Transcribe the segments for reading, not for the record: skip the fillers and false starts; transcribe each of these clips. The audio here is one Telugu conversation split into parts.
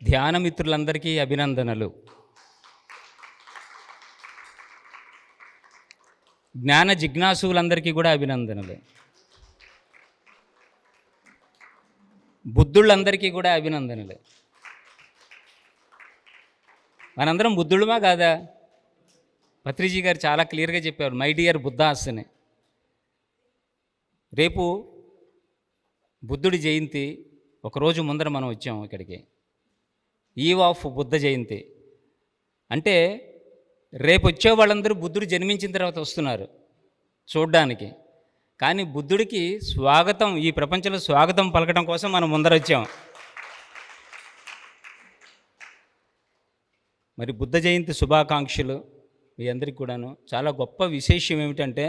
ధ్యాన మిత్రులందరికీ అభినందనలు. జ్ఞాన జిజ్ఞాసులందరికీ కూడా అభినందనలు. బుద్ధుళ్ళందరికీ కూడా అభినందనలు. మనందరం బుద్ధుళ్ళమా కాదా? పత్రిజీ గారు చాలా క్లియర్గా చెప్పారు, మై డియర్ బుద్ధాస్ అని. రేపు బుద్ధుడి జయంతి, ఒకరోజు ముందర మనం వచ్చాము ఇక్కడికి. ఈవ్ ఆఫ్ బుద్ధ జయంతి అంటే రేపు వచ్చే వాళ్ళందరూ బుద్ధుడు జన్మించిన తర్వాత వస్తున్నారు చూడ్డానికి. కానీ బుద్ధుడికి స్వాగతం, ఈ ప్రపంచంలో స్వాగతం పలకడం కోసం మనం ముందర వచ్చాం. మరి బుద్ధ జయంతి శుభాకాంక్షలు మీ అందరికీ కూడాను. చాలా గొప్ప విశేషం ఏమిటంటే,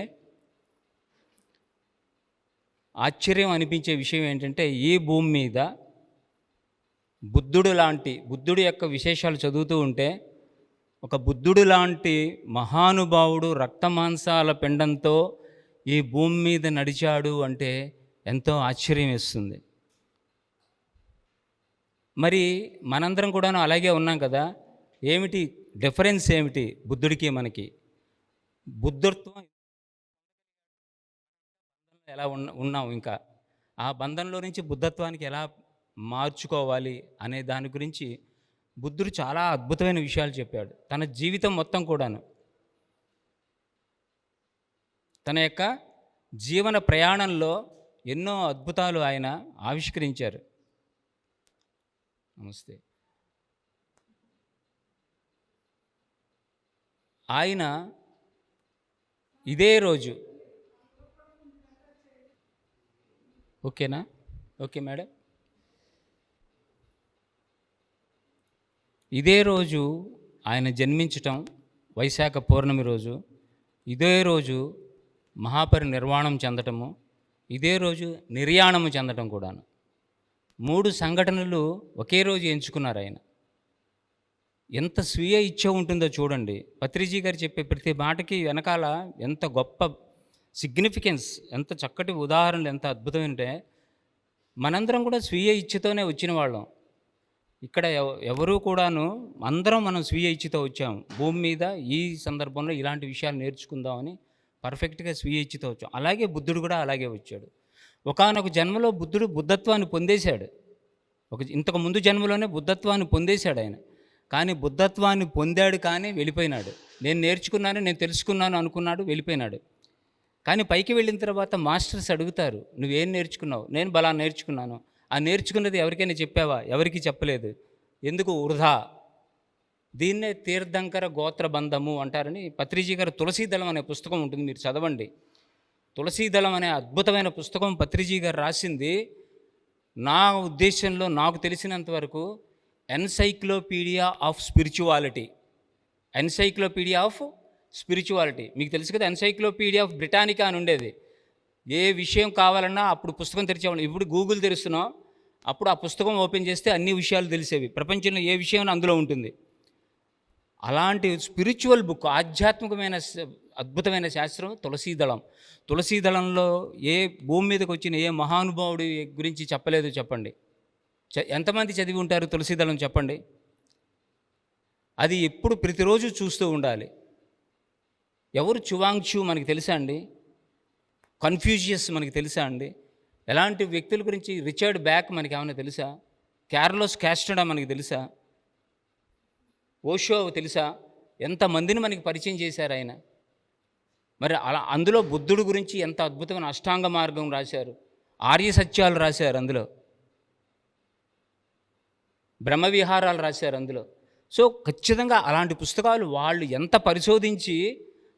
ఆశ్చర్యం అనిపించే విషయం ఏంటంటే, ఈ భూమి మీద బుద్ధుడు యొక్క విశేషాలు చదువుతూ ఉంటే, ఒక బుద్ధుడు లాంటి మహానుభావుడు రక్తమాంసాల పిండంతో ఈ భూమి మీద నడిచాడు అంటే ఎంతో ఆశ్చర్యం వేస్తుంది. మరి మనందరం కూడాను అలాగే ఉన్నాం కదా. ఏమిటి డిఫరెన్స్ ఏమిటి బుద్ధుడికి మనకి? బుద్ధత్వం ఎలా ఉన్నాం, ఇంకా ఆ బంధంలో నుంచి బుద్ధత్వానికి ఎలా మార్చుకోవాలి అనే దాని గురించి బుద్ధుడు చాలా అద్భుతమైన విషయాలు చెప్పాడు. తన జీవితం మొత్తం కూడాను, తన యొక్క జీవన ప్రయాణంలో ఎన్నో అద్భుతాలు ఆయన ఆవిష్కరించారు. నమస్తే. ఆయన ఇదే రోజు, ఓకేనా? Okay madam. ఇదే రోజు ఆయన జన్మించటం వైశాఖ పౌర్ణమి రోజు, ఇదే రోజు మహాపరినిర్వాణం చెందటము, ఇదే రోజు నిర్యాణము చెందటం కూడాను. 3 సంఘటనలు ఒకే రోజు ఎంచుకున్నారు ఆయన. ఎంత స్వీయ ఇచ్చ ఉంటుందో చూడండి. పత్రిజీ గారు చెప్పే ప్రతి మాటకి వెనకాల ఎంత గొప్ప సిగ్నిఫికెన్స్, ఎంత చక్కటి ఉదాహరణలు, ఎంత అద్భుతమంటే, మనందరం కూడా స్వీయ ఇచ్చతోనే వచ్చిన వాళ్ళం. ఇక్కడ ఎవరూ కూడాను, అందరం మనం స్వీయ ఇచ్చతో వచ్చాము భూమి మీద. ఈ సందర్భంలో ఇలాంటి విషయాలు నేర్చుకుందామని పర్ఫెక్ట్గా స్వీయ ఇచ్చతో వచ్చాం. అలాగే బుద్ధుడు కూడా అలాగే వచ్చాడు. ఒకానొక జన్మలో బుద్ధుడు బుద్ధత్వాన్ని పొందేశాడు. ఇంతకు ముందు జన్మలోనే బుద్ధత్వాన్ని పొందేశాడు ఆయన. కానీ బుద్ధత్వాన్ని పొందాడు కానీ వెళ్ళిపోయినాడు. నేను నేర్చుకున్నాను, నేను తెలుసుకున్నాను అనుకున్నాడు, వెళ్ళిపోయినాడు. కానీ పైకి వెళ్ళిన తర్వాత మాస్టర్స్ అడుగుతారు, నువ్వేం నేర్చుకున్నావు? నేను బలా నేర్చుకున్నాను. ఆ నేర్చుకున్నది ఎవరికైనా చెప్పావా? ఎవరికి చెప్పలేదు. ఎందుకు? వృధా. దీన్నే తీర్థంకర గోత్ర బంధము అంటారని పత్రిజీ గారు తులసీదళం అనే పుస్తకం ఉంటుంది, మీరు చదవండి. తులసీదళం అనే అద్భుతమైన పుస్తకం పత్రిజీ గారు రాసింది. నా ఉద్దేశంలో నాకు తెలిసినంత వరకు encyclopedia of spirituality. Encyclopedia of spirituality మీకు తెలుసు కదా. ఎన్సైక్లోపీడియా ఆఫ్ బ్రిటానికా అని ఉండేది. ఏ విషయం కావాలన్నా అప్పుడు పుస్తకం తెరిచేవాళ్ళం. ఇప్పుడు గూగుల్ తెరుస్తున్నాం, అప్పుడు ఆ పుస్తకం ఓపెన్ చేస్తే అన్ని విషయాలు తెలిసేవి. ప్రపంచంలో ఏ విషయం అందులో ఉంటుంది. అలాంటి స్పిరిచువల్ బుక్, ఆధ్యాత్మికమైన అద్భుతమైన శాస్త్రం తులసీదళం. తులసీదళంలో ఏ భూమి మీదకి వచ్చిన ఏ మహానుభావుడి గురించి చెప్పలేదు చెప్పండి. ఎంతమంది చదివి ఉంటారు తులసీదళం చెప్పండి? అది ఎప్పుడు ప్రతిరోజు చూస్తూ ఉండాలి. ఎవరు చువాంగ్చూ మనకి తెలుసా అండి? కన్ఫ్యూజియస్ మనకి తెలుసా అండి? ఎలాంటి వ్యక్తుల గురించి? రిచర్డ్ బ్యాక్ మనకి ఏమైనా తెలుసా? క్యార్లోస్ క్యాస్టడా మనకి తెలుసా? ఓషో తెలుసా? ఎంతమందిని మనకి పరిచయం చేశారు ఆయన. మరి అలా అందులో బుద్ధుడు గురించి ఎంత అద్భుతమైన అష్టాంగ మార్గం రాశారు, ఆర్య సత్యాలు రాశారు, అందులో బ్రహ్మవిహారాలు రాశారు అందులో. సో ఖచ్చితంగా అలాంటి పుస్తకాలు వాళ్ళు ఎంత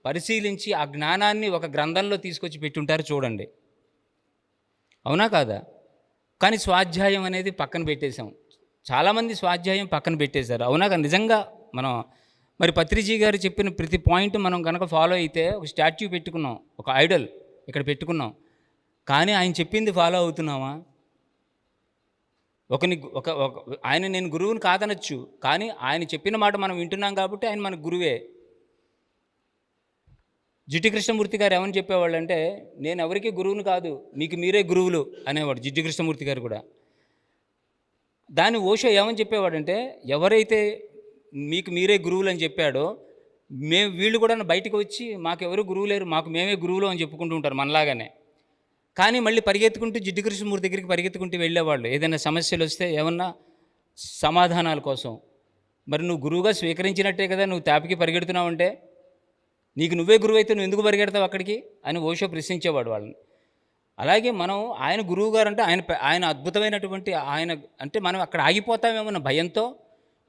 పరిశీలించి ఆ జ్ఞానాన్ని ఒక గ్రంథంలో తీసుకొచ్చి పెట్టుంటారు చూడండి. అవునా కాదా? కానీ స్వాధ్యాయం అనేది పక్కన పెట్టేశాం. చాలామంది స్వాధ్యాయం పక్కన పెట్టేశారు. అవునా కదా? నిజంగా మనం మరి పత్రిజీ గారు చెప్పిన ప్రతి పాయింట్ మనం కనుక ఫాలో అయితే, ఒక స్టాచ్యూ పెట్టుకున్నాం, ఒక ఐడల్ ఇక్కడ పెట్టుకున్నాం, కానీ ఆయన చెప్పింది ఫాలో అవుతున్నామా? ఆయన నేను గురువుని కాదనొచ్చు, కానీ ఆయన చెప్పిన మాట మనం వింటున్నాం కాబట్టి ఆయన మనకు గురువే. జిడ్డు కృష్ణమూర్తి గారు ఏమని చెప్పేవాళ్ళు అంటే, నేను ఎవరికి గురువుని కాదు, మీకు మీరే గురువులు అనేవాడు జిడ్డు కృష్ణమూర్తి గారు కూడా. దాన్ని ఓషో ఏమని చెప్పేవాడంటే, ఎవరైతే మీకు మీరే గురువులు అని చెప్పాడో, వీళ్ళు కూడా బయటకు వచ్చి మాకెవరు గురువు లేరు, మాకు మేమే గురువులు అని చెప్పుకుంటూ ఉంటారు మనలాగానే. కానీ మళ్ళీ పరిగెత్తుకుంటూ జిడ్డు కృష్ణమూర్తి దగ్గరికి పరిగెత్తుకుంటూ వెళ్ళేవాళ్ళు ఏదైనా సమస్యలు వస్తే, ఏమన్నా సమాధానాల కోసం. మరి నువ్వు గురువుగా స్వీకరించినట్టే కదా నువ్వు తాపికి పరిగెడుతున్నావు అంటే, నీకు నువ్వే గురువు అయితే నువ్వు ఎందుకు పరిగెడతావు అక్కడికి అని ఓషో ప్రశ్నించేవాడు వాళ్ళని. అలాగే మనం ఆయన గురువు గారు అంటే ఆయన అద్భుతమైనటువంటి ఆయన అంటే మనం అక్కడ ఆగిపోతామేమన్న భయంతో,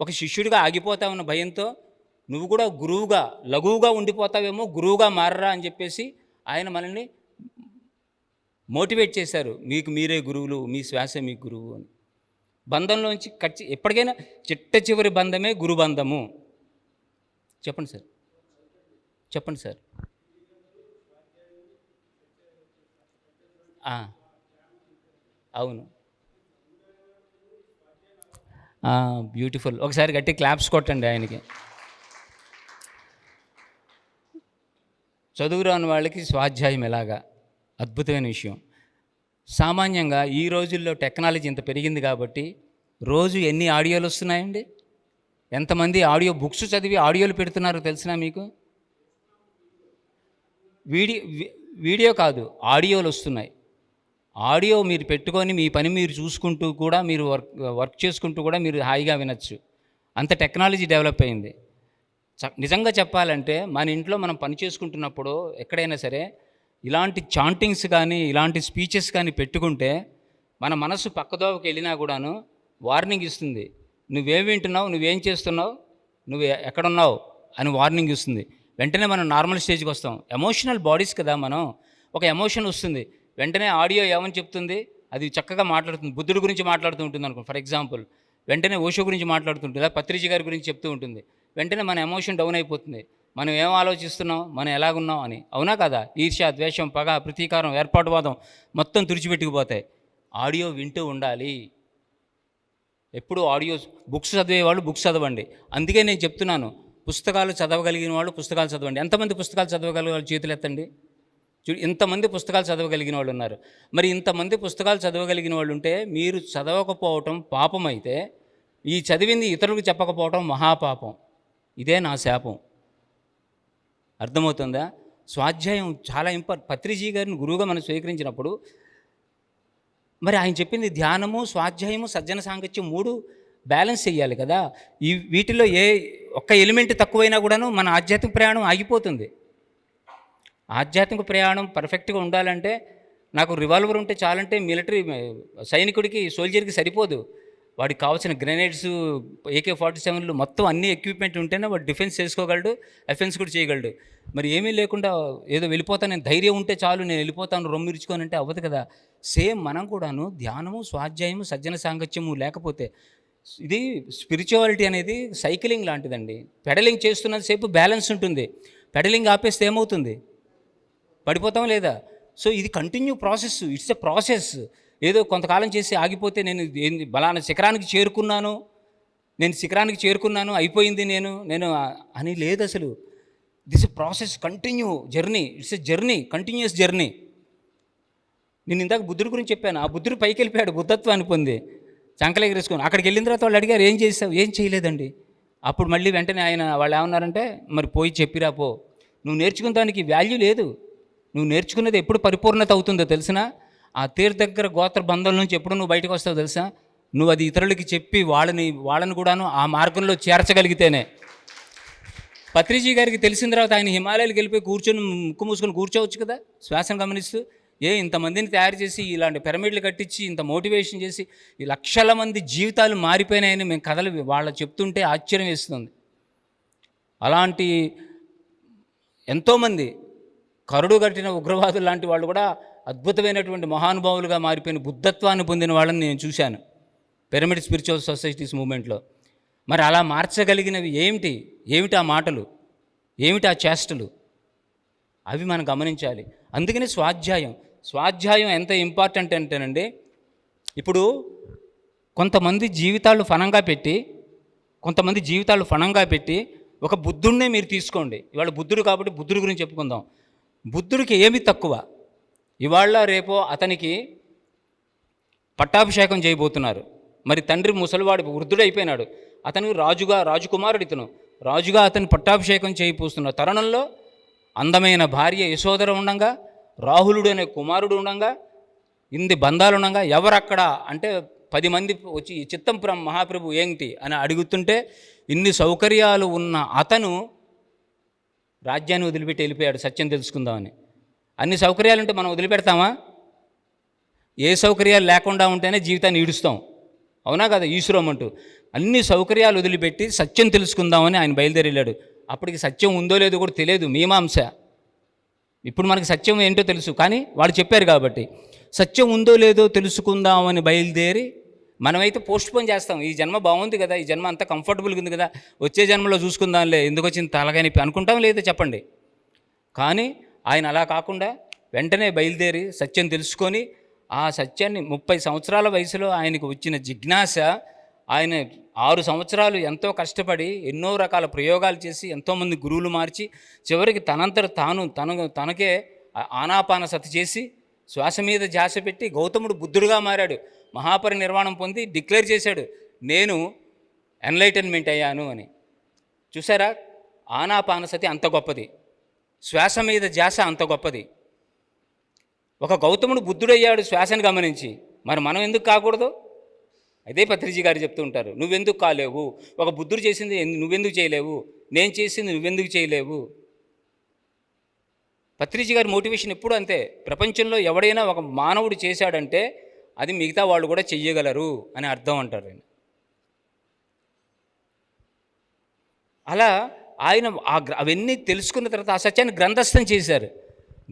ఒక శిష్యుడిగా ఆగిపోతామన్న భయంతో, నువ్వు కూడా గురువుగా లఘువుగా ఉండిపోతావేమో, గురువుగా మారరా అని చెప్పేసి ఆయన మనల్ని మోటివేట్ చేశారు. మీకు మీరే గురువులు, మీ శ్వాస మీ గురువు అని. బంధంలోంచి ఎప్పటికైనా చిట్ట చివరి బంధమే గురుబంధము. చెప్పండి సార్, చెప్పండి సార్. అవును, బ్యూటిఫుల్. ఒకసారి గట్టి క్లాప్స్ కొట్టండి ఆయనకి. చదువురాని వాళ్ళకి స్వాధ్యాయం ఎలాగా అద్భుతమైన విషయం. సామాన్యంగా ఈ రోజుల్లో టెక్నాలజీ ఇంత పెరిగింది కాబట్టి రోజు ఎన్ని ఆడియోలు వస్తున్నాయండి? ఎంతమంది ఆడియో బుక్స్ చదివి ఆడియోలు పెడుతున్నారో తెలిసినా మీకు? వీడియో కాదు, ఆడియోలు వస్తున్నాయి. ఆడియో మీరు పెట్టుకొని మీ పని మీరు చూసుకుంటూ కూడా, మీరు వర్క్ చేసుకుంటూ కూడా మీరు హాయిగా వినొచ్చు. అంత టెక్నాలజీ డెవలప్ అయింది. నిజంగా చెప్పాలంటే మన ఇంట్లో మనం పని చేసుకుంటున్నప్పుడు ఎక్కడైనా సరే ఇలాంటి చాంటింగ్స్ కానీ ఇలాంటి స్పీచెస్ కానీ పెట్టుకుంటే మన మనసు పక్కదోవకి వెళ్ళినా కూడాను వార్నింగ్ ఇస్తుంది. నువ్వేం వింటున్నావు, నువ్వేం చేస్తున్నావు, నువ్వు ఎక్కడున్నావు అని వార్నింగ్ ఇస్తుంది. వెంటనే మనం నార్మల్ స్టేజ్కి వస్తాం. ఎమోషనల్ బాడీస్ కదా మనం. ఒక ఎమోషన్ వస్తుంది, వెంటనే ఆడియో ఏమని చెప్తుంది, అది చక్కగా మాట్లాడుతుంది. బుద్ధుడి గురించి మాట్లాడుతూ ఉంటుంది అనుకో ఫర్ ఎగ్జాంపుల్, వెంటనే ఓషో గురించి మాట్లాడుతుంటుంది, పత్రిజీ గారి గురించి చెప్తూ ఉంటుంది. వెంటనే మన ఎమోషన్ డౌన్ అయిపోతుంది. మనం ఏం ఆలోచిస్తున్నాం, మనం ఎలాగున్నాం అని. అవునా కదా? ఈర్ష్య, ద్వేషం, పగ, ప్రతీకారం, ఏర్పాటువాదం మొత్తం తుడిచిపెట్టుకుపోతాయి. ఆడియో వింటూ ఉండాలి ఎప్పుడు. ఆడియో బుక్స్ చదివేవాళ్ళు బుక్స్ చదవండి. అందుకే నేను చెప్తున్నాను, పుస్తకాలు చదవగలిగిన వాళ్ళు పుస్తకాలు చదవండి. ఎంతమంది పుస్తకాలు చదవగలిగే వాళ్ళు చేతులు ఎత్తండి. ఇంతమంది పుస్తకాలు చదవగలిగిన వాళ్ళు ఉన్నారు. మరి ఇంతమంది పుస్తకాలు చదవగలిగిన వాళ్ళు ఉంటే మీరు చదవకపోవటం పాపం అయితే, ఈ చదివింది ఇతరులకు చెప్పకపోవటం మహాపాపం. ఇదే నా శాపం. అర్థమవుతుందా? స్వాధ్యాయం చాలా పత్రిజీ గారిని గురువుగా మనం స్వీకరించినప్పుడు మరి ఆయన చెప్పింది ధ్యానము, స్వాధ్యాయము, సజ్జన సాంగత్యం 3 బ్యాలెన్స్ చేయాలి కదా. వీటిలో ఏ ఒక్క ఎలిమెంట్ తక్కువైనా కూడాను మన ఆధ్యాత్మిక ప్రయాణం ఆగిపోతుంది. ఆధ్యాత్మిక ప్రయాణం పర్ఫెక్ట్గా ఉండాలంటే నాకు రివాల్వర్ ఉంటే చాలంటే మిలిటరీ సైనికుడికి, సోల్జర్కి సరిపోదు. వాడికి కావాల్సిన గ్రెనేడ్స్, AK-47లు మొత్తం అన్ని ఎక్విప్మెంట్ ఉంటేనే వాడు డిఫెన్స్ చేసుకోగలడు, అఫెన్స్ కూడా చేయగలడు. మరి ఏమీ లేకుండా ఏదో వెళ్ళిపోతాను, నేను ధైర్యం ఉంటే చాలు నేను వెళ్ళిపోతాను రొమ్మిరుచుకొని అంటే అవ్వదు కదా. సేమ్ మనం కూడాను ధ్యానము, స్వాధ్యాయము, సజ్జన సాంగత్యము లేకపోతే, ఇది స్పిరిచువాలిటీ అనేది సైక్లింగ్ లాంటిదండి. పెడలింగ్ చేస్తున్నంతసేపు బ్యాలెన్స్ ఉంటుంది, పెడలింగ్ ఆపేస్తే ఏమవుతుంది? పడిపోతాం లేదా? సో ఇది continue process, it's a process. ఏదో కొంతకాలం చేసి ఆగిపోతే నేను బలానా శిఖరానికి చేరుకున్నాను అయిపోయింది నేను అని లేదు అసలు. This process, continue journey, it's a journey, continuous journey. నేను ఇందాక బుద్ధుడి గురించి చెప్పాను. ఆ బుద్ధుడు పైకి వెళ్ళిపోయాడు, బుద్ధత్వాన్ని పొంది చంకలెగరేసుకొని. అక్కడికి వెళ్ళిన తర్వాత వాళ్ళు అడిగారు, ఏం చేసావు? ఏం చేయలేదండి. అప్పుడు మళ్ళీ వెంటనే వాళ్ళు ఏమన్నారంటే, మరి పోయి చెప్పిరా పో, నువ్వు నేర్చుకున్న దానికి వాల్యూ లేదు. నువ్వు నేర్చుకున్నది ఎప్పుడు పరిపూర్ణత అవుతుందో తెలిసినా, ఆ తీర్థ దగ్గర గోత్ర బంధం నుంచి ఎప్పుడు నువ్వు బయటకు వస్తావు తెలుసా? నువ్వు అది ఇతరులకి చెప్పి వాళ్ళని కూడాను ఆ మార్గంలో చేర్చగలిగితేనే. పత్రిజీ గారికి తెలిసిన తర్వాత ఆయన హిమాలయాలకు వెళ్ళిపోయి కూర్చొని ముక్కు మూసుకొని కూర్చోవచ్చు కదా, శ్వాసను గమనిస్తూ. ఇంతమందిని తయారు చేసి ఇలాంటి పిరమిడ్లు కట్టించి ఇంత మోటివేషన్ చేసి ఈ లక్షల మంది జీవితాలు మారిపోయినాయని మేము కథలు వాళ్ళు చెప్తుంటే ఆశ్చర్యం వేస్తుంది. అలాంటి ఎంతోమంది కరుడు కట్టిన ఉగ్రవాదులు లాంటి వాళ్ళు కూడా అద్భుతమైనటువంటి మహానుభావులుగా మారిపోయిన బుద్ధత్వాన్ని పొందిన వాళ్ళని నేను చూశాను పిరమిడ్ స్పిరిచువల్ సొసైటీస్ మూమెంట్లో. మరి అలా మార్చగలిగినవి ఏమిటి ఆ మాటలు, ఏమిటి ఆ చేష్టలు, అవి మనం గమనించాలి. అందుకని స్వాధ్యాయం ఎంత ఇంపార్టెంట్ అంటేనండి, ఇప్పుడు కొంతమంది జీవితాలు ఫణంగా పెట్టి ఒక బుద్ధుడినే మీరు తీసుకోండి. ఇవాళ బుద్ధుడు కాబట్టి బుద్ధుడి గురించి చెప్పుకుందాం. బుద్ధుడికి ఏమి తక్కువ? ఇవాళ రేపో అతనికి పట్టాభిషేకం చేయబోతున్నారు. మరి తండ్రి ముసలివాడు వృద్ధుడైపోయినాడు. అతను రాజకుమారుడు. ఇతను రాజుగా అతను పట్టాభిషేకం చేయిపోస్తున్న తరుణంలో అందమైన భార్య యశోదర ఉండంగా, రాహులుడు అనే కుమారుడు ఉండంగా, ఇన్ని బంధాలు ఉండగా ఎవరక్కడ అంటే 10 మంది వచ్చి చిత్తం మహాప్రభు ఏంటి అని అడుగుతుంటే ఇన్ని సౌకర్యాలు ఉన్న అతను రాజ్యాన్ని వదిలిపెట్టి వెళ్ళిపోయాడు సత్యం తెలుసుకుందామని. అన్ని సౌకర్యాలు ఉంటే మనం వదిలిపెడతామా? ఏ సౌకర్యాలు లేకుండా ఉంటేనే జీవితాన్ని ఈడుస్తాం, అవునా కదా? ఈశ్వరం అంటూ అన్ని సౌకర్యాలు వదిలిపెట్టి సత్యం తెలుసుకుందామని ఆయన బయలుదేరి వెళ్ళాడు. అప్పటికి సత్యం ఉందో లేదో కూడా తెలియదు, మీమాంస. ఇప్పుడు మనకి సత్యం ఏంటో తెలుసు, కానీ వాళ్ళు చెప్పారు కాబట్టి సత్యం ఉందో లేదో తెలుసుకుందామని బయలుదేరి మనమైతే పోస్ట్పోన్ చేస్తాం. ఈ జన్మ బాగుంది కదా, ఈ జన్మ అంతా కంఫర్టబుల్గా ఉంది కదా, వచ్చే జన్మలో చూసుకుందాంలే, ఎందుకు వచ్చింది తలగాని అనుకుంటాం లేదో చెప్పండి. కానీ ఆయన అలా కాకుండా వెంటనే బయలుదేరి సత్యం తెలుసుకొని ఆ సత్యాన్ని 30 సంవత్సరాల వయసులో ఆయనకు వచ్చిన జిజ్ఞాస, ఆయన 6 సంవత్సరాలు ఎంతో కష్టపడి ఎన్నో రకాల ప్రయోగాలు చేసి ఎంతోమంది గురువులు మార్చి చివరికి తనంతట తనకే ఆనాపాన సతి చేసి శ్వాస మీద ధ్యాస పెట్టి గౌతముడు బుద్ధుడుగా మారాడు. మహాపరినిర్వాణం పొంది డిక్లేర్ చేశాడు, నేను ఎన్లైటన్మెంట్ అయ్యాను అని. చూసారా, ఆనాపానసతి అంత గొప్పది, శ్వాస మీద ధ్యాస అంత గొప్పది. ఒక గౌతముడు బుద్ధుడయ్యాడు శ్వాసను గమనించి, మరి మనం ఎందుకు కాకూడదు? అదే పత్రిజీ గారు చెప్తూ ఉంటారు, నువ్వెందుకు కాలేవు, ఒక బుద్ధుడు చేసింది నువ్వెందుకు చేయలేవు, నేను చేసింది నువ్వెందుకు చేయలేవు. పత్రిజీ గారి మోటివేషన్ ఎప్పుడు అంతే, ప్రపంచంలో ఎవడైనా ఒక మానవుడు చేశాడంటే అది మిగతా వాళ్ళు కూడా చెయ్యగలరు అని అర్థం అంటారు ఆయన. అలా ఆయన అవన్నీ తెలుసుకున్న తర్వాత ఆ సత్యాన్ని గ్రంథస్థం చేశారు.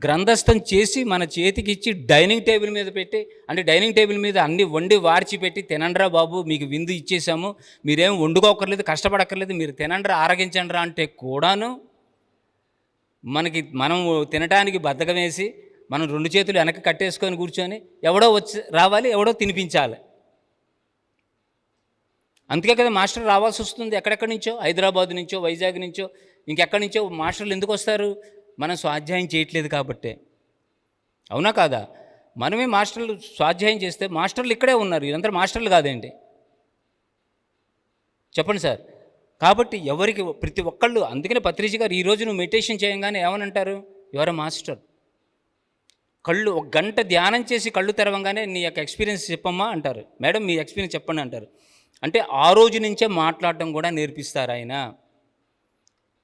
గ్రంథస్థం చేసి మన చేతికి ఇచ్చి డైనింగ్ టేబుల్ మీద పెట్టి, అంటే డైనింగ్ టేబుల్ మీద అన్ని వండి వార్చి పెట్టి, తినండ్రా బాబు మీకు విందు ఇచ్చేసాము, మీరేం వండుకోకర్లేదు, కష్టపడక్కర్లేదు, మీరు తినండ్రా ఆరగించండ్రా అంటే కూడాను మనం తినటానికి బద్ధకం వేసి మనం 2 చేతులు వెనక కట్టేసుకొని కూర్చొని ఎవడో వచ్చి రావాలి, ఎవడో తినిపించాలి. అందుకే కదా మాస్టర్ రావాల్సి వస్తుంది. ఎక్కడెక్కడి నుంచో, హైదరాబాద్ నుంచో, వైజాగ్ నుంచో, ఇంకెక్కడి నుంచో మాస్టర్లు ఎందుకు వస్తారు? మనం స్వాధ్యాయం చేయట్లేదు కాబట్టే, అవునా కాదా? మనమే మాస్టర్లు స్వాధ్యాయం చేస్తే మాస్టర్లు ఇక్కడే ఉన్నారు, ఇదంతా మాస్టర్లు కాదేంటి? చెప్పండి సార్. కాబట్టి ఎవరికి ప్రతి ఒక్కళ్ళు, అందుకనే పత్రిజీ గారు ఈరోజు నువ్వు మెడిటేషన్ చేయగానే ఏమనంటారు? Your master. కళ్ళు 1 గంట ధ్యానం చేసి కళ్ళు తెరవంగానే నీ యొక్క ఎక్స్పీరియన్స్ చెప్పమ్మా అంటారు. మేడం మీ ఎక్స్పీరియన్స్ చెప్పండి అంటారు. అంటే ఆ రోజు నుంచే మాట్లాడటం కూడా నేర్పిస్తారు ఆయన.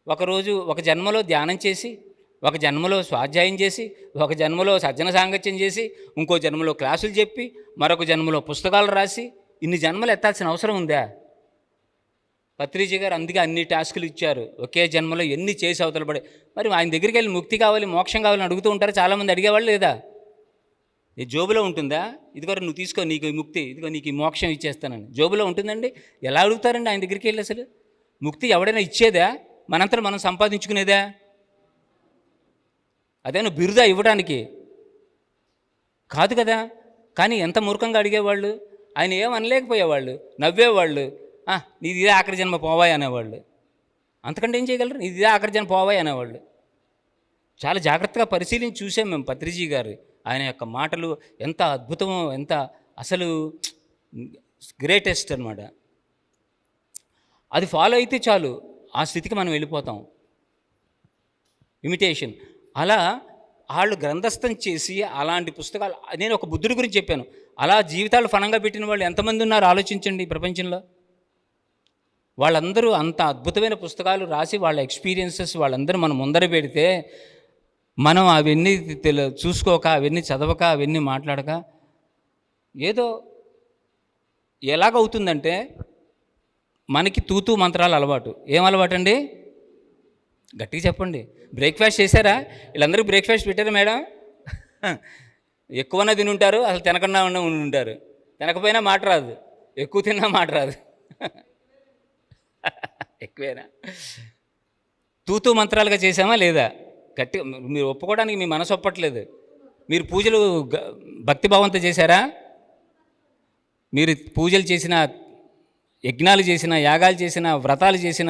ఒకరోజు ఒక జన్మలో ధ్యానం చేసి, ఒక జన్మలో స్వాధ్యాయం చేసి, ఒక జన్మలో సజ్జన సాంగత్యం చేసి, ఇంకో జన్మలో క్లాసులు చెప్పి, మరొక జన్మలో పుస్తకాలు రాసి, ఇన్ని జన్మలు ఎత్తాల్సిన అవసరం ఉందా? పత్రిజీ గారు అందుకే అన్ని టాస్కులు ఇచ్చారు. ఒకే జన్మలో ఎన్ని చేసి అవతల పడే. మరి ఆయన దగ్గరికి వెళ్ళి ముక్తి కావాలి, మోక్షం కావాలని అడుగుతూ ఉంటారు చాలామంది. అడిగేవాళ్ళు లేదా? ఈ జోబులో ఉంటుందా? ఇదిగో నువ్వు తీసుకో, నీకు ముక్తి, ఇదిగో నీకు మోక్షం ఇచ్చేస్తానని జోబులో ఉంటుందండి? ఎలా అడుగుతారండి ఆయన దగ్గరికి వెళ్ళి? అసలు ముక్తి ఎవడైనా ఇచ్చేదా? మనంతా మనం సంపాదించుకునేదా? అదేనా బిరుదా ఇవ్వడానికి? కాదు కదా. కానీ ఎంత మూర్ఖంగా అడిగేవాళ్ళు. ఆయన ఏం అనలేకపోయేవాళ్ళు, నవ్వేవాళ్ళు. నీది ఇదే ఆఖరి జన్మ పోవాయి అనేవాళ్ళు. అంతకంటే ఏం చేయగలరు? నీది ఇదే ఆఖరి జన్మ పోవాయి అనేవాళ్ళు. చాలా జాగ్రత్తగా పరిశీలించి చూసాం మేము పత్రిజీ గారు. ఆయన యొక్క మాటలు ఎంత అద్భుతమో, ఎంత అసలు గ్రేటెస్ట్ అనమాట. అది ఫాలో అయితే చాలు, ఆ స్థితికి మనం వెళ్ళిపోతాం. ఇమిటేషన్. అలా వాళ్ళు గ్రంథస్థం చేసి అలాంటి పుస్తకాలు, నేను ఒక బుద్ధుడి గురించి చెప్పాను, అలా జీవితాలు ఫలంగా పెట్టిన వాళ్ళు ఎంతమంది ఉన్నారు ఆలోచించండి ప్రపంచంలో. వాళ్ళందరూ అంత అద్భుతమైన పుస్తకాలు రాసి వాళ్ళ ఎక్స్పీరియన్సెస్ వాళ్ళందరూ మనం ముందర పెడితే, మనం అవన్నీ చూసుకోక, అవన్నీ చదవక, అవన్నీ మాట్లాడక, ఏదో ఎలాగవుతుందంటే మనకి తూతూ మంత్రాలు అలవాటు. ఏం అలవాటు అండి? గట్టిగా చెప్పండి. బ్రేక్ఫాస్ట్ చేశారా? వీళ్ళందరూ బ్రేక్ఫాస్ట్ పెట్టారా మేడం? ఎక్కువన్నా తిని ఉంటారు, అసలు తినకుండా ఉండి ఉంటారు. తినకపోయినా మాట రాదు, ఎక్కువ తిన్నా మాట రాదు. ఎక్కువేనా? తూతూ మంత్రాలుగా చేసామా లేదా? గట్టి మీరు ఒప్పుకోవడానికి మీ మనసు ఒప్పట్లేదు. మీరు పూజలు భక్తిభావంతో చేశారా? మీరు పూజలు చేసిన, యజ్ఞాలు చేసిన, యాగాలు చేసిన, వ్రతాలు చేసిన,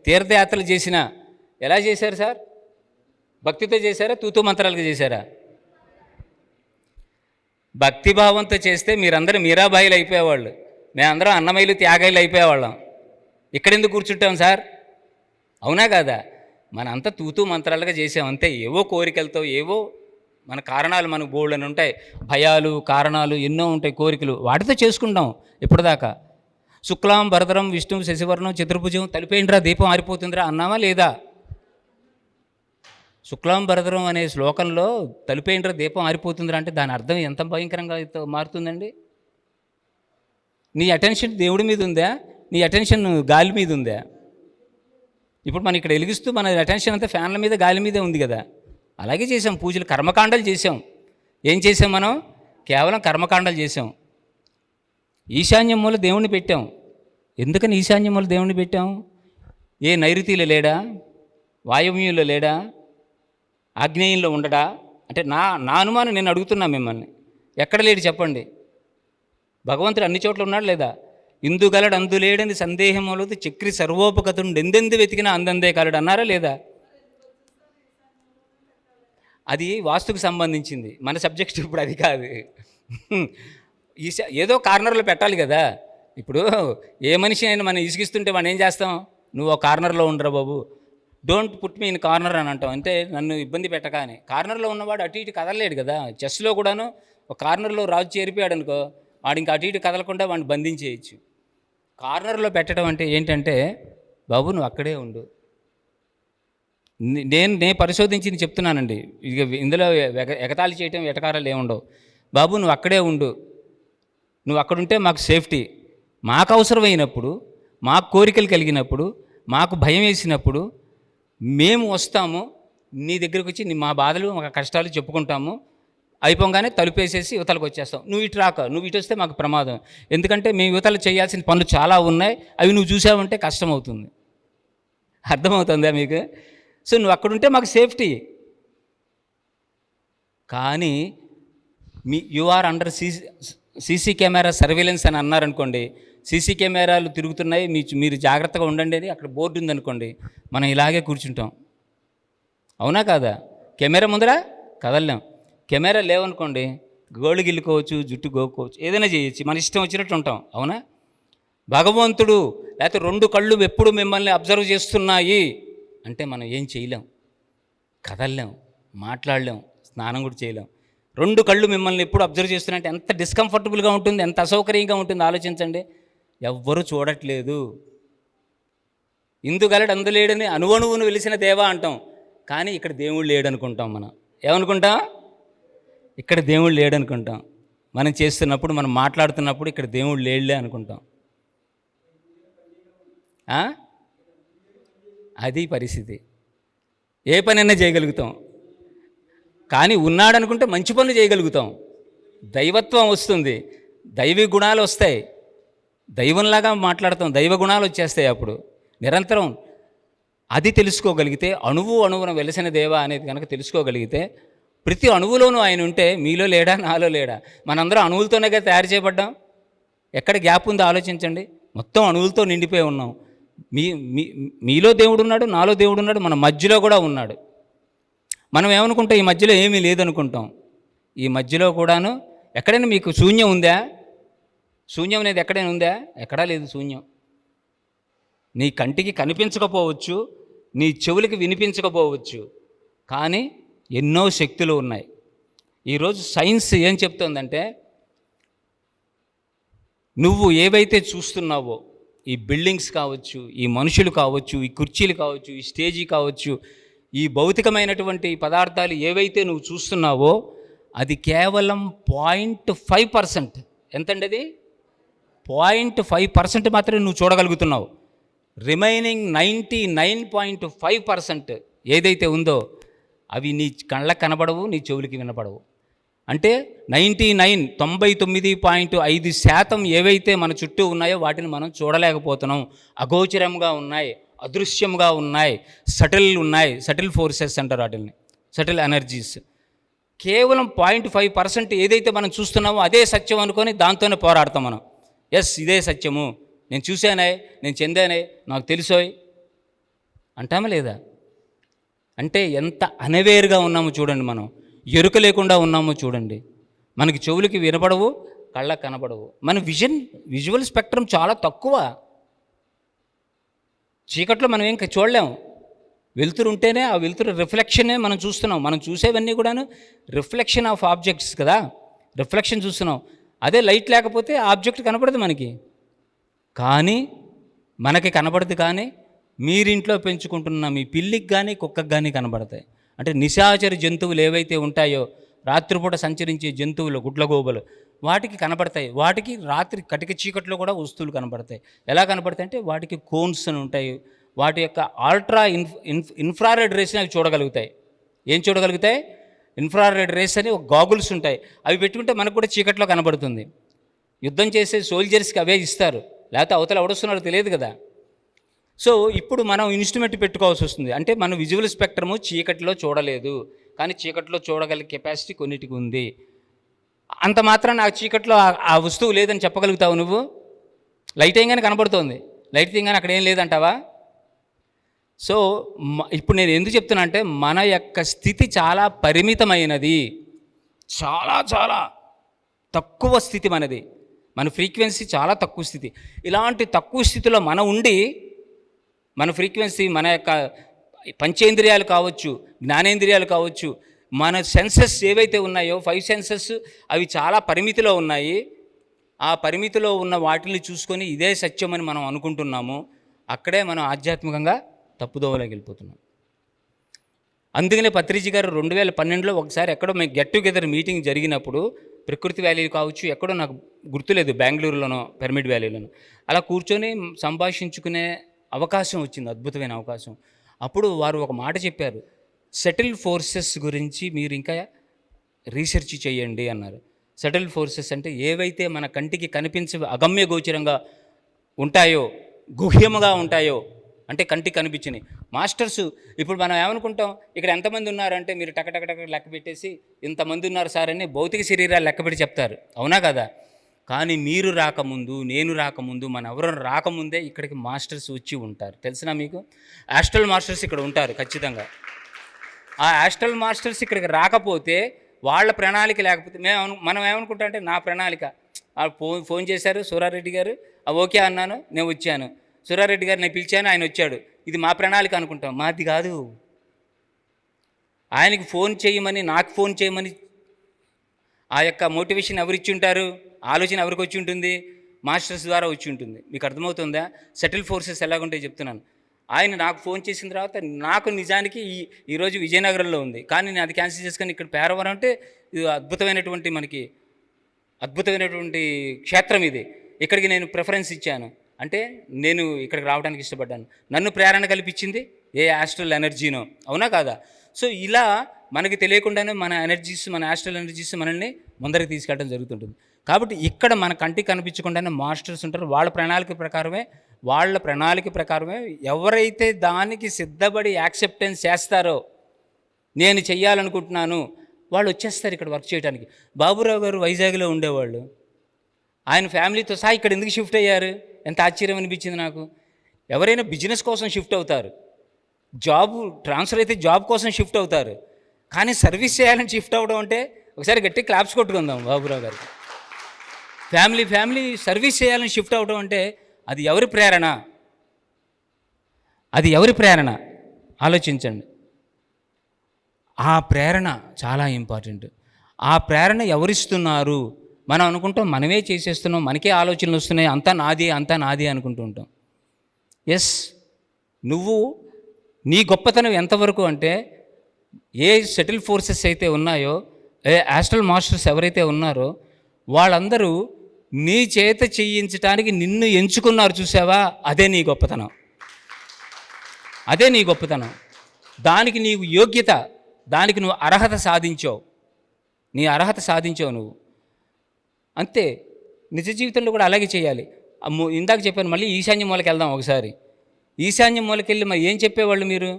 తీర్థయాత్రలు చేసిన, ఎలా చేశారు సార్? భక్తితో చేశారా, తూతూ మంత్రాలుగా చేశారా? భక్తిభావంతో చేస్తే మీరందరూ మీరాబాయిలు అయిపోయేవాళ్ళు. మేమందరం అన్నమయ్యలు త్యాగాయలు అయిపోయేవాళ్ళం. ఇక్కడెందుకు కూర్చుంటాం సార్? అవునా కాదా? మనంతా తూతూ మంత్రాలుగా చేసాం అంతే. ఏవో కోరికలతో, ఏవో మన కారణాలు మనకు బోల్డని ఉంటాయి, భయాలు, కారణాలు ఎన్నో ఉంటాయి, కోరికలు, వాటితో చేసుకుంటాం ఇప్పటిదాకా. శుక్లాం భరతరం విష్ణు శశివర్ణం చతుర్భుజం, తలిపేంట్రా దీపం ఆరిపోతుందిరా అన్నామా లేదా? శుక్లాం భరతరం అనే శ్లోకంలో తలిపేంట్రా దీపం ఆరిపోతుందిరా అంటే దాని అర్థం ఎంత భయంకరంగా మారుతుందండి. నీ అటెన్షన్ దేవుడి మీద ఉందా? నీ అటెన్షన్ గాలి మీద ఉందా? ఇప్పుడు మనం ఇక్కడ వెలిగిస్తూ మన అటెన్షన్ అంతా ఫ్యాన్ల మీద, గాలి మీదే ఉంది కదా. అలాగే చేసాం పూజలు, కర్మకాండాలు చేసాం. ఏం చేసాం మనం? కేవలం కర్మకాండాలు చేసాం. ఈశాన్యం మూల దేవుణ్ణి పెట్టాం. ఎందుకని ఈశాన్యం మూల దేవుణ్ణి పెట్టాం? ఏ నైరుతిలో లేడా? వాయువ్యంలో లేడా? ఆగ్నేయంలో ఉండడా? అంటే నా అనుమానం, నేను అడుగుతున్నా మిమ్మల్ని, ఎక్కడ లేడు చెప్పండి? భగవంతుడు అన్ని చోట్ల ఉన్నాడు లేదా? ఇందుగలడు అందులేడని సందేహములదు చక్రి సర్వోపగతుడు ఎందెందు వెతికినా అందందే కలడు అన్నారా లేదా? అది వాస్తుకు సంబంధించింది, మన సబ్జెక్ట్ ఇప్పుడు అది కాదు. ఏదో కార్నర్లో పెట్టాలి కదా. ఇప్పుడు ఏ మనిషి అయినా మనం ఇసుగిస్తుంటే మనం ఏం చేస్తాం? నువ్వు ఒక కార్నర్లో ఉండరా బాబు, don't put me in corner అని అంటాం, అంటే నన్ను ఇబ్బంది పెట్టక అని. కార్నర్లో ఉన్నవాడు అటు ఇటు కదలలేడు కదా. చెస్లో కూడాను ఒక కార్నర్లో రాజు చేరిపోయాడు అనుకో, వాడు ఇంకా అటు ఇటు కదలకుండా వాడిని బంధించేయచ్చు. కార్నర్లో పెట్టడం అంటే ఏంటంటే, బాబు నువ్వు అక్కడే ఉండు. నేను పరిశోధించింది చెప్తున్నానండి. ఇక ఇందులో ఎగతాళి చేయటం, ఎటకారాలు ఏముండవు. బాబు నువ్వు అక్కడే ఉండు, నువ్వు అక్కడుంటే మాకు సేఫ్టీ. మాకు అవసరమైనప్పుడు, మాకు కోరికలు కలిగినప్పుడు, మాకు భయం వేసినప్పుడు మేము వస్తాము నీ దగ్గరకు వచ్చి మా బాధలు, మా కష్టాలు చెప్పుకుంటాము. అయిపోగానే తలుపేసేసి యువతలకు వచ్చేస్తాం. నువ్వు ఇటు రాక, నువ్వు ఇటు వస్తే మాకు ప్రమాదం. ఎందుకంటే మేము యువతలు చేయాల్సిన పనులు చాలా ఉన్నాయి, అవి నువ్వు చూసావంటే కష్టమవుతుంది. అర్థమవుతుందా మీకు? సో నువ్వు అక్కడుంటే మాకు సేఫ్టీ. కానీ you are under CC camera surveillance అని అన్నారనుకోండి, సీసీ కెమెరాలు తిరుగుతున్నాయి, మీరు జాగ్రత్తగా ఉండండి అని అక్కడ బోర్డు ఉందనుకోండి, మనం ఇలాగే కూర్చుంటాం. అవునా కాదా? కెమెరా ముందర కదలలేం. కెమెరా లేవనుకోండి, గోళ్ళు గిల్లుకోవచ్చు, జుట్టు గోక్కోవచ్చు, ఏదైనా చేయొచ్చు, మన ఇష్టం వచ్చినట్టు ఉంటాం. అవునా? భగవంతుడు లేకపోతే 2 కళ్ళు ఎప్పుడు మిమ్మల్ని అబ్జర్వ్ చేస్తున్నాయి అంటే మనం ఏం చేయలేం, కదలలేం, మాట్లాడలేం, స్నానం కూడా చేయలేం. 2 కళ్ళు మిమ్మల్ని ఎప్పుడు అబ్జర్వ్ చేస్తున్నాయంటే ఎంత డిస్కంఫర్టబుల్గా ఉంటుంది, ఎంత అసౌకర్యంగా ఉంటుంది ఆలోచించండి. ఎవ్వరూ చూడట్లేదు. ఇందుగలడు అందులేడని అణువణువును వెలిసిన దేవా అంటాం, కానీ ఇక్కడ దేవుడు లేడనుకుంటాం. మనం ఏమనుకుంటాం? ఇక్కడ దేవుడు లేడనుకుంటాం. మనం చేస్తున్నప్పుడు, మనం మాట్లాడుతున్నప్పుడు ఇక్కడ దేవుడు లేడులే అనుకుంటాం. అది పరిస్థితి. ఏ పనైనా చేయగలుగుతాం, కానీ ఉన్నాడనుకుంటే మంచి పనులు చేయగలుగుతాం. దైవత్వం వస్తుంది, దైవీ గుణాలు వస్తాయి, దైవంలాగా మాట్లాడతాం, దైవ గుణాలు వచ్చేస్తాయి. అప్పుడు నిరంతరం అది తెలుసుకోగలిగితే, అణువున వెలసిన దేవ అనేది కనుక తెలుసుకోగలిగితే, ప్రతి అణువులోనూ ఆయన ఉంటే మీలో లేడా, నాలో లేడా? మనందరం అణువులతోనే తయారు చేయబడ్డాం. ఎక్కడ గ్యాప్ ఉందో ఆలోచించండి. మొత్తం అణువులతో నిండిపోయి ఉన్నాం. మీలో దేవుడు ఉన్నాడు, నాలో దేవుడు ఉన్నాడు, మన మధ్యలో కూడా ఉన్నాడు. మనం ఏమనుకుంటాం? ఈ మధ్యలో ఏమీ లేదనుకుంటాం. ఈ మధ్యలో కూడాను ఎక్కడైనా మీకు శూన్యం ఉందా? శూన్యం అనేది ఎక్కడైనా ఉందా? ఎక్కడా లేదు శూన్యం. నీ కంటికి కనిపించకపోవచ్చు, నీ చెవులకి వినిపించకపోవచ్చు, కానీ ఎన్నో శక్తులు ఉన్నాయి. ఈరోజు సైన్స్ ఏం చెప్తోందంటే, నువ్వు ఏవైతే చూస్తున్నావో, ఈ బిల్డింగ్స్ కావచ్చు, ఈ మనుషులు కావచ్చు, ఈ కుర్చీలు కావచ్చు, ఈ స్టేజీ కావచ్చు, ఈ భౌతికమైనటువంటి పదార్థాలు ఏవైతే నువ్వు చూస్తున్నావో అది కేవలం 0.5%. ఎంతండి అది? 0.5% మాత్రమే నువ్వు చూడగలుగుతున్నావు. రిమైనింగ్ 99.5% ఏదైతే ఉందో అవి నీ కళ్ళకు కనబడవు, నీ చెవులకి వినపడవు. అంటే 99.5% ఏవైతే మన చుట్టూ ఉన్నాయో వాటిని మనం చూడలేకపోతున్నాం. అగోచరంగా ఉన్నాయి, అదృశ్యంగా ఉన్నాయి, సటిల్ ఉన్నాయి. సటిల్ ఫోర్సెస్ అంటారు వాటిని, సటిల్ ఎనర్జీస్. కేవలం 0.5% ఏదైతే మనం చూస్తున్నామో అదే సత్యం అనుకొని దాంతోనే పోరాడతాం మనం. ఎస్, ఇదే సత్యము, నేను చూశానే, నేను చెందానే, నాకు తెలుసోయ్ అంటామా లేదా? అంటే ఎంత అణవేరుగా ఉన్నామో చూడండి, మనం ఎరుక లేకుండా ఉన్నామో చూడండి. మనకి చెవులకి వినపడవు, కళ్ళకు కనబడవు. మన విజువల్ స్పెక్ట్రమ్ చాలా తక్కువ. చీకట్లో మనం ఏం చూడలేము. వెలుతురు ఉంటేనే ఆ వెలుతురు రిఫ్లెక్షనే మనం చూస్తున్నాం. మనం చూసేవన్నీ కూడాను రిఫ్లెక్షన్ ఆఫ్ ఆబ్జెక్ట్స్ కదా, రిఫ్లెక్షన్ చూస్తున్నాం. అదే లైట్ లేకపోతే ఆబ్జెక్ట్ కనపడదు మనకి. కానీ మనకి కనపడదు, కానీ మీరింట్లో పెంచుకుంటున్న మీ పిల్లికి కానీ కుక్కకి కానీ కనబడతాయి. అంటే నిశాచర జంతువులు ఏవైతే ఉంటాయో, రాత్రిపూట సంచరించే జంతువులు, గుడ్లగోబలు, వాటికి కనపడతాయి. వాటికి రాత్రి కటిక చీకట్లో కూడా వస్తువులు కనపడతాయి. ఎలా కనపడతాయి అంటే వాటికి కోన్స్ అని ఉంటాయి. వాటి యొక్క ఆల్ట్రా ఇన్ఫ్రారెడ్ రేస్ని అవి చూడగలుగుతాయి. ఏం చూడగలుగుతాయి? ఇన్ఫ్రారెడ్ రేస్ అని ఒక గాగుల్స్ ఉంటాయి. అవి పెట్టుకుంటే మనకు కూడా చీకట్లో కనబడుతుంది. యుద్ధం చేసే సోల్జర్స్కి అవే ఇస్తారు, లేకపోతే అవతల ఎవడొస్తున్నాడో తెలియదు కదా. సో ఇప్పుడు మనం ఇన్స్ట్రుమెంట్ పెట్టుకోవాల్సి వస్తుంది. అంటే మన విజువల్ స్పెక్ట్రము చీకటిలో చూడలేదు, కానీ చీకటిలో చూడగల కెపాసిటీ కొన్నిటికి ఉంది. అంత మాత్రాన ఆ చీకట్లో ఆ వస్తువు లేదని చెప్పగలుగుతావు నువ్వు? లైట్ వేయగానే కనబడుతోంది, లైట్ తీయగానే అక్కడ ఏం లేదంటావా? సో ఇప్పుడు నేను ఎందుకు చెప్తున్నా అంటే మన యొక్క స్థితి చాలా పరిమితమైనది, చాలా చాలా తక్కువ స్థితి మనది. మన ఫ్రీక్వెన్సీ చాలా తక్కువ స్థితి. ఇలాంటి తక్కువ స్థితిలో మనం ఉండి మన ఫ్రీక్వెన్సీ, మన యొక్క పంచేంద్రియాలు కావచ్చు, జ్ఞానేంద్రియాలు కావచ్చు, మన సెన్సెస్ ఏవైతే ఉన్నాయో 5 సెన్సెస్ అవి చాలా పరిమితిలో ఉన్నాయి. ఆ పరిమితిలో ఉన్న వాటిని చూసుకొని ఇదే సత్యమని మనం అనుకుంటున్నాము. అక్కడే మనం ఆధ్యాత్మికంగా తప్పుదోవలోకి వెళ్ళిపోతున్నాం. అందుకనే పత్రిజీ గారు 2012లో ఒకసారి ఎక్కడో మేము గెట్ టుగెదర్ మీటింగ్ జరిగినప్పుడు, ప్రకృతి వ్యాలీ కావచ్చు, ఎక్కడో నాకు గుర్తులేదు, బెంగళూరులోనో పిరమిడ్ వ్యాలీలోనో, అలా కూర్చొని సంభాషించుకునే అవకాశం వచ్చింది, అద్భుతమైన అవకాశం. అప్పుడు వారు ఒక మాట చెప్పారు, సెటిల్ ఫోర్సెస్ గురించి మీరు ఇంకా రీసెర్చ్ చేయండి అన్నారు. సెటిల్ ఫోర్సెస్ అంటే ఏవైతే మన కంటికి కనిపించే అగమ్య గోచరంగా ఉంటాయో, గుహ్యముగా ఉంటాయో, అంటే కంటికి కనిపించినాయి. మాస్టర్స్ ఇప్పుడు మనం ఏమనుకుంటాం, ఇక్కడ ఎంతమంది ఉన్నారంటే మీరు టకటక లెక్క పెట్టేసి ఇంతమంది ఉన్నారు సార్ అని భౌతిక శరీరాలు లెక్క పెట్టి చెప్తారు, అవునా కదా? కానీ మీరు రాకముందు, నేను రాకముందు, మన ఎవరు రాకముందే ఇక్కడికి మాస్టర్స్ వచ్చి ఉంటారు. తెలిసినా మీకు? ఆస్ట్రల్ మాస్టర్స్ ఇక్కడ ఉంటారు ఖచ్చితంగా. ఆ ఆస్ట్రల్ మాస్టర్స్ ఇక్కడికి రాకపోతే, వాళ్ళ ప్రణాళిక లేకపోతే మనం ఏమనుకుంటాం అంటే నా ప్రణాళిక, ఫోన్ చేశారు సూరారెడ్డి గారు, ఓకే అన్నాను, నేను వచ్చాను. సూరారెడ్డి గారు నేను పిలిచాను, ఆయన వచ్చాడు, ఇది మా ప్రణాళిక అనుకుంటాం. మాది కాదు. ఆయనకి ఫోన్ చేయమని, నాకు ఫోన్ చేయమని ఆ యొక్క మోటివేషన్ ఎవరిచ్చి ఉంటారు? ఆలోచన ఎవరికి వచ్చి ఉంటుంది? మాస్టర్స్ ద్వారా వచ్చి ఉంటుంది. మీకు అర్థమవుతుందా? సెటిల్ ఫోర్సెస్ ఎలాగుంటాయి చెప్తున్నాను. ఆయన నాకు ఫోన్ చేసిన తర్వాత, నాకు నిజానికి ఈరోజు విజయనగరంలో ఉంది, కానీ నేను అది క్యాన్సిల్ చేసుకొని ఇక్కడ పేరవరం అంటే ఇది మనకి అద్భుతమైనటువంటి క్షేత్రం ఇది. ఇక్కడికి నేను ప్రిఫరెన్స్ ఇచ్చాను అంటే నేను ఇక్కడికి రావడానికి ఇష్టపడ్డాను. నన్ను ప్రేరణ కల్పించింది ఏ ఆస్ట్రల్ ఎనర్జీనో, అవునా కాదా? సో ఇలా మనకి తెలియకుండానే మన ఎనర్జీస్, మన ఆస్ట్రల్ ఎనర్జీస్ మనల్ని ముందరికి తీసుకెళ్ళడం జరుగుతుంటుంది. కాబట్టి ఇక్కడ మన కంటికి కనిపించకుండానే మాస్టర్స్ ఉంటారు. వాళ్ళ ప్రణాళిక ప్రకారమే ఎవరైతే దానికి సిద్ధపడి యాక్సెప్టెన్స్ చేస్తారో, నేను చెయ్యాలనుకుంటున్నాను, వాళ్ళు వచ్చేస్తారు ఇక్కడ వర్క్ చేయడానికి. బాబురావు గారు వైజాగ్లో ఉండేవాళ్ళు, ఆయన ఫ్యామిలీతో సహా ఇక్కడ ఎందుకు షిఫ్ట్ అయ్యారు? ఎంత ఆశ్చర్యం అనిపించింది నాకు. ఎవరైనా బిజినెస్ కోసం షిఫ్ట్ అవుతారు, జాబ్ ట్రాన్స్ఫర్ అయితే జాబ్ కోసం షిఫ్ట్ అవుతారు, కానీ సర్వీస్ చేయాలని షిఫ్ట్ అవ్వడం అంటే ఒకసారి గట్టి క్లాప్స్ కొట్టుకుందాం బాబురావు గారికి. ఫ్యామిలీ సర్వీస్ చేయాలని షిఫ్ట్ అవ్వడం అంటే అది ఎవరి ప్రేరణ? ఆలోచించండి. ఆ ప్రేరణ చాలా ఇంపార్టెంట్. ఆ ప్రేరణ ఎవరిస్తున్నారు? మనం అనుకుంటాం మనమే చేసేస్తున్నాం, మనకే ఆలోచనలు వస్తున్నాయి, అంతా నాది అనుకుంటూ ఉంటాం. ఎస్, నువ్వు నీ గొప్పతనం ఎంతవరకు అంటే, ఏ సెటిల్ ఫోర్సెస్ అయితే ఉన్నాయో, ఏ ఆస్ట్రల్ మాస్టర్స్ ఎవరైతే ఉన్నారో వాళ్ళందరూ నీ చేత చేయించడానికి నిన్ను ఎంచుకున్నారు, చూసావా? అదే నీ గొప్పతనం. దానికి నీవు యోగ్యత, దానికి నువ్వు అర్హత సాధించావు. నువ్వు అంతే. నిజ జీవితంలో కూడా అలాగే చేయాలి. ఇందాక చెప్పాను, మళ్ళీ ఈశాన్య మూలకి వెళ్దాం ఒకసారి. ఈశాన్య మూలకి వెళ్ళి మరి ఏం చెప్పేవాళ్ళు మీరు?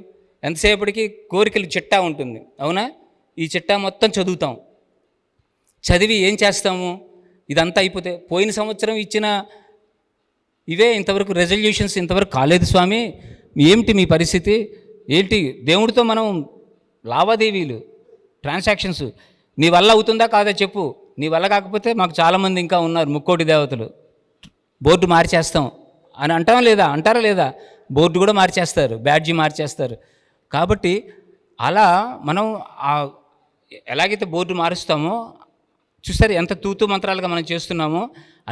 ఎంతసేపటికి కోరికలు చిట్టా ఉంటుంది, అవునా? ఈ చిట్టా మొత్తం చదివి ఏం చేస్తాము? ఇదంతా అయిపోతే, పోయిన సంవత్సరం ఇచ్చిన ఇవే ఇంతవరకు రెజల్యూషన్స్ ఇంతవరకు కాలేదు స్వామి, ఏమిటి మీ పరిస్థితి ఏంటి? దేవుడితో మనం లావాదేవీలు, ట్రాన్సాక్షన్స్ నీ వల్ల అవుతుందా కాదా చెప్పు. నీ వల్ల కాకపోతే మాకు చాలామంది ఇంకా ఉన్నారు ముక్కోటి దేవతలు, బోర్డు మార్చేస్తాం అని అంటారా లేదా? బోర్డు కూడా మార్చేస్తారు, బ్యాడ్జీ మార్చేస్తారు. కాబట్టి అలా మనం ఎలాగైతే బోర్డు మారుస్తామో చూస్తారు, ఎంత తూతు మంత్రాలుగా మనం చేస్తున్నామో.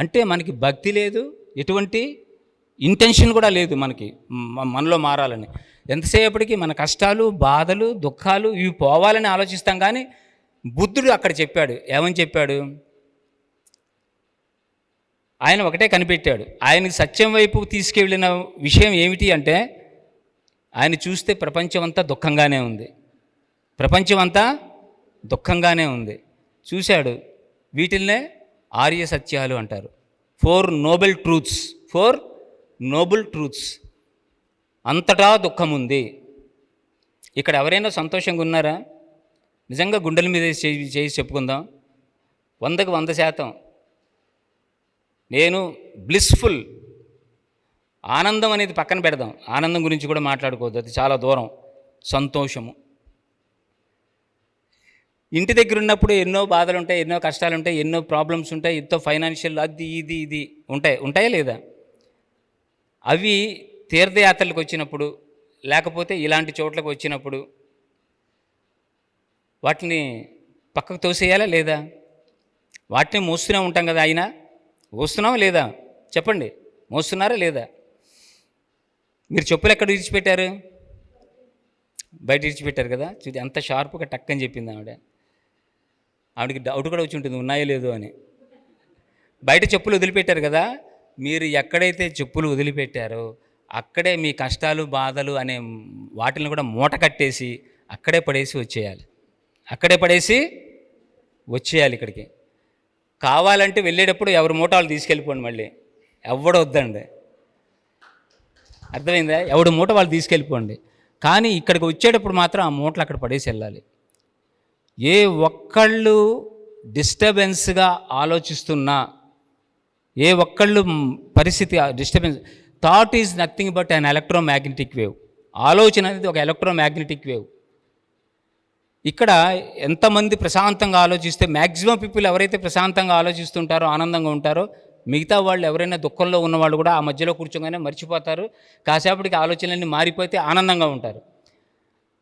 అంటే మనకి భక్తి లేదు, ఎటువంటి ఇంటెన్షన్ కూడా లేదు మనలో మారాలని. ఎంతసేపటికి మన కష్టాలు, బాధలు, దుఃఖాలు ఇవి పోవాలని ఆలోచిస్తాం. కానీ బుద్ధుడు అక్కడ చెప్పాడు, ఏమని చెప్పాడు? ఆయన ఒకటే కనిపెట్టాడు. ఆయనకి సత్యం వైపు తీసుకెళ్ళిన విషయం ఏమిటి అంటే, ఆయన చూస్తే ప్రపంచం అంతా దుఃఖంగానే ఉంది, చూశాడు. వీటిల్నే ఆర్య సత్యాలు అంటారు. 4 నోబెల్ ట్రూత్స్. అంతటా దుఃఖం ఉంది. ఇక్కడ ఎవరైనా సంతోషంగా ఉన్నారా? నిజంగా గుండెల మీద చేసి చెప్పుకుందాం, 100కి 100% నేను బ్లిస్ఫుల్. ఆనందం అనేది పక్కన పెడదాం, ఆనందం గురించి కూడా మాట్లాడుకోవద్దు, అది చాలా దూరం. సంతోషము. ఇంటి దగ్గర ఉన్నప్పుడు ఎన్నో బాధలు ఉంటాయి, ఎన్నో కష్టాలు ఉంటాయి, ఎన్నో ప్రాబ్లమ్స్ ఉంటాయి, ఎంతో ఫైనాన్షియల్ అది ఇది ఉంటాయా లేదా? అవి తీర్థయాత్రలకు వచ్చినప్పుడు, లేకపోతే ఇలాంటి చోట్లకు వచ్చినప్పుడు వాటిని పక్కకు తోసేయాలా లేదా? వాటిని మోస్తూనే ఉంటాం కదా. అయినా మోస్తున్నావా లేదా? చెప్పండి, మోస్తున్నారా లేదా? మీరు చెప్పులు ఎక్కడ విడిచిపెట్టారు? బయట విడిచిపెట్టారు కదా. చూసి అంత షార్ప్గా టక్కని చెప్పింది ఆవిడకి డౌట్ కూడా వచ్చి ఉంటుంది, ఉన్నాయో లేదో అని. బయట చెప్పులు వదిలిపెట్టారు కదా. మీరు ఎక్కడైతే చెప్పులు వదిలిపెట్టారో అక్కడే మీ కష్టాలు, బాధలు అనే వాటిని కూడా మూట కట్టేసి అక్కడే పడేసి వచ్చేయాలి ఇక్కడికి. కావాలంటే వెళ్ళేటప్పుడు ఎవరి మూట వాళ్ళు తీసుకెళ్ళిపోండి, మళ్ళీ వద్దండి. అర్థమైందా? ఎవడి మూట వాళ్ళు తీసుకెళ్ళిపోండి. కానీ ఇక్కడికి వచ్చేటప్పుడు మాత్రం ఆ మూటలు అక్కడ పడేసి వెళ్ళాలి. ఏ ఒక్కళ్ళు డిస్టర్బెన్స్గా ఆలోచిస్తున్నా, ఏ ఒక్కళ్ళు పరిస్థితి disturbance, thought is nothing but an electromagnetic wave. ఆలోచన అనేది ఒక ఎలక్ట్రోమాగ్నెటిక్ వేవ్. ఇక్కడ ఎంతమంది ప్రశాంతంగా ఆలోచిస్తే, మ్యాక్సిమం పీపుల్ ఎవరైతే ప్రశాంతంగా ఆలోచిస్తుంటారో, ఆనందంగా ఉంటారో, మిగతా వాళ్ళు ఎవరైనా దుఃఖంలో ఉన్నవాళ్ళు కూడా ఆ మధ్యలో కూర్చోగానే మర్చిపోతారు. కాసేపటికి ఆలోచనలన్నీ మారిపోతే ఆనందంగా ఉంటారు.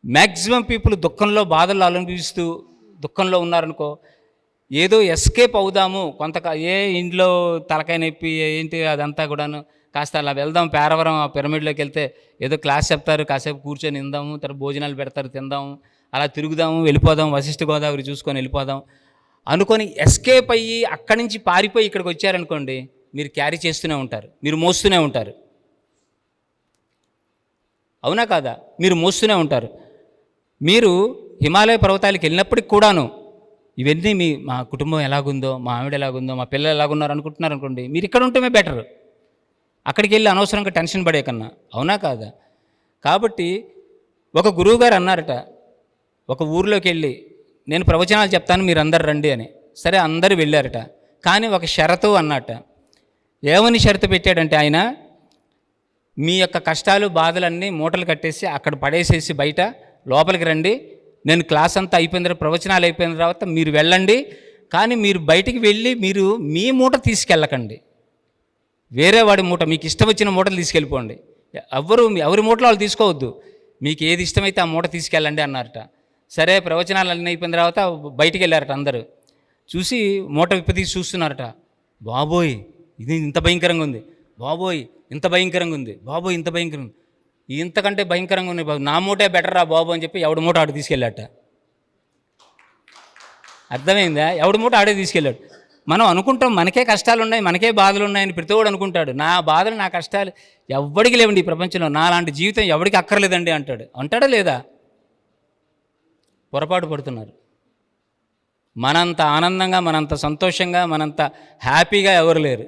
మ్యాక్సిమం పీపుల్ దుఃఖంలో, బాధల్లో అనుభవిస్తూ దుఃఖంలో ఉన్నారనుకో, ఏదో ఎస్కేప్ అవుదాము ఇంట్లో తలకాయ నొప్పి ఏంటి అదంతా కూడాను, కాస్త అలా వెళ్దాం పేరవరం ఆ పిరమిడ్లోకి వెళ్తే ఏదో క్లాస్ చెప్తారు, కాసేపు కూర్చొని విందాము, తర్వాత భోజనాలు పెడతారు, తిందాము, అలా తిరుగుదాము, వెళ్ళిపోదాం, వశిష్ఠ గోదావరి చూసుకొని వెళ్ళిపోదాం అనుకొని ఎస్కేప్ అయ్యి అక్కడి నుంచి పారిపోయి ఇక్కడికి వచ్చారనుకోండి, మీరు క్యారీ చేస్తూనే ఉంటారు, మీరు మోస్తూనే ఉంటారు. అవునా కాదా? మీరు మోస్తూనే ఉంటారు. మీరు హిమాలయ పర్వతాలకు వెళ్ళినప్పటికి కూడాను ఇవన్నీ మా కుటుంబం ఎలాగుందో, మా ఆవిడ ఎలాగుందో, మా పిల్లలు ఎలాగున్నారు అనుకుంటున్నారు అనుకోండి, మీరు ఇక్కడ ఉంటేనే బెటర్, అక్కడికి వెళ్ళి అనవసరంగా టెన్షన్ పడే కన్నా. అవునా కాదా? కాబట్టి ఒక గురువుగారు అన్నారట, ఒక ఊరిలోకి వెళ్ళి నేను ప్రవచనాలు చెప్తాను, మీరు అందరు రండి అని. సరే అందరూ వెళ్ళారట. కానీ ఒక షరతు అన్నట. ఏమని షరతు పెట్టాడంటే ఆయన, మీ యొక్క కష్టాలు, బాధలన్నీ మూటలు కట్టేసి అక్కడ పడేసేసి బయట లోపలికి రండి, నేను క్లాస్ అంతా అయిపోయిన తర్వాత, ప్రవచనాలు అయిపోయిన తర్వాత మీరు వెళ్ళండి, కానీ మీరు బయటికి వెళ్ళి మీరు మీ మూట తీసుకెళ్ళకండి, వేరే వాడి మూట, మీకు ఇష్టం వచ్చిన మూటలు తీసుకెళ్ళిపోండి. ఎవరి మూటలు వాళ్ళు తీసుకోవద్దు, మీకు ఏది ఇష్టమైతే ఆ మూట తీసుకెళ్ళండి అన్నారట. సరే ప్రవచనాలు అన్నీ అయిపోయిన తర్వాత బయటికి వెళ్ళారట. అందరూ చూసి మూట విప్పదీసి చూస్తున్నారట. బాబోయ్ ఇది ఇంత భయంకరంగా ఉంది, బాబోయ్ ఇంత భయంకరంగా ఉంది, బాబోయ్ ఇంత భయంకరంగా ఉంది, ఇంతకంటే భయంకరంగా ఉంది బాబు, నా మూటే బెటర్ రా బాబు అని చెప్పి ఎవడి మూట ఆడు తీసుకెళ్ళాట. అర్థమైందా? ఎవడి మూట ఆడే తీసుకెళ్ళాడు. మనం అనుకుంటాం మనకే కష్టాలు ఉన్నాయి, మనకే బాధలు ఉన్నాయని ప్రతివాడు అనుకుంటాడు. నా బాధలు, నా కష్టాలు ఎవడికి లేవండి ఈ ప్రపంచంలో, నాలాంటి జీవితం ఎవడికి అక్కర్లేదండి అంటాడా లేదా? పొరపాటు పడుతున్నారు. మనంత ఆనందంగా, మనంత సంతోషంగా, మనంత హ్యాపీగా ఎవరు లేరు.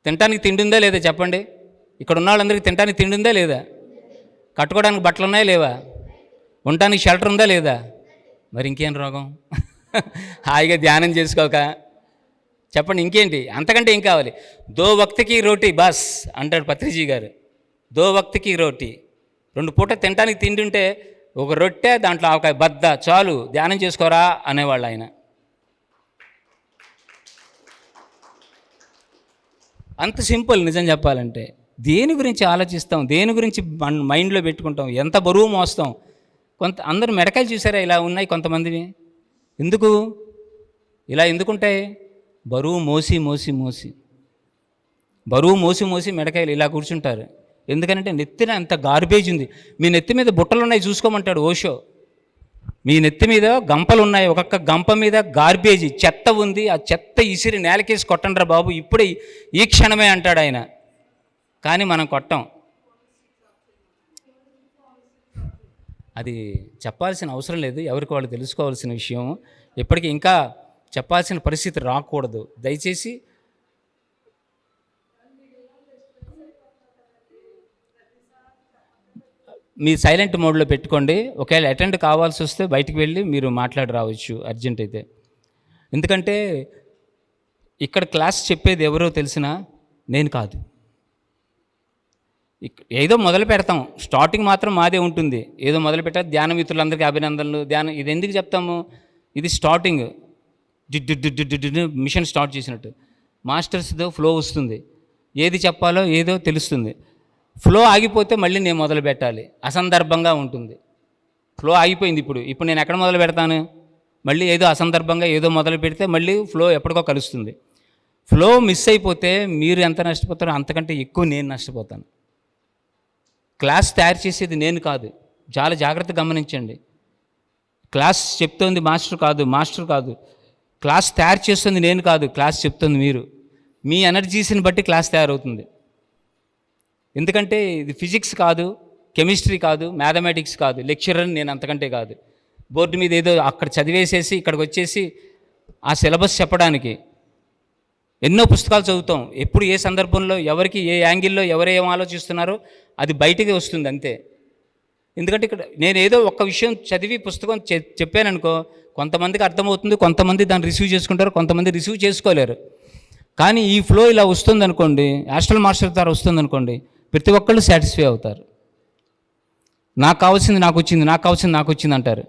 తినటానికి తిండి ఉందా లేదా చెప్పండి? ఇక్కడ ఉన్న వాళ్ళందరికీ తినటానికి తిండి ఉందా లేదా? కట్టుకోవడానికి బట్టలు ఉన్నాయా లేవా? ఉండటానికి షెల్టర్ ఉందా లేదా? మరి ఇంకేం రోగం? హాయిగా ధ్యానం చేసుకోక చెప్పండి, ఇంకేంటి? అంతకంటే ఏం కావాలి? దో వక్తికి రోటీ బస్ అంటాడు పత్రిజీ గారు. దో వక్తికి రోటీ, 2 పూట తినటానికి తిండి ఉంటే ఒక రొట్టె, దాంట్లో ఆవకాయ బద్ద చాలు, ధ్యానం చేసుకోరా అనేవాళ్ళు ఆయన. అంత సింపుల్ నిజం చెప్పాలంటే. దేని గురించి ఆలోచిస్తాం, దేని గురించి మైండ్లో పెట్టుకుంటాం, ఎంత బరువు మోస్తాం. అందరూ మెడకాయలు చూసారా ఇలా ఉన్నాయి కొంతమందివి. ఎందుకు ఇలా ఎందుకుంటాయి? బరువు మోసి మోసి మోసి బరువు మోసి మోసి మెడకాయలు ఇలా కూర్చుంటారు. ఎందుకంటే నెత్తిన అంత గార్బేజ్ ఉంది. మీ నెత్తి మీద బుట్టలు ఉన్నాయి చూసుకోమంటాడు ఓషో. మీ నెత్తి మీద గంపలు ఉన్నాయి, ఒక్కొక్క గంప మీద గార్బేజీ చెత్త ఉంది. ఆ చెత్త ఇసిరి నేలకేసి కొట్టండ్రా బాబు ఇప్పుడే ఈ క్షణమే అంటాడు ఆయన. కానీ మనం కొట్టం. అది చెప్పాల్సిన అవసరం లేదు, ఎవరికి వాళ్ళు తెలుసుకోవాల్సిన విషయం. ఎప్పటికీ ఇంకా చెప్పాల్సిన పరిస్థితి రాకూడదు. దయచేసి మీ సైలెంట్ మోడ్లో పెట్టుకోండి. ఒకవేళ అటెండ్ కావాల్సి వస్తే బయటికి వెళ్ళి మీరు మాట్లాడి రావచ్చు అర్జెంట్ అయితే. ఎందుకంటే ఇక్కడ క్లాస్ చెప్పేది ఎవరో తెలిసినా నేను కాదు. ఏదో మొదలు పెడతాం, స్టార్టింగ్ మాత్రం మాదే ఉంటుంది. ఏదో మొదలు పెట్టాలి, ధ్యాన మిత్రులందరికీ అభినందనలు. ఇది ఎందుకు చెప్తాము? ఇది స్టార్టింగ్, మిషన్ స్టార్ట్ చేసినట్టు. మాస్టర్స్తో ఫ్లో వస్తుంది, ఏది చెప్పాలో ఏదో తెలుస్తుంది. ఫ్లో ఆగిపోతే మళ్ళీ నేను మొదలు పెట్టాలి, అసందర్భంగా ఉంటుంది. ఫ్లో ఆగిపోయింది. ఇప్పుడు నేను ఎక్కడ మొదలు పెడతాను? మళ్ళీ ఏదో అసందర్భంగా ఏదో మొదలు పెడితే మళ్ళీ ఫ్లో ఎప్పటికో కలుస్తుంది. ఫ్లో మిస్ అయిపోతే మీరు ఎంత నష్టపోతారో అంతకంటే ఎక్కువ నేను నష్టపోతాను. క్లాస్ తయారు చేసేది నేను కాదు, చాలా జాగ్రత్తగా గమనించండి. క్లాస్ చెప్తోంది మాస్టర్ కాదు. క్లాస్ తయారు చేస్తుంది నేను కాదు, క్లాస్ చెప్తుంది మీరు. మీ ఎనర్జీస్ని బట్టి క్లాస్ తయారవుతుంది. ఎందుకంటే ఇది ఫిజిక్స్ కాదు, కెమిస్ట్రీ కాదు, మ్యాథమెటిక్స్ కాదు. లెక్చరర్ నేను అంతకంటే కాదు. బోర్డు మీద ఏదో అక్కడ చదివేసేసి ఇక్కడికి వచ్చేసి ఆ సిలబస్ చెప్పడానికి ఎన్నో పుస్తకాలు చదువుతాం. ఎప్పుడు ఏ సందర్భంలో ఎవరికి ఏ యాంగిల్లో ఎవరు ఏం ఆలోచిస్తున్నారో అది బయటికి వస్తుంది అంతే. ఎందుకంటే ఇక్కడ నేను ఏదో ఒక్క విషయం చదివి పుస్తకం చెప్పాననుకో, కొంతమందికి అర్థమవుతుంది, కొంతమంది దాన్ని రిసీవ్ చేసుకుంటారు, కొంతమంది రిసీవ్ చేసుకోలేరు. కానీ ఈ ఫ్లో ఇలా వస్తుందనుకోండి, యాస్ట్రల్ మాస్టర్ ద్వారా వస్తుందనుకోండి, ప్రతి ఒక్కళ్ళు సాటిస్ఫై అవుతారు. నాకు కావాల్సింది నాకు వచ్చింది అంటారు.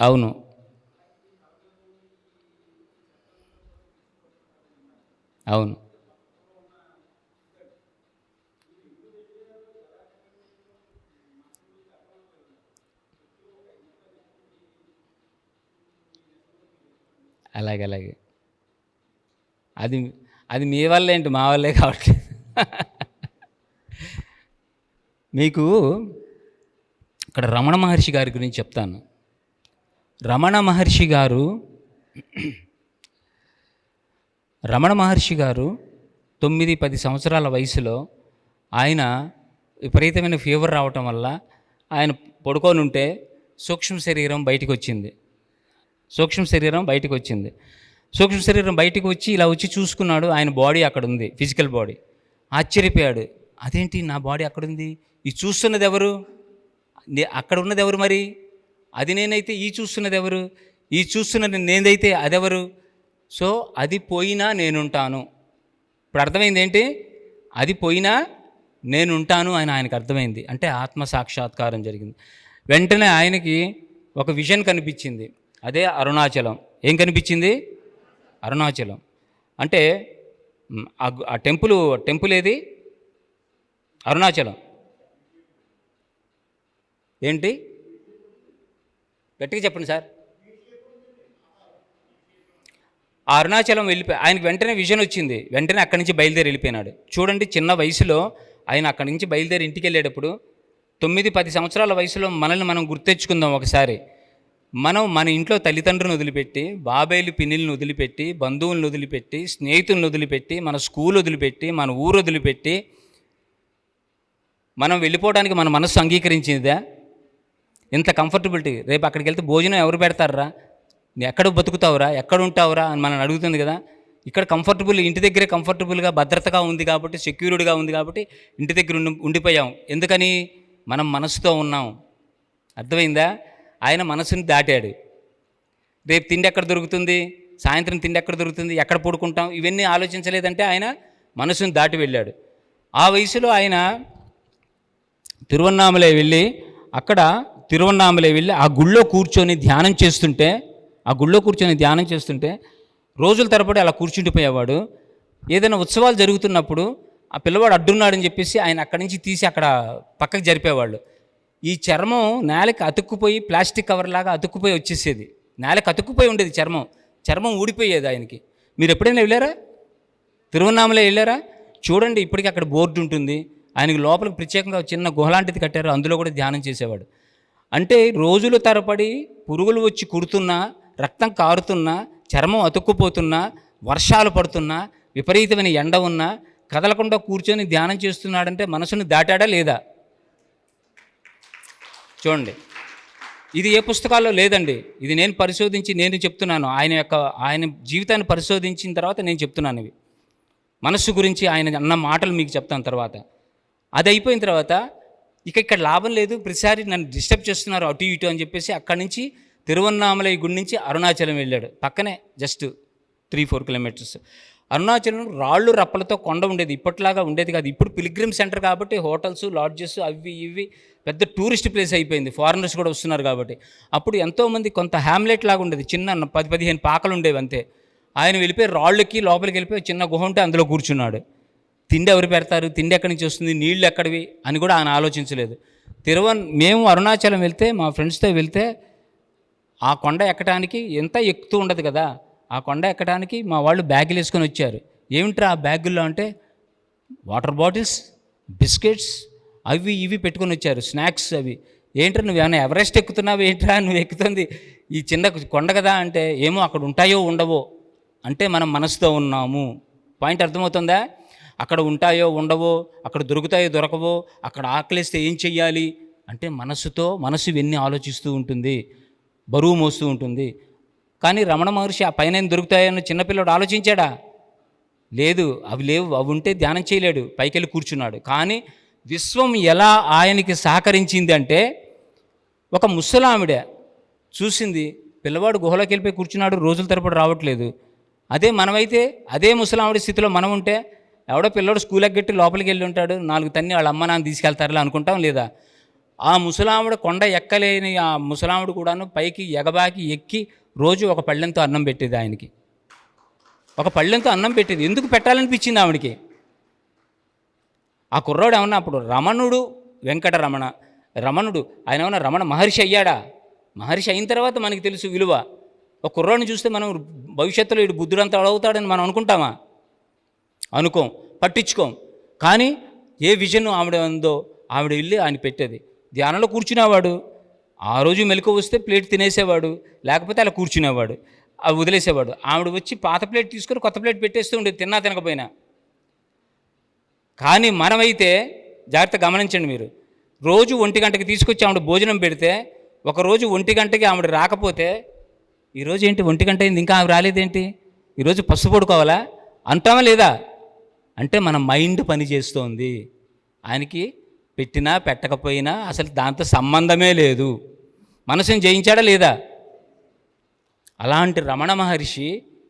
అవును, అవును. అలాగే అది అది మీ వల్ల ఏంటి, మా వల్లే కావట్లేదు. మీకు ఇక్కడ రమణ మహర్షి గారి గురించి చెప్తాను. రమణ మహర్షి గారు 9-10 సంవత్సరాల వయసులో ఆయన విపరీతమైన ఫీవర్ రావటం వల్ల ఆయన పడుకొని ఉంటే సూక్ష్మ శరీరం బయటికి వచ్చింది. సూక్ష్మ శరీరం బయటికి వచ్చి ఇలా వచ్చి చూసుకున్నాడు. ఆయన బాడీ అక్కడ ఉంది, ఫిజికల్ బాడీ. ఆశ్చర్యపోయాడు, అదేంటి నా బాడీ అక్కడుంది, ఈ చూస్తున్నది ఎవరు, అక్కడ ఉన్నది ఎవరు, మరి అది నేనైతే ఈ చూస్తున్నది ఎవరు, ఈ చూస్తున్నది నేనైతే అదెవరు? సో అది పోయినా నేనుంటాను. ఇప్పుడు అర్థమైంది ఏంటి? అది పోయినా నేనుంటాను అని ఆయనకు అర్థమైంది. అంటే ఆత్మ సాక్షాత్కారం జరిగింది. వెంటనే ఆయనకి ఒక విజన్ కనిపించింది, అదే అరుణాచలం. ఏం కనిపించింది? అరుణాచలం. అంటే ఆ టెంపుల్ ఏది? అరుణాచలం. ఏంటి? గట్టిగా చెప్పండి సార్. ఆ అరుణాచలం ఆయనకి వెంటనే విజన్ వచ్చింది. వెంటనే అక్కడి నుంచి బయలుదేరి వెళ్ళిపోయినాడు. చూడండి, చిన్న వయసులో ఆయన అక్కడి నుంచి బయలుదేరి ఇంటికి వెళ్ళేటప్పుడు 9-10 సంవత్సరాల వయసులో మనల్ని మనం గుర్తెచ్చుకుందాం ఒకసారి. మనం మన ఇంట్లో తల్లిదండ్రులను వదిలిపెట్టి, బాబాయిలు పిన్నిలను వదిలిపెట్టి, బంధువులను వదిలిపెట్టి, స్నేహితులను వదిలిపెట్టి, మన స్కూల్ వదిలిపెట్టి, మన ఊరు వదిలిపెట్టి మనం వెళ్ళిపోవడానికి మన మనస్సు అంగీకరించిందా? ఎంత కంఫర్టబిలిటీ. రేపు అక్కడికి వెళ్తే భోజనం ఎవరు పెడతారా, ఎక్కడ బతుకుతావురా, ఎక్కడ ఉంటావురా అని మనం అడుగుతుంది కదా. ఇక్కడ కంఫర్టబుల్, ఇంటి దగ్గరే కంఫర్టబుల్గా భద్రతగా ఉంది కాబట్టి, సెక్యూర్డ్గా ఉంది కాబట్టి ఇంటి దగ్గర ఉండిపోయాం. ఎందుకని? మనం మనసుతో ఉన్నాం. అర్థమైందా? ఆయన మనసుని దాటాడు. రేపు తిండి ఎక్కడ దొరుకుతుంది? సాయంత్రం తిండి ఎక్కడ దొరుకుతుంది, ఎక్కడ పడుకుంటాం, ఇవన్నీ ఆలోచించలేదంటే ఆయన మనసును దాటి వెళ్ళాడు. ఆ వయసులో ఆయన తిరువన్నామలై వెళ్ళి ఆ గుళ్ళో కూర్చొని ధ్యానం చేస్తుంటే రోజుల తరబడి అలా కూర్చుండిపోయేవాడు. ఏదైనా ఉత్సవాలు జరుగుతున్నప్పుడు ఆ పిల్లవాడు అడ్డున్నాడని చెప్పేసి ఆయన అక్కడి నుంచి తీసి అక్కడ పక్కకి జరిపేవాళ్ళు. ఈ చర్మం నేలకి అతుక్కుపోయి ప్లాస్టిక్ కవర్ లాగా అతుక్కుపోయి వచ్చేసేది. నేలకు అతుక్కుపోయి ఉండేది చర్మం ఊడిపోయేది ఆయనకి. మీరు ఎప్పుడైనా వెళ్ళారా? తిరువన్నామలై వెళ్ళారా? చూడండి, ఇప్పటికీ అక్కడ బోర్డు ఉంటుంది. ఆయనకి లోపలికి ప్రత్యేకంగా చిన్న గుహ లాంటిది కట్టారు, అందులో కూడా ధ్యానం చేసేవాడు. అంటే రోజుల తరబడి పురుగులు వచ్చి కుడుతున్నా, రక్తం కారుతున్నా, చర్మం అతుక్కుపోతున్నా, వర్షాలు పడుతున్నా, విపరీతమైన ఎండ ఉన్నా కదలకుండా కూర్చొని ధ్యానం చేస్తున్నాడంటే మనసును దాటాడా లేదా? చూడండి, ఇది ఏ పుస్తకాల్లో లేదండి. ఇది నేను పరిశోధించి నేను చెప్తున్నాను. ఆయన జీవితాన్ని పరిశోధించిన తర్వాత నేను చెప్తున్నాను. ఇవి మనస్సు గురించి ఆయన అన్న మాటలు మీకు చెప్తాను తర్వాత. అది అయిపోయిన తర్వాత ఇక్కడ లాభం లేదు, ప్రతిసారి నన్ను డిస్టర్బ్ చేస్తున్నారు అటు ఇటు అని చెప్పేసి అక్కడి నుంచి తిరువన్నామలై గుడి నుంచి అరుణాచలం వెళ్ళాడు. పక్కనే జస్ట్ 3-4 కిలోమీటర్స్. అరుణాచలం రాళ్ళు రప్పలతో కొండ ఉండేది, ఇప్పట్లాగా ఉండేది కాదు. ఇప్పుడు పిలిగ్రిమ్ సెంటర్ కాబట్టి హోటల్స్, లాడ్జెస్ అవి ఇవి పెద్ద టూరిస్ట్ ప్లేస్ అయిపోయింది, ఫారినర్స్ కూడా వస్తున్నారు కాబట్టి. అప్పుడు ఎంతోమంది కొంత హ్యామ్లెట్ లాగా ఉండేది, చిన్న 10-15 పాకలు ఉండేవి అంతే. ఆయన వెళ్ళిపోయి రాళ్ళకి లోపలికి వెళ్ళిపోయి చిన్న గుహ ఉంటే అందులో కూర్చున్నాడు. తిండి ఎవరు పెడతారు, తిండి ఎక్కడి నుంచి వస్తుంది, నీళ్ళు ఎక్కడివి అని కూడా ఆయన ఆలోచించలేదు. మేము అరుణాచలం వెళ్తే మా ఫ్రెండ్స్తో వెళ్తే ఆ కొండ ఎక్కడానికి ఎంత ఎక్కుతూ ఉండదు కదా, ఆ కొండ ఎక్కడానికి మా వాళ్ళు బ్యాగులు వేసుకొని వచ్చారు. ఏమిట్రా ఆ బ్యాగుల్లో అంటే వాటర్ బాటిల్స్, బిస్కెట్స్ అవి ఇవి పెట్టుకొని వచ్చారు, స్నాక్స్ అవి. ఏంట్రా నువ్వు ఏమైనా ఎవరెస్ట్ ఎక్కుతున్నావు ఏంట్రా, నువ్వు ఎక్కుతుంది ఈ చిన్న కొండ కదా అంటే, ఏమో అక్కడ ఉంటాయో ఉండవో అంటే మనం మనసుతో ఉన్నాము. పాయింట్ అర్థమవుతుందా? అక్కడ ఉంటాయో ఉండవో, అక్కడ దొరుకుతాయో దొరకవో, అక్కడ ఆకలిస్తే ఏం చెయ్యాలి అంటే మనసు ఇవన్నీ ఆలోచిస్తూ ఉంటుంది, బరువు మోస్తూ ఉంటుంది. కానీ రమణ మహర్షి ఆ పైన ఏం దొరుకుతాయని చిన్నపిల్లడు ఆలోచించాడా? లేదు, అవి లేవు, అవి ఉంటే ధ్యానం చేయలేడు, పైకెళ్ళి కూర్చున్నాడు. కానీ విశ్వం ఎలా ఆయనకి సహకరించింది అంటే, ఒక ముసలావిడ చూసింది, పిల్లవాడు గుహలోకి వెళ్ళిపోయి కూర్చున్నాడు, రోజుల తరబడి రావట్లేదు. అదే మనమైతే అదే ముసలావిడ స్థితిలో మనం ఉంటే, ఎవడో పిల్లడు స్కూల్ ఎగ్గట్టి లోపలికి వెళ్ళి ఉంటాడు, 4 తన్ని వాళ్ళ అమ్మ నాన్న తీసుకెళ్తారులే అనుకుంటాం లేదా? ఆ ముసలావిడ కొండ ఎక్కలేని ఆ ముసలావిడ కూడాను పైకి ఎగబాకి ఎక్కి రోజు ఒక పళ్ళెంతో అన్నం పెట్టేది ఆయనకి. ఒక పళ్ళెంతో అన్నం పెట్టేది. ఎందుకు పెట్టాలనిపించింది ఆవిడికి? ఆ కుర్రాడు ఏమన్నా అప్పుడు రమణుడు, రమణుడు ఆయన ఏమన్నా రమణ మహర్షి అయ్యాడా? మహర్షి అయిన తర్వాత మనకి తెలుసు విలువ. ఒక కుర్రాడిని చూస్తే మనం భవిష్యత్తులో వీడు బుద్ధుడంతా అడుగుతాడని మనం అనుకుంటామా? అనుకోం, పట్టించుకోం. కానీ ఏ విజన్ ఆవిడ ఉందో ఆవిడ వెళ్ళి ఆయన పెట్టేది. ధ్యానంలో కూర్చునేవాడు, ఆ రోజు మెలకువ వస్తే ప్లేట్ తినేసేవాడు, లేకపోతే అలా కూర్చునేవాడు, అవి వదిలేసేవాడు. ఆవిడ వచ్చి పాత ప్లేట్ తీసుకొని కొత్త ప్లేట్ పెట్టేస్తూ ఉండేది, తిన్నా తినకపోయినా. కానీ మనమైతే జాగ్రత్తగా గమనించండి మీరు, రోజు 1 గంటకి తీసుకొచ్చి ఆవిడ భోజనం పెడితే, ఒకరోజు 1 గంటకి ఆవిడ రాకపోతే, ఈరోజు ఏంటి 1 గంట అయింది ఇంకా ఆవిడ రాలేదేంటి, ఈరోజు పసుపు పడుకోవాలా అంటామా లేదా? అంటే మన మైండ్ పని చేస్తోంది. ఆయనకి పెట్టినా పెట్టకపోయినా అసలు దాంతో సంబంధమే లేదు. మనసుని జయించాడా లేదా? అలాంటి రమణ మహర్షి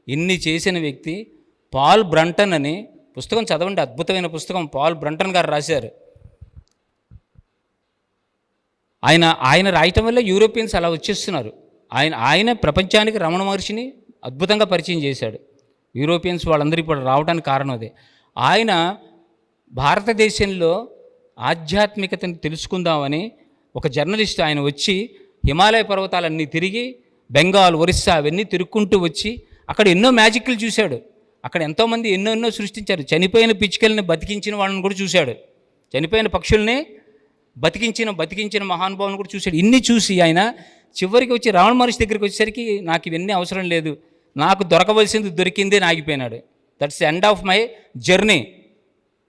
ఇన్ని చేసిన వ్యక్తి పాల్ బ్రంటన్ అని పుస్తకం చదవండి, అద్భుతమైన పుస్తకం పాల్ బ్రంటన్ గారు రాశారు. ఆయన రాయటం వల్ల యూరోపియన్స్ అలా వచ్చేస్తున్నారు. ఆయన ప్రపంచానికి రమణ మహర్షిని అద్భుతంగా పరిచయం చేశాడు. యూరోపియన్స్ వాళ్ళందరూ ఇప్పుడు రావడానికి కారణం అదే. ఆయన భారతదేశంలో ఆధ్యాత్మికతను తెలుసుకుందామని ఒక జర్నలిస్ట్ ఆయన వచ్చి హిమాలయ పర్వతాలన్నీ తిరిగి బెంగాల్, ఒరిస్సా అవన్నీ తిరుక్కుంటూ వచ్చి అక్కడ ఎన్నో మ్యాజిక్లు చూశాడు. అక్కడ ఎంతోమంది ఎన్నో సృష్టించారు. చనిపోయిన పిచ్చుకల్ని బతికించిన వాళ్ళని కూడా చూశాడు, చనిపోయిన పక్షుల్ని బతికించిన మహానుభావులను కూడా చూశాడు. ఇన్ని చూసి ఆయన చివరికి వచ్చి రమణ మహర్షి దగ్గరికి వచ్చేసరికి నాకు ఇవన్నీ అవసరం లేదు, నాకు దొరకవలసింది దొరికిందే అని ఆగిపోయినాడు. That's end of my journey,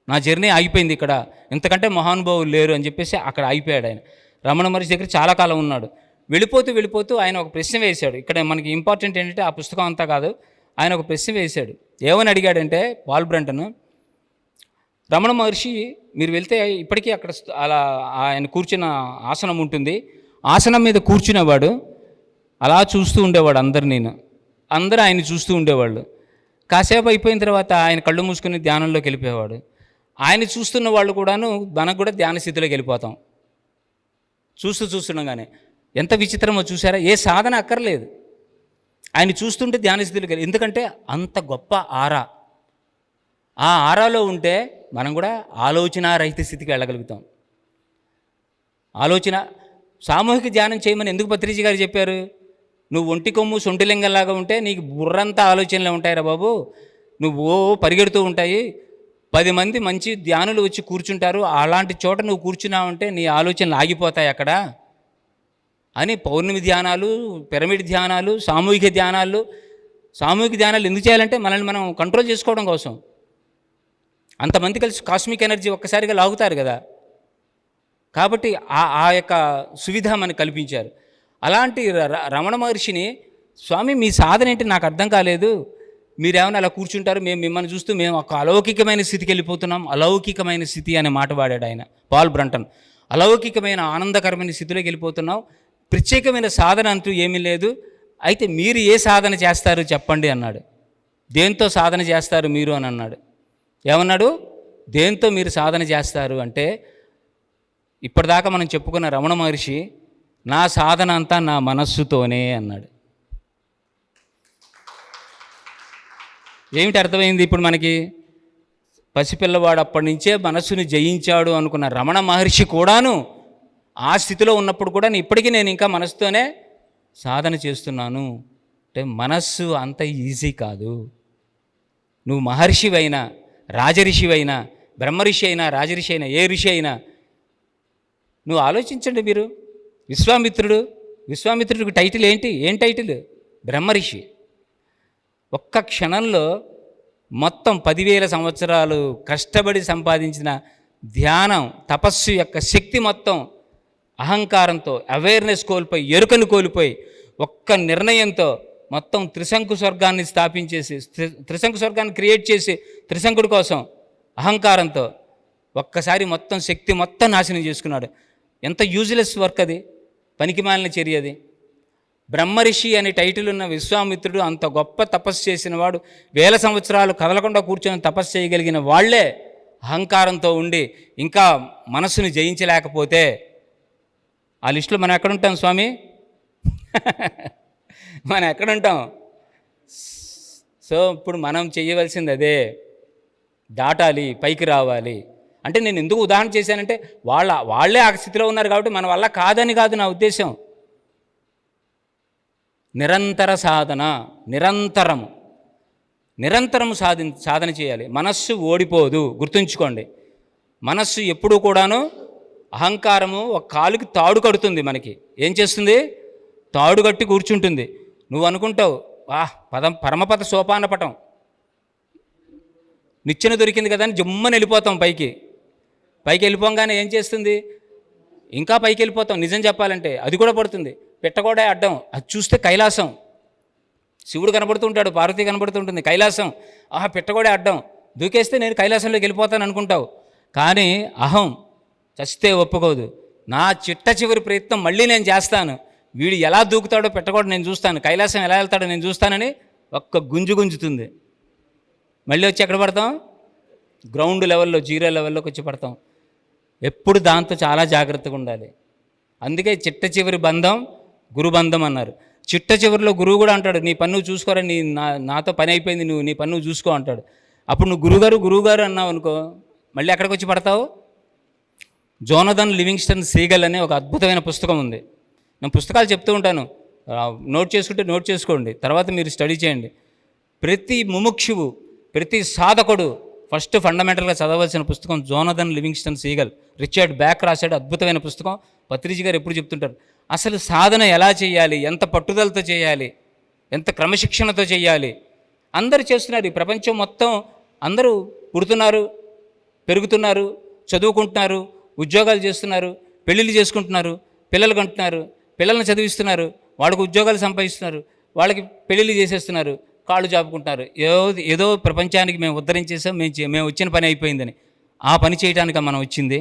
నా జర్నీ ఆగిపోయింది ఇక్కడ, ఇంతకంటే మహానుభావులు లేరు అని చెప్పేసి అక్కడ ఆగిపోయాడు ఆయన. రమణ మహర్షి దగ్గర చాలా కాలం ఉన్నాడు. వెళ్ళిపోతూ ఆయన ఒక ప్రశ్న వేశాడు. ఇక్కడ మనకి ఇంపార్టెంట్ ఏంటంటే ఆ పుస్తకం అంతా కాదు, ఆయన ఒక ప్రశ్న వేశాడు. ఏమని అడిగాడంటే పాల్ బ్రంటన్, రమణ మహర్షి మీరు వెళ్తే ఇప్పటికీ అక్కడ అలా ఆయన కూర్చున్న ఆసనం ఉంటుంది, ఆసనం మీద కూర్చునేవాడు, అలా చూస్తూ ఉండేవాడు అందరు. నేను అందరూ ఆయన చూస్తూ ఉండేవాళ్ళు. కాసేపు అయిపోయిన తర్వాత ఆయన కళ్ళు మూసుకుని ధ్యానంలోకి వెళ్ళిపోయేవాడు. ఆయన చూస్తున్న వాళ్ళు కూడాను మనకు కూడా ధ్యాన స్థితిలోకి వెళ్ళిపోతాం. చూస్తుండగానే ఎంత విచిత్రమో చూసారా? ఏ సాధన అక్కర్లేదు, ఆయన చూస్తుంటే ధ్యాన స్థితిలోకి వెళ్ళి. ఎందుకంటే అంత గొప్ప ఆరా. ఆ ఆరాలో ఉంటే మనం కూడా ఆలోచన రహిత స్థితికి వెళ్ళగలుగుతాం. ఆలోచన సామూహిక ధ్యానం చేయమని ఎందుకు పత్రిజీ గారు చెప్పారు? నువ్వు ఒంటి కొమ్ము సొంటిలింగంలాగా ఉంటే నీకు బుర్రంతా ఆలోచనలే ఉంటాయిరా బాబు, నువ్వు పరిగెడుతూ ఉంటాయి. 10 మంది మంచి ధ్యానులు వచ్చి కూర్చుంటారు, అలాంటి చోట నువ్వు కూర్చున్నావంటే నీ ఆలోచనలు ఆగిపోతాయి అక్కడ అని. పౌర్ణమి ధ్యానాలు, పిరమిడ్ ధ్యానాలు, సామూహిక ధ్యానాలు ఎందుకు చేయాలంటే మనల్ని మనం కంట్రోల్ చేసుకోవడం కోసం. అంతమంది కలిసి కాస్మిక్ ఎనర్జీ ఒక్కసారిగా లాగుతారు కదా, కాబట్టి ఆ యొక్క సువిధ మనకు కల్పించారు. అలాంటి రమణ మహర్షిని, స్వామి మీ సాధన ఏంటి నాకు అర్థం కాలేదు, మీరేమైనా అలా కూర్చుంటారు, మేము మిమ్మల్ని చూస్తూ మేము ఒక అలౌకికమైన స్థితికి వెళ్ళిపోతున్నాం. అలౌకికమైన స్థితి అనే మాట వాడాడు ఆయన, పాల్ బ్రంటన్. అలౌకికమైన ఆనందకరమైన స్థితిలోకి వెళ్ళిపోతున్నాం, ప్రత్యేకమైన సాధన అంటూ ఏమీ లేదు. అయితే మీరు ఏ సాధన చేస్తారు చెప్పండి అన్నాడు. దేంతో సాధన చేస్తారు మీరు అని అన్నాడు. ఏమన్నాడు? దేంతో మీరు సాధన చేస్తారు అంటే, ఇప్పటిదాకా మనం చెప్పుకున్న రమణ మహర్షి, నా సాధన అంతా నా మనస్సుతోనే అన్నాడు. ఏమిటి అర్థమైంది ఇప్పుడు మనకి? పసిపిల్లవాడు అప్పటి నుంచే మనస్సును జయించాడు అనుకున్న రమణ మహర్షి కూడాను ఆ స్థితిలో ఉన్నప్పుడు కూడా ఇప్పటికీ నేను ఇంకా మనస్సుతోనే సాధన చేస్తున్నాను అంటే, మనస్సు అంత ఈజీ కాదు. నువ్వు మహర్షివైనా, రాజరిషివైనా, బ్రహ్మరిషి అయినా, రాజరిషి అయినా, ఏ ఋషి అయినా, నువ్వు ఆలోచించండి. మీరు విశ్వామిత్రుడికి టైటిల్ ఏంటి? ఏం టైటిల్? బ్రహ్మరిషి. ఒక్క క్షణంలో మొత్తం 10,000 సంవత్సరాలు కష్టపడి సంపాదించిన ధ్యానం, తపస్సు యొక్క శక్తి మొత్తం అహంకారంతో, అవేర్నెస్ కోల్పోయి, ఎరుకను కోల్పోయి, ఒక్క నిర్ణయంతో మొత్తం త్రిశంకు స్వర్గాన్ని స్థాపించేసి, త్రిశంకు స్వర్గాన్ని క్రియేట్ చేసి, త్రిశంకుడి కోసం అహంకారంతో ఒక్కసారి మొత్తం శక్తి మొత్తం నాశనం చేసుకున్నాడు. ఎంత యూజ్లెస్ వర్క్ అది, పనికిమాలిన చర్య అది. బ్రహ్మరిషి అనే టైటిల్ ఉన్న విశ్వామిత్రుడు అంత గొప్ప తపస్సు చేసిన వాడు, 1000 సంవత్సరాలు కదలకుండా కూర్చొని తపస్సు చేయగలిగిన వాళ్లే అహంకారంతో ఉండి ఇంకా మనస్సును జయించలేకపోతే ఆ లిస్టులో మనం ఎక్కడుంటాం స్వామి? మనం ఎక్కడుంటాం? సో ఇప్పుడు మనం చేయవలసింది అదే, దాటాలి, పైకి రావాలి. అంటే నేను ఎందుకు ఉదాహరణ చేశానంటే, వాళ్ళే ఆ స్థితిలో ఉన్నారు కాబట్టి మన వల్ల కాదని కాదు నా ఉద్దేశం. నిరంతర సాధన, నిరంతరము సాధన చేయాలి. మనస్సు ఓడిపోదు, గుర్తుంచుకోండి. మనస్సు ఎప్పుడూ కూడాను అహంకారము ఒక కాలుకి తాడు కడుతుంది. మనకి ఏం చేస్తుంది? తాడు కట్టి కూర్చుంటుంది. నువ్వు అనుకుంటావు, పరమపద సోపాన పటం, నిచ్చెన దొరికింది కదా అని జమ్మని వెళ్ళిపోతాం పైకి వెళ్ళిపోగానే ఏం చేస్తుంది? ఇంకా పైకి వెళ్ళిపోతాం. నిజం చెప్పాలంటే అది కూడా పడుతుంది. పెట్టగోడే అడ్డం, అది చూస్తే కైలాసం. శివుడు కనబడుతుంటాడు, పార్వతి కనబడుతుంటుంది, కైలాసం. పెట్టగోడే అడ్డం, దూకేస్తే నేను కైలాసంలోకి వెళ్ళిపోతాను అనుకుంటావు. కానీ అహం చస్తే ఒప్పుకోదు. నా చిట్ట చివరి ప్రయత్నం మళ్ళీ నేను చేస్తాను, వీడు ఎలా దూకుతాడో పెట్టగోడ నేను చూస్తాను, కైలాసం ఎలా వెళ్తాడో నేను చూస్తానని ఒక్క గుంజుతుంది. మళ్ళీ వచ్చి ఎక్కడ పడతాం? గ్రౌండ్ లెవెల్లో, 0 లెవెల్లోకి వచ్చి పడతాం. ఎప్పుడు దాంతో చాలా జాగ్రత్తగా ఉండాలి. అందుకే చిట్ట చివరి బంధం గురుబంధం అన్నారు. చిట్ట చివరిలో గురువు కూడా అంటాడు, నీ పన్ను చూసుకోరా, నాతో పని అయిపోయింది, నీ పన్ను చూసుకో అంటాడు. అప్పుడు నువ్వు గురువుగారు అన్నావు అనుకో, మళ్ళీ ఎక్కడికి వచ్చి పడతావు? జోనథన్ లివింగ్స్టన్ సీగల్ అనే ఒక అద్భుతమైన పుస్తకం ఉంది. నేను పుస్తకాలు చెప్తూ ఉంటాను, నోట్ చేసుకోండి, తర్వాత మీరు స్టడీ చేయండి. ప్రతి ముముక్షువు, ప్రతి సాధకుడు ఫస్ట్ ఫండమెంటల్గా చదవలసిన పుస్తకం Jonathan Livingston Seagull. Richard Bach రాశాడు, అద్భుతమైన పుస్తకం. పత్రిజీ గారు ఎప్పుడు చెప్తుంటారు, అసలు సాధన ఎలా చేయాలి, ఎంత పట్టుదలతో చేయాలి, ఎంత క్రమశిక్షణతో చేయాలి. అందరూ చేస్తున్నారు. ఈ ప్రపంచం మొత్తం అందరూ పుడుతున్నారు, పెరుగుతున్నారు, చదువుకుంటున్నారు, ఉద్యోగాలు చేస్తున్నారు, పెళ్ళిళ్ళు చేసుకుంటున్నారు, పిల్లలు కంటున్నారు, పిల్లల్ని చదివిస్తున్నారు, వాళ్ళకు ఉద్యోగాలు సంపాదిస్తున్నారు, వాళ్ళకి పెళ్ళిళ్ళు చేసేస్తున్నారు, కాళ్ళు చాపుకుంటున్నారు. ఏదో ప్రపంచానికి మేము ఉద్ధరించేసాం, మేము వచ్చిన పని అయిపోయిందని. ఆ పని చేయడానికి మనం వచ్చింది?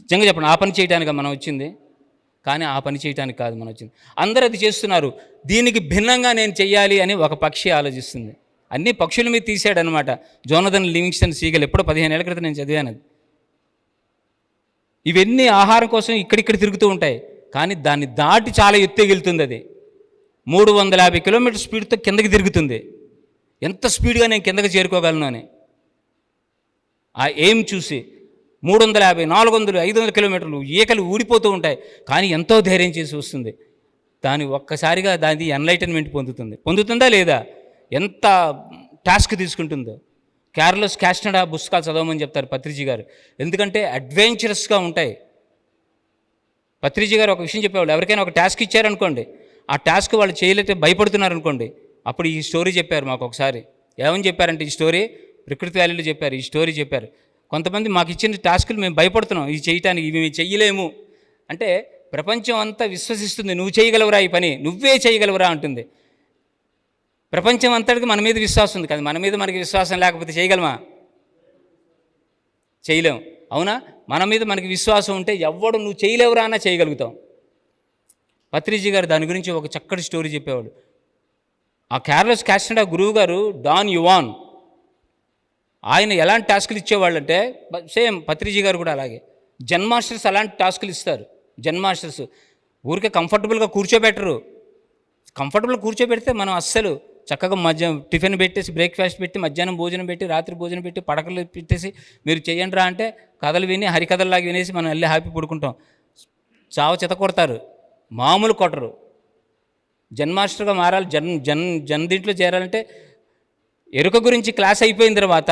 నిజంగా చెప్పండి, ఆ పని చేయడానికి మనం వచ్చింది కానీ ఆ పని చేయడానికి కాదు మనం వచ్చింది. అందరూ అది చేస్తున్నారు, దీనికి భిన్నంగా నేను చెయ్యాలి అని ఒక పక్షి ఆలోచిస్తుంది. అన్ని పక్షుల మీద తీసాడనమాట జోనథన్ లివింగ్స్టన్ సీగల్. ఎప్పుడో 15 ఏళ్ల క్రితం నేను చదివాను అది. ఇవన్నీ ఆహారం కోసం ఇక్కడిక్కడ తిరుగుతూ ఉంటాయి, కానీ దాన్ని దాటి చాలా ఎత్తుకెళ్తుంది. అది 350 కిలోమీటర్ స్పీడ్తో కిందకి తిరుగుతుంది. ఎంత స్పీడ్గా నేను కిందకి చేరుకోగలను అని ఆ ఎయిమ్ చూసి 350, 400, 500 కిలోమీటర్లు ఈకలు ఊడిపోతూ ఉంటాయి, కానీ ఎంతో ధైర్యం చేసి వస్తుంది. దాని ఒక్కసారిగా దాని ఎన్లైటన్మెంట్ పొందుతుందా లేదా? ఎంత టాస్క్ తీసుకుంటుందో. కార్లోస్ క్యాస్టనడా పుస్తకాలు చదవమని చెప్తారు పత్రిజీ గారు, ఎందుకంటే అడ్వెంచరస్గా ఉంటాయి. పత్రిజీ గారు ఒక విషయం చెప్పేవాళ్ళు, ఎవరికైనా ఒక టాస్క్ ఇచ్చారనుకోండి, ఆ టాస్క్ వాళ్ళు చేయలేక భయపడుతున్నారు అనుకోండి, అప్పుడు ఈ స్టోరీ చెప్పారు మాకు ఒకసారి. ఏమని చెప్పారంటే, ఈ స్టోరీ ప్రకృతి వ్యాలీలో చెప్పారు. ఈ స్టోరీ చెప్పారు, కొంతమంది మాకు ఇచ్చిన టాస్కులు మేము భయపడుతున్నాం, ఇవి చేయటానికి, ఇవి మేము చెయ్యలేము అంటే ప్రపంచం అంతా విశ్వసిస్తుంది, నువ్వు చేయగలవురా ఈ పని, నువ్వే చేయగలవురా అంటుంది. ప్రపంచం అంతటికి మన మీద విశ్వాసం ఉంది కదా, మన మీద మనకి విశ్వాసం లేకపోతే చేయగలమా? చేయలేము, అవునా? మన మీద మనకి విశ్వాసం ఉంటే ఎవడు నువ్వు చేయలేవురా అన్నా చేయగలుగుతాం. పత్రిజీ గారు దాని గురించి ఒక చక్కటి స్టోరీ చెప్పేవాడు. ఆ కార్లోస్ క్యాస్టనడా గురువు గారు డాన్ యువాన్, ఆయన ఎలాంటి టాస్కులు ఇచ్చేవాళ్ళంటే సేమ్ పత్రిజీ గారు కూడా అలాగే. జెన్ మాస్టర్స్ అలాంటి టాస్కులు ఇస్తారు. జెన్ మాస్టర్స్ ఊరికే కంఫర్టబుల్గా కూర్చోబెట్టరు. కంఫర్టబుల్గా కూర్చోబెడితే మనం అస్సలు చక్కగా మధ్యాహ్నం టిఫిన్ పెట్టేసి, బ్రేక్ఫాస్ట్ పెట్టి, మధ్యాహ్నం భోజనం పెట్టి, రాత్రి భోజనం పెట్టి, పడకలు పెట్టేసి మీరు చేయండి రా అంటే కథలు విని హరికథల్లాగా వినేసి మనం వెళ్ళి హ్యాపీ పడుకుంటాం. చావ చెత కొడతారు, మామూలు కొట్టరు. జెన్ మాస్టర్గా మారాలి, జన్ దీంట్లో చేరాలంటే ఎరుక గురించి క్లాస్ అయిపోయిన తర్వాత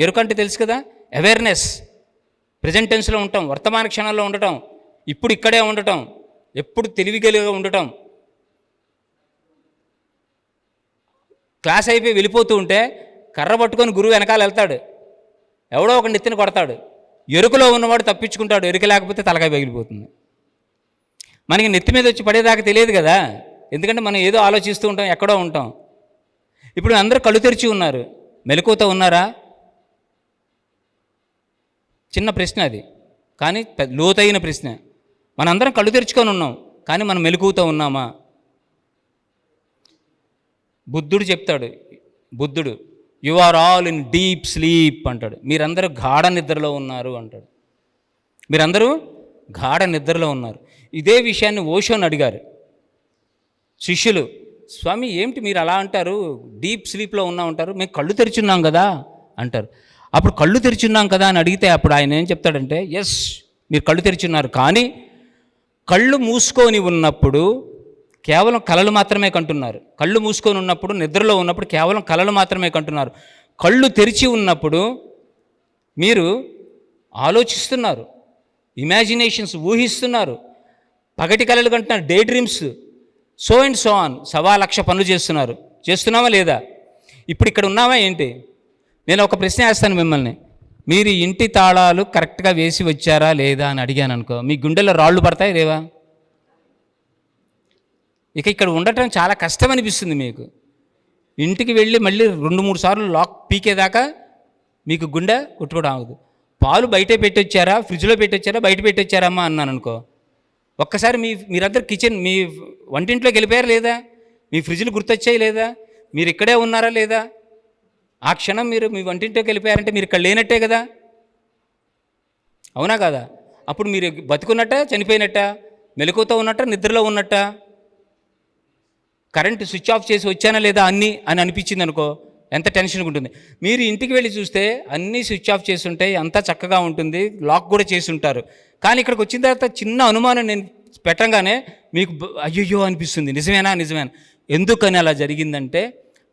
ఎరుక అంటే తెలుసు కదా, అవేర్నెస్, ప్రజెంట్ టెన్స్లో ఉండటం, వర్తమాన క్షణంలో ఉండటం, ఇప్పుడు ఇక్కడే ఉండటం, ఎప్పుడు తెలివిగలిగా ఉండటం. క్లాస్ అయిపోయి వెళ్ళిపోతూ ఉంటే కర్ర పట్టుకొని గురువు వెనకాల వెళ్తాడు, ఎవడో ఒక నెత్తిన కొడతాడు. ఎరుకలో ఉన్నవాడు తప్పించుకుంటాడు, ఎరుక లేకపోతే తలకాయ పగిలిపోతుంది. మనకి నెత్తి మీద వచ్చి పడేదాకా తెలియదు కదా, ఎందుకంటే మనం ఏదో ఆలోచిస్తూ ఉంటాం, ఎక్కడో ఉంటాం. ఇప్పుడు అందరూ కళ్ళు తెరిచి ఉన్నారు, మెలకువతో ఉన్నారా? చిన్న ప్రశ్న అది, కానీ లోతైన ప్రశ్న. మనందరం కళ్ళు తెరుచుకొని ఉన్నాం, కానీ మనం మెలకువతో ఉన్నామా? బుద్ధుడు చెప్తాడు, you are all in deep sleep అంటాడు. మీరందరూ గాఢ నిద్రలో ఉన్నారు అంటాడు. మీరందరూ గాఢ నిద్రలో ఉన్నారు. ఇదే విషయాన్ని ఓషోని అడిగారు శిష్యులు, స్వామి ఏమిటి మీరు అలా అంటారు, డీప్ స్లీప్లో ఉంటారు, మేము కళ్ళు తెరిచున్నాం కదా అంటారు. అప్పుడు కళ్ళు తెరిచున్నాం కదా అని అడిగితే అప్పుడు ఆయన ఏం చెప్తాడంటే, ఎస్ మీరు కళ్ళు తెరిచున్నారు, కానీ కళ్ళు మూసుకొని ఉన్నప్పుడు కేవలం కలలు మాత్రమే కంటున్నారు. కళ్ళు మూసుకొని ఉన్నప్పుడు, నిద్రలో ఉన్నప్పుడు కేవలం కలలు మాత్రమే కంటున్నారు. కళ్ళు తెరిచి ఉన్నప్పుడు మీరు ఆలోచిస్తున్నారు, ఇమాజినేషన్స్ ఊహిస్తున్నారు, పగటి కలలు కంటున్నారు, day dreams, so and so on, 1,00,000 పనులు చేస్తున్నామా లేదా? ఇప్పుడు ఇక్కడ ఉన్నామా ఏంటి? నేను ఒక ప్రశ్న వేస్తాను మిమ్మల్ని, మీరు ఇంటి తాళాలు కరెక్ట్గా వేసి వచ్చారా లేదా అని అడిగాను అనుకో, మీ గుండెలో రాళ్ళు పడతాయి లేవా? ఇక ఇక్కడ ఉండటం చాలా కష్టం అనిపిస్తుంది మీకు. ఇంటికి వెళ్ళి మళ్ళీ 2-3 సార్లు లాక్ పీకేదాకా మీకు గుండె కొట్టుకోవడం ఆగదు. పాలు బయటే పెట్టొచ్చారా, ఫ్రిడ్జ్లో పెట్టొచ్చారా, బయట పెట్టొచ్చారమ్మా అన్నాను అనుకో, ఒక్కసారి మీరందరూ కిచెన్, మీ వంటింట్లోకి వెళ్ళిపోయారా లేదా? మీ ఫ్రిడ్జ్లు గుర్తొచ్చాయి లేదా? మీరు ఇక్కడే ఉన్నారా లేదా? ఆ క్షణం మీరు మీ వంటింట్లోకి వెళ్ళిపోయారంటే మీరు ఇక్కడ లేనట్టే కదా, అవునా కదా? అప్పుడు మీరు బతుకున్నట్ట, చనిపోయినట్ట, మెలకువతో ఉన్నట్ట, నిద్రలో ఉన్నట్ట? కరెంటు స్విచ్ ఆఫ్ చేసి వచ్చానా లేదా అని అనిపించింది అనుకో, ఎంత టెన్షన్గా ఉంటుంది. మీరు ఇంటికి వెళ్ళి చూస్తే అన్నీ స్విచ్ ఆఫ్ చేసి ఉంటాయి, అంతా చక్కగా ఉంటుంది, లాక్ కూడా చేసి ఉంటారు. కానీ ఇక్కడికి వచ్చిన తర్వాత చిన్న అనుమానం నేను పెట్టంగానే మీకు అయ్యయ్యో అనిపిస్తుంది, నిజమేనా? ఎందుకని అలా జరిగిందంటే,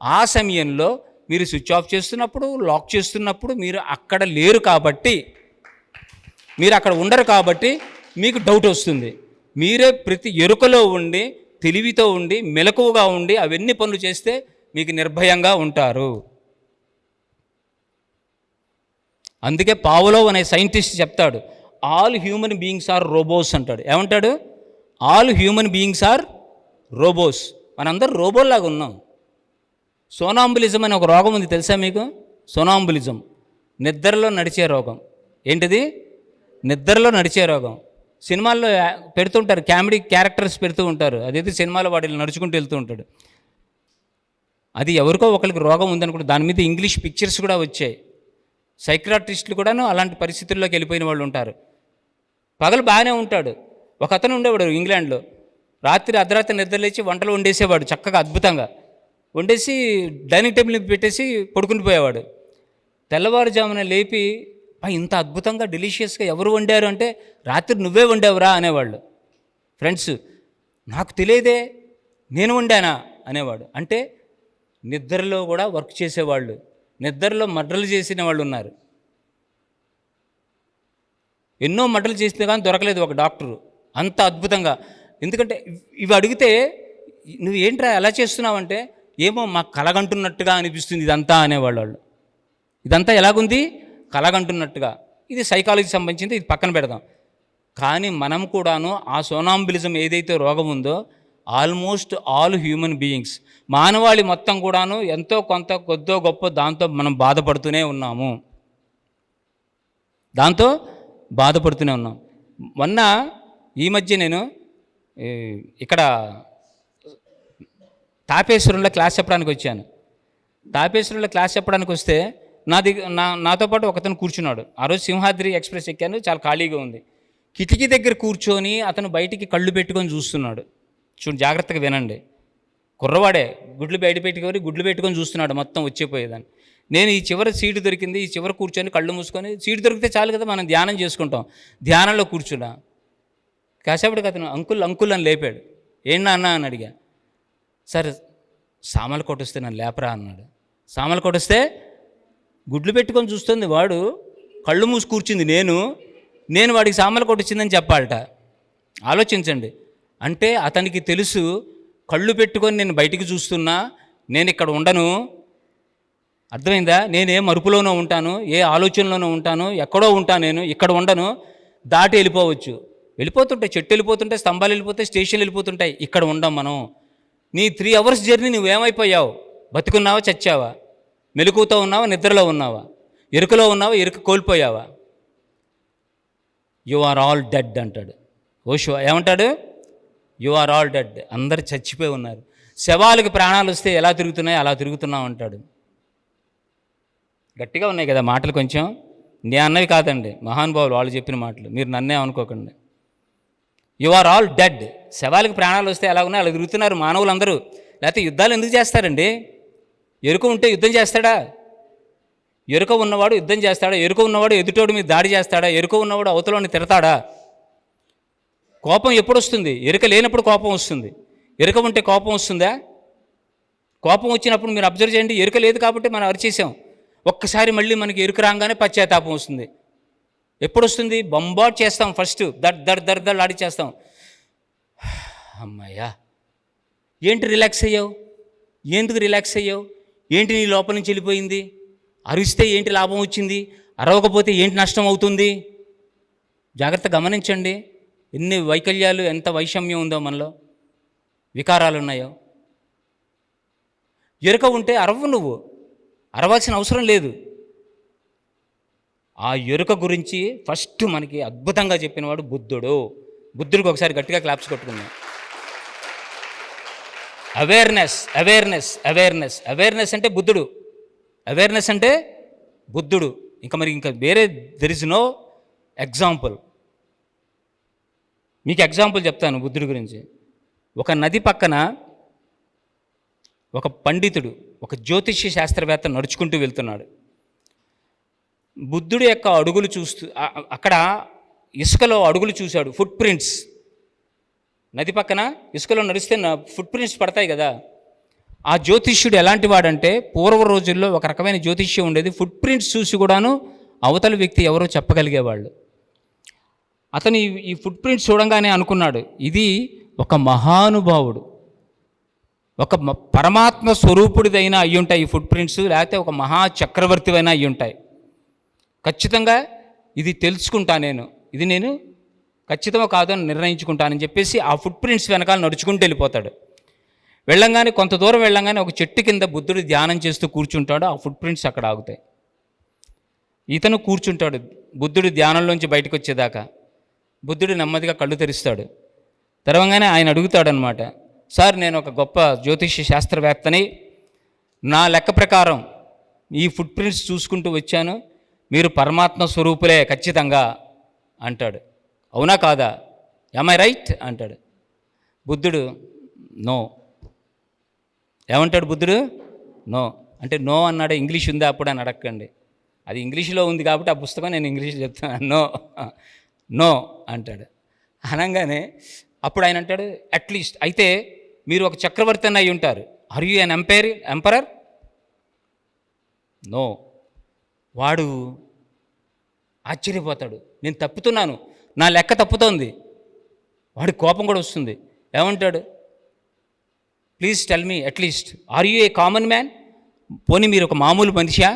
ఆ సమయంలో మీరు స్విచ్ ఆఫ్ చేస్తున్నప్పుడు, లాక్ చేస్తున్నప్పుడు మీరు అక్కడ లేరు కాబట్టి, మీరు అక్కడ ఉండరు కాబట్టి మీకు డౌట్ వస్తుంది. మీరే ప్రతి ఎరుకలో ఉండి, తెలివితో ఉండి, మెలకువగా ఉండి అవన్నీ పనులు చేస్తే మీకు నిర్భయంగా ఉంటారు. అందుకే పావలోవ్ అనే సైంటిస్ట్ చెప్తాడు, all human beings are robots అంటాడు. ఏమంటాడు? All human beings are robots. మనందరూ రోబోల్లాగా ఉన్నాం. సోనాంబులిజం అనే ఒక రోగం ఉంది, తెలుసా మీకు? సోనాంబులిజం, నిద్రలో నడిచే రోగం. ఏంటిది? నిద్రలో నడిచే రోగం. సినిమాల్లో పెడుతుంటారు, కామెడీ క్యారెక్టర్స్ పెడుతూ ఉంటారు. అదైతే సినిమాలో వాడు నడుచుకుంటూ వెళ్తూ ఉంటాడు. అది ఎవరికో ఒకరికి రోగం ఉందనుకుంటే దాని మీద ఇంగ్లీష్ పిక్చర్స్ కూడా వచ్చాయి. సైక్రాటిస్టులు కూడాను అలాంటి పరిస్థితుల్లోకి వెళ్ళిపోయిన వాళ్ళు ఉంటారు. పగలు బాగానే ఉంటాడు. ఒక అతను ఉండేవాడు ఇంగ్లాండ్లో, రాత్రి అర్ధరాత్రి నిద్రలేచి వంటలు వండేసేవాడు చక్కగా అద్భుతంగా వండేసి డైనింగ్ టేబుల్ మీద పెట్టేసి పడుకుని పోయేవాడు. తెల్లవారుజామున లేపి ఇంత అద్భుతంగా డెలిషియస్గా ఎవరు వండారు అంటే, రాత్రి నువ్వే వండావురా అనేవాళ్ళు ఫ్రెండ్స్. నాకు తెలియదే, నేను వండానా అనేవాడు. అంటే నిద్రలో కూడా వర్క్ చేసేవాళ్ళు, నిద్రలో మర్డర్లు చేసిన వాళ్ళు ఉన్నారు. ఎన్నో మర్డర్లు చేస్తే కానీ దొరకలేదు ఒక డాక్టరు అంత అద్భుతంగా. ఎందుకంటే ఇవి అడిగితే నువ్వు ఏంట్రా ఎలా చేస్తున్నావంటే, ఏమో మాకు కలగంటున్నట్టుగా అనిపిస్తుంది ఇదంతా అనేవాళ్ళు వాళ్ళు. ఇదంతా ఎలాగుంది, కలగంటున్నట్టుగా. ఇది సైకాలజీకి సంబంధించింది, ఇది పక్కన పెడదాం. కానీ మనం కూడాను ఆ సోనాంబులిజం ఏదైతే రోగం ఉందో, ఆల్మోస్ట్ ఆల్ హ్యూమన్ బీయింగ్స్, మానవాళి మొత్తం కూడాను ఎంతో కొంత కొద్దో గొప్ప దాంతో మనం బాధపడుతూనే ఉన్నాము, దాంతో బాధపడుతూనే ఉన్నాం. మొన్న ఈ మధ్య నేను ఇక్కడ తాపేశ్వరంలో క్లాస్ చెప్పడానికి వచ్చాను. తాపేశ్వరంలో క్లాస్ చెప్పడానికి వస్తే నాతో పాటు ఒకతను కూర్చున్నాడు. ఆ రోజు సింహాద్రి ఎక్స్ప్రెస్ ఎక్కాను, చాలా ఖాళీగా ఉంది. కిటికీ దగ్గర కూర్చొని అతను బయటికి కళ్ళు పెట్టుకొని చూస్తున్నాడు. చూడు, జాగ్రత్తగా వినండి. కుర్రవాడే, గుడ్లు బయట పెట్టుకొని గుడ్లు పెట్టుకొని చూస్తున్నాడు మొత్తం వచ్చిపోయేదాన్ని. నేను ఈ చివరి సీటు దొరికింది, ఈ చివరి కూర్చొని కళ్ళు మూసుకొని, సీటు దొరికితే చాలు కదా మనం ధ్యానం చేసుకుంటాం, ధ్యానంలో కూర్చున్నా. కాసేపటికి అతను అంకుల్ అని లేపాడు. ఏంటి అన్న అని అడిగా. సార్ సామాన్లు కొట్టొస్తే నన్ను లేపరా అన్నాడు. సామాన్లు కొట్టొస్తే గుడ్లు పెట్టుకొని చూస్తుంది వాడు, కళ్ళు మూసి కూర్చుంది నేను వాడికి సామాన్లు కొట్టించిందని చెప్పాలట. ఆలోచించండి. అంటే అతనికి తెలుసు, కళ్ళు పెట్టుకొని నేను బయటికి చూస్తున్నా, నేను ఇక్కడ ఉండను. అర్థమైందా? నేనే మరుపులోనో ఉంటాను, ఏ ఆలోచనలోనో ఉంటాను, ఎక్కడో ఉంటాను, నేను ఇక్కడ ఉండను. దాటి వెళ్ళిపోవచ్చు, వెళ్ళిపోతుంటాయి, చెట్టు వెళ్ళిపోతుంటాయి, స్తంభాలు వెళ్ళిపోతాయి, స్టేషన్లు వెళ్ళిపోతుంటాయి. ఇక్కడ ఉండం మనం. నీ 3 hours జర్నీ నువ్వేమైపోయావు? బతుకున్నావా, చచ్చావా? మెలకువతో ఉన్నావా, నిద్రలో ఉన్నావా? ఎరుకలో ఉన్నావా, ఎరుక కోల్పోయావా? యు ఆర్ ఆల్ డెడ్ అంటాడు ఓషో. ఏమంటాడు? You are all dead. అందరు చచ్చిపోయి ఉన్నారు. శవాలకు ప్రాణాలు వస్తే ఎలా తిరుగుతున్నాయో అలా తిరుగుతున్నావు అంటాడు. గట్టిగా ఉన్నాయి కదా మాటలు, కొంచెం నే అన్నవి కాదండి, మహానుభావులు వాళ్ళు చెప్పిన మాటలు, మీరు నన్నే అనుకోకండి. You are all dead. శవాలకు ప్రాణాలు వస్తే ఎలా ఉన్నాయి అలా తిరుగుతున్నారు మానవులందరూ. లేకపోతే యుద్ధాలు ఎందుకు చేస్తారండి? ఎరుక ఉంటే యుద్ధం చేస్తాడా? ఎరుక ఉన్నవాడు యుద్ధం చేస్తాడా? ఎరుక ఉన్నవాడు ఎదుటోడి మీద దాడి చేస్తాడా? ఎరుక ఉన్నవాడు అవతలని తిడతాడా? కోపం ఎప్పుడు వస్తుంది? ఎరుక లేనప్పుడు కోపం వస్తుంది. ఎరుక ఉంటే కోపం వస్తుందా? కోపం వచ్చినప్పుడు మీరు అబ్జర్వ్ చేయండి, ఎరుక లేదు కాబట్టి మనం అరిచేసాం. ఒక్కసారి మళ్ళీ మనకి ఎరుక రాగానే పశ్చాత్తాపం వస్తుంది. ఎప్పుడు వస్తుంది? బొంబాట్ చేస్తాం, ఫస్ట్ దడ్ ఆడిచేస్తాం. అమ్మాయ్యా, ఏంటి రిలాక్స్ అయ్యావు? ఎందుకు రిలాక్స్ అయ్యావు? ఏంటి నీ లోపల నుంచి వెళ్ళిపోయింది? అరిస్తే ఏంటి లాభం వచ్చింది? అరవకపోతే ఏంటి నష్టం అవుతుంది? జాగ్రత్త గమనించండి. ఎన్ని వైకల్యాలు, ఎంత వైషమ్యం ఉందో మనలో, వికారాలు ఉన్నాయో. ఎరుక ఉంటే అరవు, నువ్వు అరవాల్సిన అవసరం లేదు. ఆ ఎరుక గురించి ఫస్ట్ మనకి అద్భుతంగా చెప్పినవాడు బుద్ధుడు. బుద్ధుడికి ఒకసారి గట్టిగా క్లాప్స్ కొట్టుకుందాం. అవేర్నెస్ అవేర్నెస్ అవేర్నెస్ అవేర్నెస్ అంటే బుద్ధుడు. అవేర్నెస్ అంటే బుద్ధుడు. ఇంకా వేరే దెర్ ఇస్ నో ఎగ్జాంపుల్. మీకు ఎగ్జాంపుల్ చెప్తాను బుద్ధుడి గురించి. ఒక నది పక్కన ఒక పండితుడు, ఒక జ్యోతిష్య శాస్త్రవేత్త నడుచుకుంటూ వెళ్తున్నాడు. బుద్ధుడి యొక్క అడుగులు చూస్తూ, అక్కడ ఇసుకలో అడుగులు చూశాడు, ఫుట్ ప్రింట్స్. నది పక్కన ఇసుకలో నడిస్తే ఫుట్ ప్రింట్స్ పడతాయి కదా. ఆ జ్యోతిష్యుడు ఎలాంటి వాడంటే, పూర్వ రోజుల్లో ఒక రకమైన జ్యోతిష్యం ఉండేది. ఫుట్ ప్రింట్స్ చూసి కూడాను అవతల వ్యక్తి ఎవరో చెప్పగలిగేవాళ్ళు. అతను ఈ ఫుట్ ప్రింట్స్ చూడంగానే అనుకున్నాడు, ఇది ఒక మహానుభావుడు, ఒక పరమాత్మ స్వరూపుడిదైనా అయ్యి ఉంటాయి ఈ ఫుట్ ప్రింట్స్, లేకపోతే ఒక మహా చక్రవర్తివైనా అయ్యి ఉంటాయి. ఖచ్చితంగా ఇది తెలుసుకుంటా, ఇది నేను ఖచ్చితమో కాదో నిర్ణయించుకుంటానని చెప్పేసి ఆ ఫుట్ ప్రింట్స్ వెనకాల నడుచుకుంటూ వెళ్ళిపోతాడు. వెళ్ళంగానే కొంత దూరం వెళ్ళంగానే ఒక చెట్టు కింద బుద్ధుడు ధ్యానం చేస్తూ కూర్చుంటాడు. ఆ ఫుట్ ప్రింట్స్ అక్కడ ఆగుతాయి. ఇతను కూర్చుంటాడు బుద్ధుడు ధ్యానంలోంచి బయటకు వచ్చేదాకా. బుద్ధుడు నెమ్మదిగా కళ్ళు తెరుస్తాడు. తెరవంగానే ఆయన అడుగుతాడనమాట, సార్ నేను ఒక గొప్ప జ్యోతిష్య శాస్త్రవేత్తని, నా లెక్క ప్రకారం ఈ ఫుట్ ప్రింట్స్ చూసుకుంటూ వచ్చాను, మీరు పరమాత్మ స్వరూపులే ఖచ్చితంగా అంటాడు. అవునా కాదా, యామ్ ఐ రైట్ అంటాడు. బుద్ధుడు నో. ఏమంటాడు బుద్ధుడు? నో. అంటే నో అన్నాడు, ఇంగ్లీష్ ఉందా అప్పుడు అని అడగండి. అది ఇంగ్లీష్లో ఉంది కాబట్టి ఆ పుస్తకం నేను ఇంగ్లీష్లో చెప్తాను. నో నో అంటాడు. అనగానే అప్పుడు ఆయన అంటాడు, అట్లీస్ట్ అయితే మీరు ఒక చక్రవర్తి అయి ఉంటారు, are you an emperor? No. వాడు ఆశ్చర్యపోతాడు, నేను తప్పుతున్నాను, నా లెక్క తప్పుతోంది. వాడి కోపం కూడా వస్తుంది. ఏమంటాడు, please tell me at least are you a common man? పోనీ మీరు ఒక మామూలు మనిషా?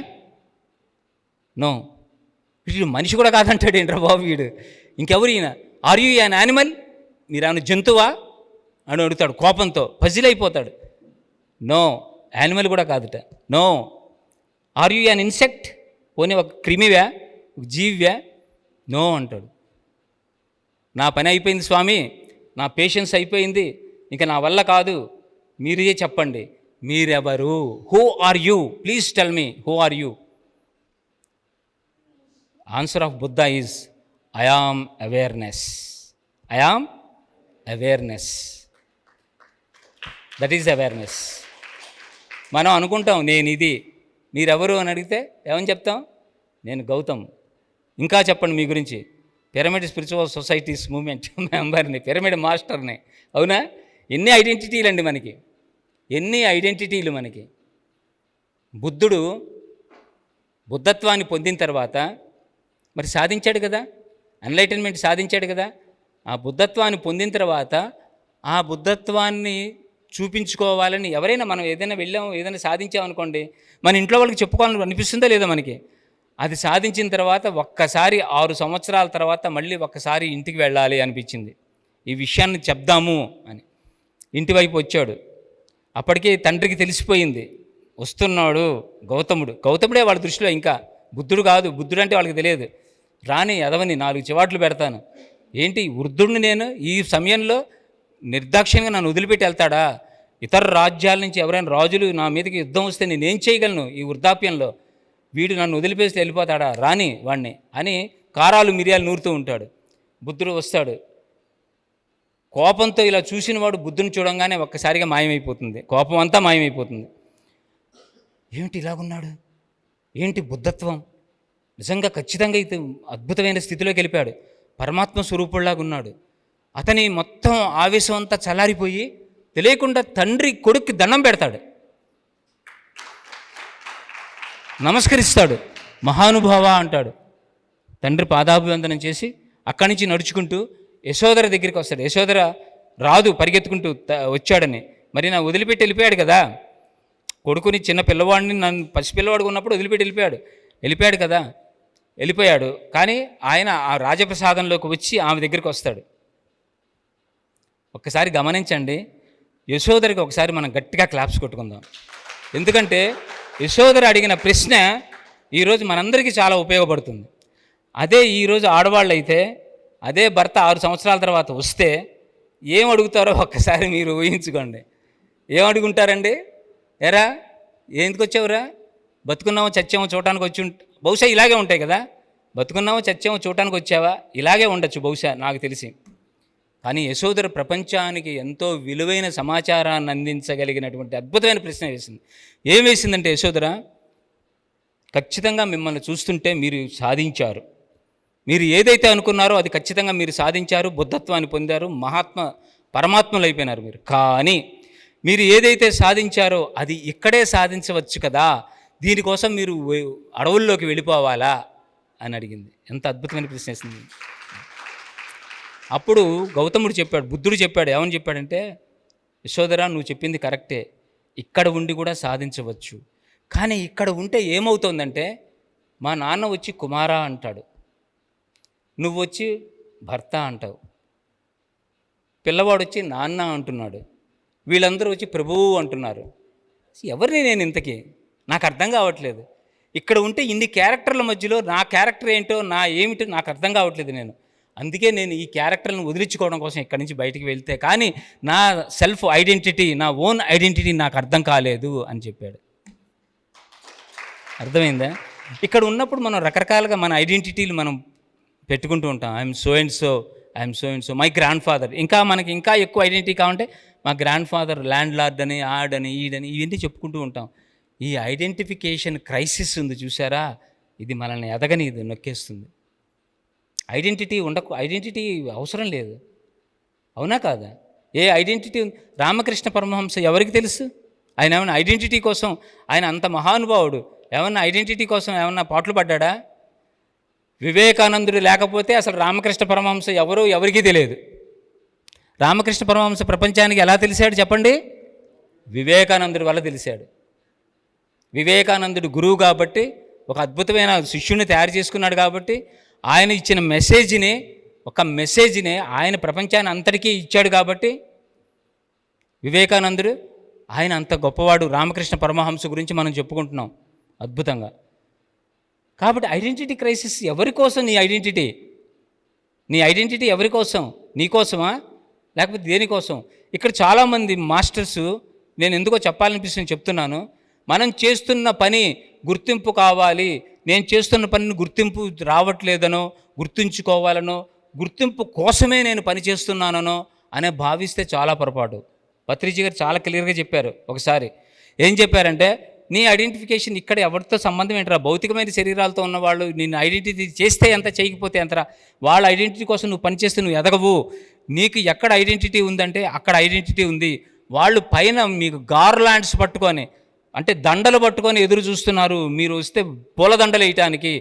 నో. వీడు మనిషి కూడా కాదంటాడు. ఏంట్రా బాబు వీడు, ఇంకెవరు ఈయన? Are you an animal? మీరు ఏమైనా జంతువా అని అడుగుతాడు కోపంతో. పజిల్ అయిపోతాడు. నో, యానిమల్ కూడా కాదుట. No. Are you an insect? పోనీ ఒక క్రిమివా, ఒక జీవివా? నో అంటాడు. నా పని అయిపోయింది స్వామి, నా పేషెన్స్ అయిపోయింది, ఇంకా నా వల్ల కాదు, మీరే చెప్పండి, మీరెవరు? Who are you? Please tell me who are you? Answer of Buddha is I am awareness. I am awareness. That is awareness. మనం అనుకుంటాం నేను ఇది, మీరెవరు అని అడిగితే ఏమని చెప్తాం? నేను గౌతమ్. ఇంకా చెప్పండి మీ గురించి. పిరమిడ్ స్పిరిచువల్ సొసైటీస్ మూవ్మెంట్ మెంబర్ని, పిరమిడ్ మాస్టర్ని. అవునా? ఎన్ని ఐడెంటిటీలు అండి మనకి, ఎన్ని ఐడెంటిటీలు మనకి. బుద్ధుడు బుద్ధత్వాన్ని పొందిన తర్వాత మరి సాధించాడు కదా, ఎన్లైటన్మెంట్ సాధించాడు కదా. ఆ బుద్ధత్వాన్ని పొందిన తర్వాత ఆ బుద్ధత్వాన్ని చూపించుకోవాలని ఎవరైనా, మనం ఏదైనా వెళ్ళాము, ఏదైనా సాధించామనుకోండి, మన ఇంట్లో వాళ్ళకి చెప్పుకోవాలని అనిపిస్తుందా లేదా మనకి? అది సాధించిన తర్వాత ఒక్కసారి 6 సంవత్సరాల తర్వాత మళ్ళీ ఒక్కసారి ఇంటికి వెళ్ళాలి అనిపించింది, ఈ విషయాన్ని చెప్దాము అని. ఇంటి వైపు వచ్చాడు. అప్పటికే తండ్రికి తెలిసిపోయింది, వస్తున్నాడు గౌతముడు. గౌతముడే వాళ్ళ దృష్టిలో, ఇంకా బుద్ధుడు కాదు. బుద్ధుడు అంటే వాళ్ళకి తెలియదు. రాని ఎదవని 4 చివాట్లు పెడతాను. ఏంటి వృద్ధుడిని నేను, ఈ సమయంలో నిర్దాక్ష్యంగా నన్ను వదిలిపెట్టి వెళ్తాడా? ఇతర రాజ్యాల నుంచి ఎవరైనా రాజులు నా మీదకి యుద్ధం వస్తే నేనేం చేయగలను ఈ వృద్ధాప్యంలో? వీడు నన్ను వదిలిపేసి వెళ్ళిపోతాడా? రాని వాణ్ణి అని కారాలు మిరియాలు నూరుతూ ఉంటాడు. బుద్ధుడు వస్తాడు. కోపంతో ఇలా చూసిన వాడు బుద్ధుని చూడంగానే ఒక్కసారిగా మాయమైపోతుంది, కోపం అంతా మాయమైపోతుంది. ఏమిటి ఇలాగున్నాడు, ఏంటి బుద్ధత్వం, నిజంగా ఖచ్చితంగా అయితే అద్భుతమైన స్థితిలోకి వెళ్ళిపోయాడు, పరమాత్మ స్వరూపుల్లాగా ఉన్నాడు. అతని మొత్తం ఆవేశం అంతా చల్లారిపోయి తెలియకుండా తండ్రి కొడుక్కి దండం పెడతాడు, నమస్కరిస్తాడు, మహానుభావ అంటాడు. తండ్రి పాదాభివందనం చేసి అక్కడి నుంచి నడుచుకుంటూ యశోదర దగ్గరికి వస్తాడు. యశోదర రాదు, పరిగెత్తుకుంటూ వచ్చాడని. మరి నా వదిలిపెట్టి వెళ్ళిపోయాడు కదా కొడుకుని, చిన్న పిల్లవాడిని, నన్ను పసిపిల్లవాడు ఉన్నప్పుడు వదిలిపెట్టి వెళ్ళిపోయాడు కదా, వెళ్ళిపోయాడు. కానీ ఆయన ఆ రాజప్రసాదంలోకి వచ్చి ఆమె దగ్గరికి వస్తాడు. ఒక్కసారి గమనించండి, యశోదరికి ఒకసారి మనం గట్టిగా క్లాప్స్ కొట్టుకుందాం. ఎందుకంటే యశోదర అడిగిన ప్రశ్న ఈరోజు మనందరికీ చాలా ఉపయోగపడుతుంది. అదే ఈరోజు ఆడవాళ్ళు అయితే, అదే భర్త 6 సంవత్సరాల తర్వాత వస్తే ఏం అడుగుతారో ఒక్కసారి మీరు ఊహించుకోండి. ఏం అడుగుంటారండి? ఎరా ఎందుకు వచ్చావురా? బతుకున్నామో చచ్చామో చూడటానికి వచ్చి బహుశా ఇలాగే ఉంటాయి కదా, బతుకున్నామో చచ్చామో చూడటానికి వచ్చావా, ఇలాగే ఉండొచ్చు బహుశా నాకు తెలిసి. కానీ యశోదర ప్రపంచానికి ఎంతో విలువైన సమాచారాన్ని అందించగలిగినటువంటి అద్భుతమైన ప్రశ్న వేసింది. ఏం వేసిందంటే యశోదర, ఖచ్చితంగా మిమ్మల్ని చూస్తుంటే మీరు సాధించారు, మీరు ఏదైతే అనుకున్నారో అది ఖచ్చితంగా మీరు సాధించారు, బుద్ధత్వాన్ని పొందారు, పరమాత్మలు అయిపోయినారు మీరు. కానీ మీరు ఏదైతే సాధించారో అది ఇక్కడే సాధించవచ్చు కదా, దీనికోసం మీరు అడవుల్లోకి వెళ్ళిపోవాలా అని అడిగింది. ఎంత అద్భుతమైన ప్రశ్న వేసింది. అప్పుడు గౌతముడు చెప్పాడు, బుద్ధుడు చెప్పాడు. ఏమని చెప్పాడంటే, యశోదర నువ్వు చెప్పింది కరెక్టే, ఇక్కడ ఉండి కూడా సాధించవచ్చు. కానీ ఇక్కడ ఉంటే ఏమవుతుందంటే, మా నాన్న వచ్చి కుమారా అంటాడు, నువ్వు వచ్చి భర్త అంటావు, పిల్లవాడు వచ్చి నాన్న అంటున్నాడు, వీళ్ళందరూ వచ్చి ప్రభువు అంటున్నారు. ఎవరిని నేను ఇంతకీ నాకు అర్థం కావట్లేదు. ఇక్కడ ఉంటే ఇన్ని క్యారెక్టర్ల మధ్యలో నా క్యారెక్టర్ ఏంటో, నా ఏమిటో నాకు అర్థం కావట్లేదు. నేను అందుకే నేను ఈ క్యారెక్టర్ని వదిలించుకోవడం కోసం ఇక్కడి నుంచి బయటికి వెళ్తే కానీ నా సెల్ఫ్ ఐడెంటిటీ, నా ఓన్ ఐడెంటిటీ నాకు అర్థం కాలేదు అని చెప్పాడు. అర్థమైందా? ఇక్కడ ఉన్నప్పుడు మనం రకరకాలుగా మన ఐడెంటిటీలు మనం పెట్టుకుంటూ ఉంటాం. I'm so and so, I'm so and so, my grand father. ఇంకా మనకి ఇంకా ఎక్కువ ఐడెంటిటీ కావాలంటే మా గ్రాండ్ ఫాదర్ ల్యాండ్ లార్డ్ అని, ఆడని, ఈడని, ఇవన్నీ చెప్పుకుంటూ ఉంటాం. ఈ ఐడెంటిఫికేషన్ క్రైసిస్ ఉంది చూసారా, ఇది మనల్ని ఎదగనిది, నొక్కేస్తుంది. ఐడెంటిటీ అవసరం లేదు. అవునా కాదా? ఏ ఐడెంటిటీ రామకృష్ణ పరమహంస ఎవరికి తెలుసు? ఆయన ఏమన్నా ఐడెంటిటీ కోసం, ఆయన అంత మహానుభావుడు, ఏమన్నా ఐడెంటిటీ కోసం ఏమన్నా పాటలు పడ్డా? వివేకానందుడు లేకపోతే అసలు రామకృష్ణ పరమహంస ఎవరికీ తెలియదు. రామకృష్ణ పరమహంస ప్రపంచానికి ఎలా తెలిసాడు చెప్పండి? వివేకానందుడి వల్ల తెలిసాడు. వివేకానందుడు గురువు కాబట్టి, ఒక అద్భుతమైన శిష్యుని తయారు చేసుకున్నాడు కాబట్టి, ఆయన ఇచ్చిన మెసేజ్ని ఆయన ప్రపంచాన్ని అంతటికీ ఇచ్చాడు కాబట్టి వివేకానందుడు ఆయన అంత గొప్పవాడు. రామకృష్ణ పరమహంస గురించి మనం చెప్పుకుంటున్నాం అద్భుతంగా. కాబట్టి ఐడెంటిటీ క్రైసిస్ ఎవరి కోసం? నీ ఐడెంటిటీ ఎవరి కోసం? నీ కోసమా లేకపోతే దేనికోసం? ఇక్కడ చాలామంది మాస్టర్స్, నేను ఎందుకో చెప్పాలనిపిస్తుంది చెప్తున్నాను, మనం చేస్తున్న పని గుర్తింపు కావాలి, నేను చేస్తున్న పనిని గుర్తింపు రావట్లేదనో, గుర్తుంచుకోవాలనో, గుర్తింపు కోసమే నేను పని చేస్తున్నానో అనే భావిస్తే చాలా పొరపాటు. పత్రిజీ గారు చాలా క్లియర్గా చెప్పారు. ఒకసారి ఏం చెప్పారంటే, నీ ఐడెంటిఫికేషన్ ఇక్కడ ఎవరితో సంబంధం ఏంటరా? భౌతికమైన శరీరాలతో ఉన్నవాళ్ళు నిన్ను ఐడెంటిటీ చేస్తే ఎంత, చేయకపోతే ఎంతరా? వాళ్ళ ఐడెంటిటీ కోసం నువ్వు పనిచేస్తే నువ్వు ఎదగవు. నీకు ఎక్కడ ఐడెంటిటీ ఉందంటే అక్కడ ఐడెంటిటీ ఉంది. వాళ్ళు పైన మీకు గార్లాండ్స్ పట్టుకొని, అంటే దండలు పట్టుకొని ఎదురు చూస్తున్నారు, మీరు వస్తే పూలదండలు వేయటానికి.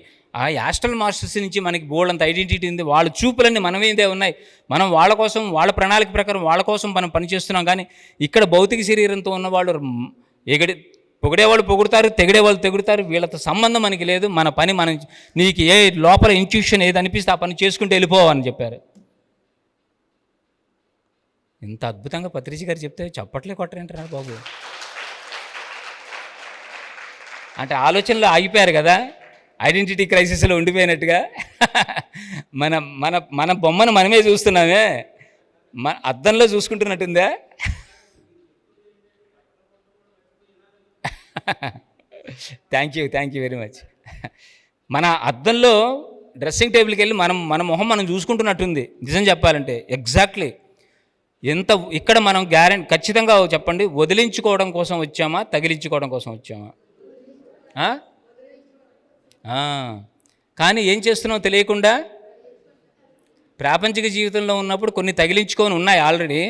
ఆ యాస్ట్రల్ మాస్టర్స్ నుంచి మనకి బోల్డంత ఐడెంటిటీ ఉంది. వాళ్ళ చూపులన్నీ మనమేదే ఉన్నాయి. మనం వాళ్ళ కోసం, వాళ్ళ ప్రణాళిక ప్రకారం వాళ్ళ కోసం మనం పనిచేస్తున్నాం. కానీ ఇక్కడ భౌతిక శరీరంతో ఉన్నవాళ్ళు పొగిడేవాళ్ళు పొగుడతారు, తెగిడేవాళ్ళు తెగుడతారు. వీళ్ళతో సంబంధం మనకి లేదు. మన పని నీకు ఏ లోపల ఇంట్యూషన్ ఏది అనిపిస్తే ఆ పని చేసుకుంటూ వెళ్ళిపోవని చెప్పారు. ఇంత అద్భుతంగా పత్రిజీ గారు చెప్తే చప్పట్లే కొట్టరేంటారా బాబు? అంటే ఆలోచనలో ఆగిపోయారు కదా, ఐడెంటిటీ క్రైసిస్లో ఉండిపోయినట్టుగా. మన మన మన బొమ్మను మనమే చూస్తున్నామే, అద్దంలో చూసుకుంటున్నట్టుందా? Thank you very much. మన అద్దంలో డ్రెస్సింగ్ టేబుల్కి వెళ్ళి మన మొహం మనం చూసుకుంటున్నట్టుంది నిజం చెప్పాలంటే. ఎగ్జాక్ట్లీ. ఇక్కడ మనం ఖచ్చితంగా చెప్పండి, వదిలించుకోవడం కోసం వచ్చామా, తగిలించుకోవడం కోసం వచ్చామా? కానీ ఏం చేస్తున్నావు తెలియకుండా ప్రాపంచిక జీవితంలో ఉన్నప్పుడు కొన్ని తగిలించుకొని ఉన్నాయి ఆల్రెడీ,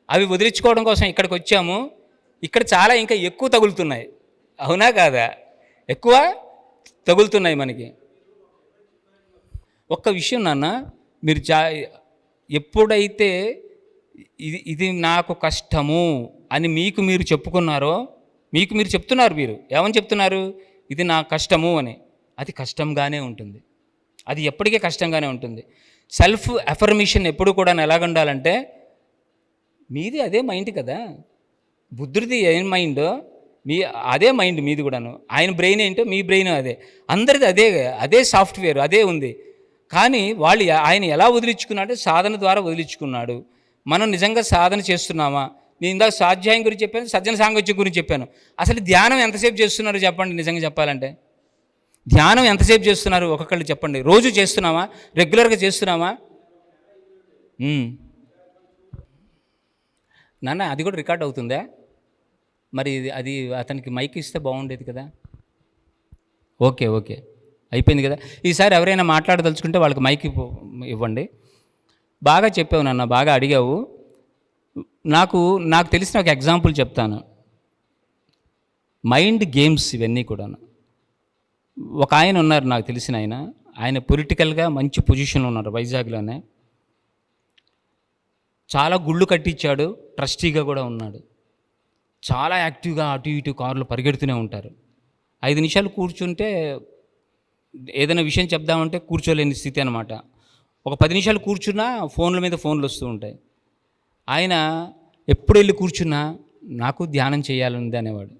అవి వదిలించుకోవడం కోసం ఇక్కడికి వచ్చాము. ఇక్కడ చాలా ఇంకా ఎక్కువ తగులుతున్నాయి. అవునా కాదా? ఎక్కువ తగులుతున్నాయి మనకి. ఒక్క విషయం నాన్న, మీరు ఎప్పుడైతే ఇది నాకు కష్టము అని మీరు చెప్పుకున్నారో, మీరు చెప్తున్నారు, మీరు ఏమని చెప్తున్నారు? ఇది నా కష్టము అని. అది కష్టంగానే ఉంటుంది, అది ఎప్పటికీ కష్టంగానే ఉంటుంది. సెల్ఫ్ అఫర్మేషన్ ఎప్పుడు కూడా ఎలాగ ఉండాలంటే, మీది అదే మైండ్ కదా, బుద్ధుడిది ఏం మైండ్ అదే మైండ్ మీది కూడాను. ఆయన బ్రెయిన్ ఏంటో మీ బ్రెయిన్ అదే, అందరిది అదే సాఫ్ట్వేర్ అదే ఉంది. కానీ ఆయన ఎలా వదిలించుకున్నాడు? సాధన ద్వారా వదిలించుకున్నాడు. మనం నిజంగా సాధన చేస్తున్నామా? నేను ఇందాక స్వాధ్యాయం గురించి చెప్పాను, సజ్జన సాంగత్యం గురించి చెప్పాను. అసలు ధ్యానం ఎంతసేపు చేస్తున్నారు చెప్పండి? నిజంగా చెప్పాలంటే ధ్యానం ఎంతసేపు చేస్తున్నారు ఒక్కొక్కళ్ళు చెప్పండి? రోజు చేస్తున్నామా? రెగ్యులర్గా చేస్తున్నామా? నాన్న అది కూడా రికార్డ్ అవుతుందా? మరి అది అతనికి మైక్ ఇస్తే బాగుండేది కదా. ఓకే అయిపోయింది కదా. ఈసారి ఎవరైనా మాట్లాడదలుచుకుంటే వాళ్ళకి మైక్ ఇవ్వండి. బాగా చెప్పావు నాన్న, బాగా అడిగావు. నాకు తెలిసిన ఒక ఎగ్జాంపుల్ చెప్తాను. మైండ్ గేమ్స్ ఇవన్నీ కూడా. ఒక ఆయన ఉన్నారు నాకు తెలిసిన ఆయన పొలిటికల్గా మంచి పొజిషన్లో ఉన్నారు వైజాగ్లోనే. చాలా గుళ్ళు కట్టించాడు, ట్రస్టీగా కూడా ఉన్నాడు. చాలా యాక్టివ్గా అటు ఇటు కారులో పరిగెడుతూనే ఉంటారు. 5 నిమిషాలు కూర్చుంటే ఏదైనా విషయం చెప్దామంటే కూర్చోలేని స్థితి అనమాట. ఒక 10 నిమిషాలు కూర్చున్నా ఫోన్ల మీద ఫోన్లు వస్తూ ఉంటాయి. ఆయన ఎప్పుడు వెళ్ళి కూర్చున్నా నాకు ధ్యానం చేయాలనుంది అనేవాడు.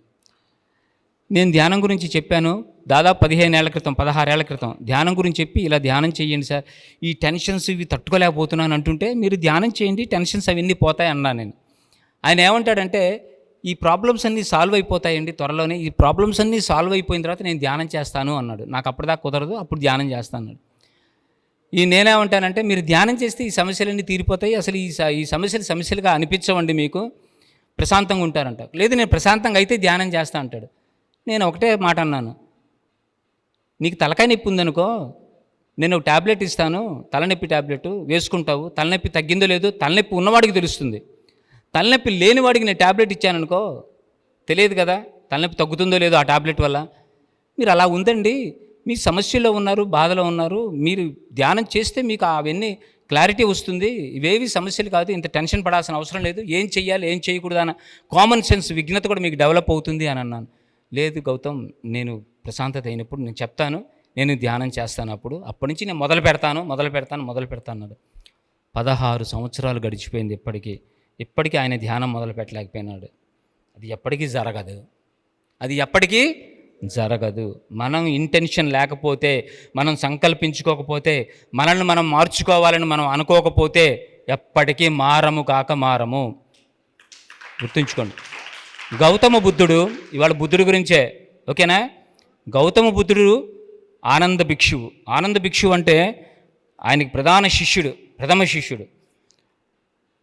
నేను ధ్యానం గురించి చెప్పాను దాదాపు 15 ఏళ్ల క్రితం, 16 ఏళ్ల క్రితం ధ్యానం గురించి చెప్పి, ఇలా ధ్యానం చేయండి సార్, ఈ టెన్షన్స్ ఇవి తట్టుకోలేకపోతున్నాను అంటుంటే, మీరు ధ్యానం చేయండి టెన్షన్స్ అవన్నీ పోతాయి అన్నా నేను. ఆయన ఏమంటాడంటే, ఈ ప్రాబ్లమ్స్ అన్నీ సాల్వ్ అయిపోతాయండి త్వరలోనే, ఈ ప్రాబ్లమ్స్ అన్నీ సాల్వ్ అయిపోయిన తర్వాత నేను ధ్యానం చేస్తాను అన్నాడు. నాకు అప్పటిదాకా కుదరదు, అప్పుడు ధ్యానం చేస్తాను అన్నాడు. నేనేమంటానంటే, మీరు ధ్యానం చేస్తే ఈ సమస్యలన్నీ తీరిపోతాయి, అసలు ఈ సమస్యలుగా అనిపించవండి, మీకు ప్రశాంతంగా ఉంటారంట. లేదు నేను ప్రశాంతంగా అయితే ధ్యానం చేస్తా అంటాడు. నేను ఒకటే మాట అన్నాను, నీకు తలకాయ నొప్పి ఉందనుకో, నేను ఒక ట్యాబ్లెట్ ఇస్తాను, తలనొప్పి ట్యాబ్లెట్ వేసుకుంటావు, తలనొప్పి తగ్గిందో లేదో తలనొప్పి ఉన్నవాడికి తెలుస్తుంది. తలనొప్పి లేనివాడికి నేను ట్యాబ్లెట్ ఇచ్చాననుకో, తెలియదు కదా తలనొప్పి తగ్గుతుందో లేదో ఆ ట్యాబ్లెట్ వల్ల. మీరు అలా ఉందండి, మీ సమస్యలో ఉన్నారు, బాధలో ఉన్నారు, మీరు ధ్యానం చేస్తే మీకు అవన్నీ క్లారిటీ వస్తుంది, ఇవేవి సమస్యలు కాదు, ఇంత టెన్షన్ పడాల్సిన అవసరం లేదు, ఏం చెయ్యాలి ఏం చేయకూడదు అన్న కామన్ సెన్స్ విజ్ఞత కూడా మీకు డెవలప్ అవుతుంది అని అన్నాను. లేదు గౌతమ్, నేను ప్రశాంతత అయినప్పుడు నేను చెప్తాను, నేను ధ్యానం చేస్తాను, అప్పటి నుంచి నేను మొదలు పెడతాను అన్నాడు. 16 సంవత్సరాలు గడిచిపోయింది. ఇప్పటికీ ఆయన ధ్యానం మొదలు పెట్టలేకపోయినాడు. అది ఎప్పటికీ జరగదు. మనం ఇంటెన్షన్ లేకపోతే, మనం సంకల్పించుకోకపోతే, మనల్ని మనం మార్చుకోవాలని మనం అనుకోకపోతే ఎప్పటికీ మారము. గుర్తుంచుకోండి. గౌతమ బుద్ధుడు, ఇవాళ బుద్ధుడి గురించే, ఓకేనా? గౌతమ బుద్ధుడు ఆనంద భిక్షువు అంటే ఆయనకి ప్రథమ శిష్యుడు.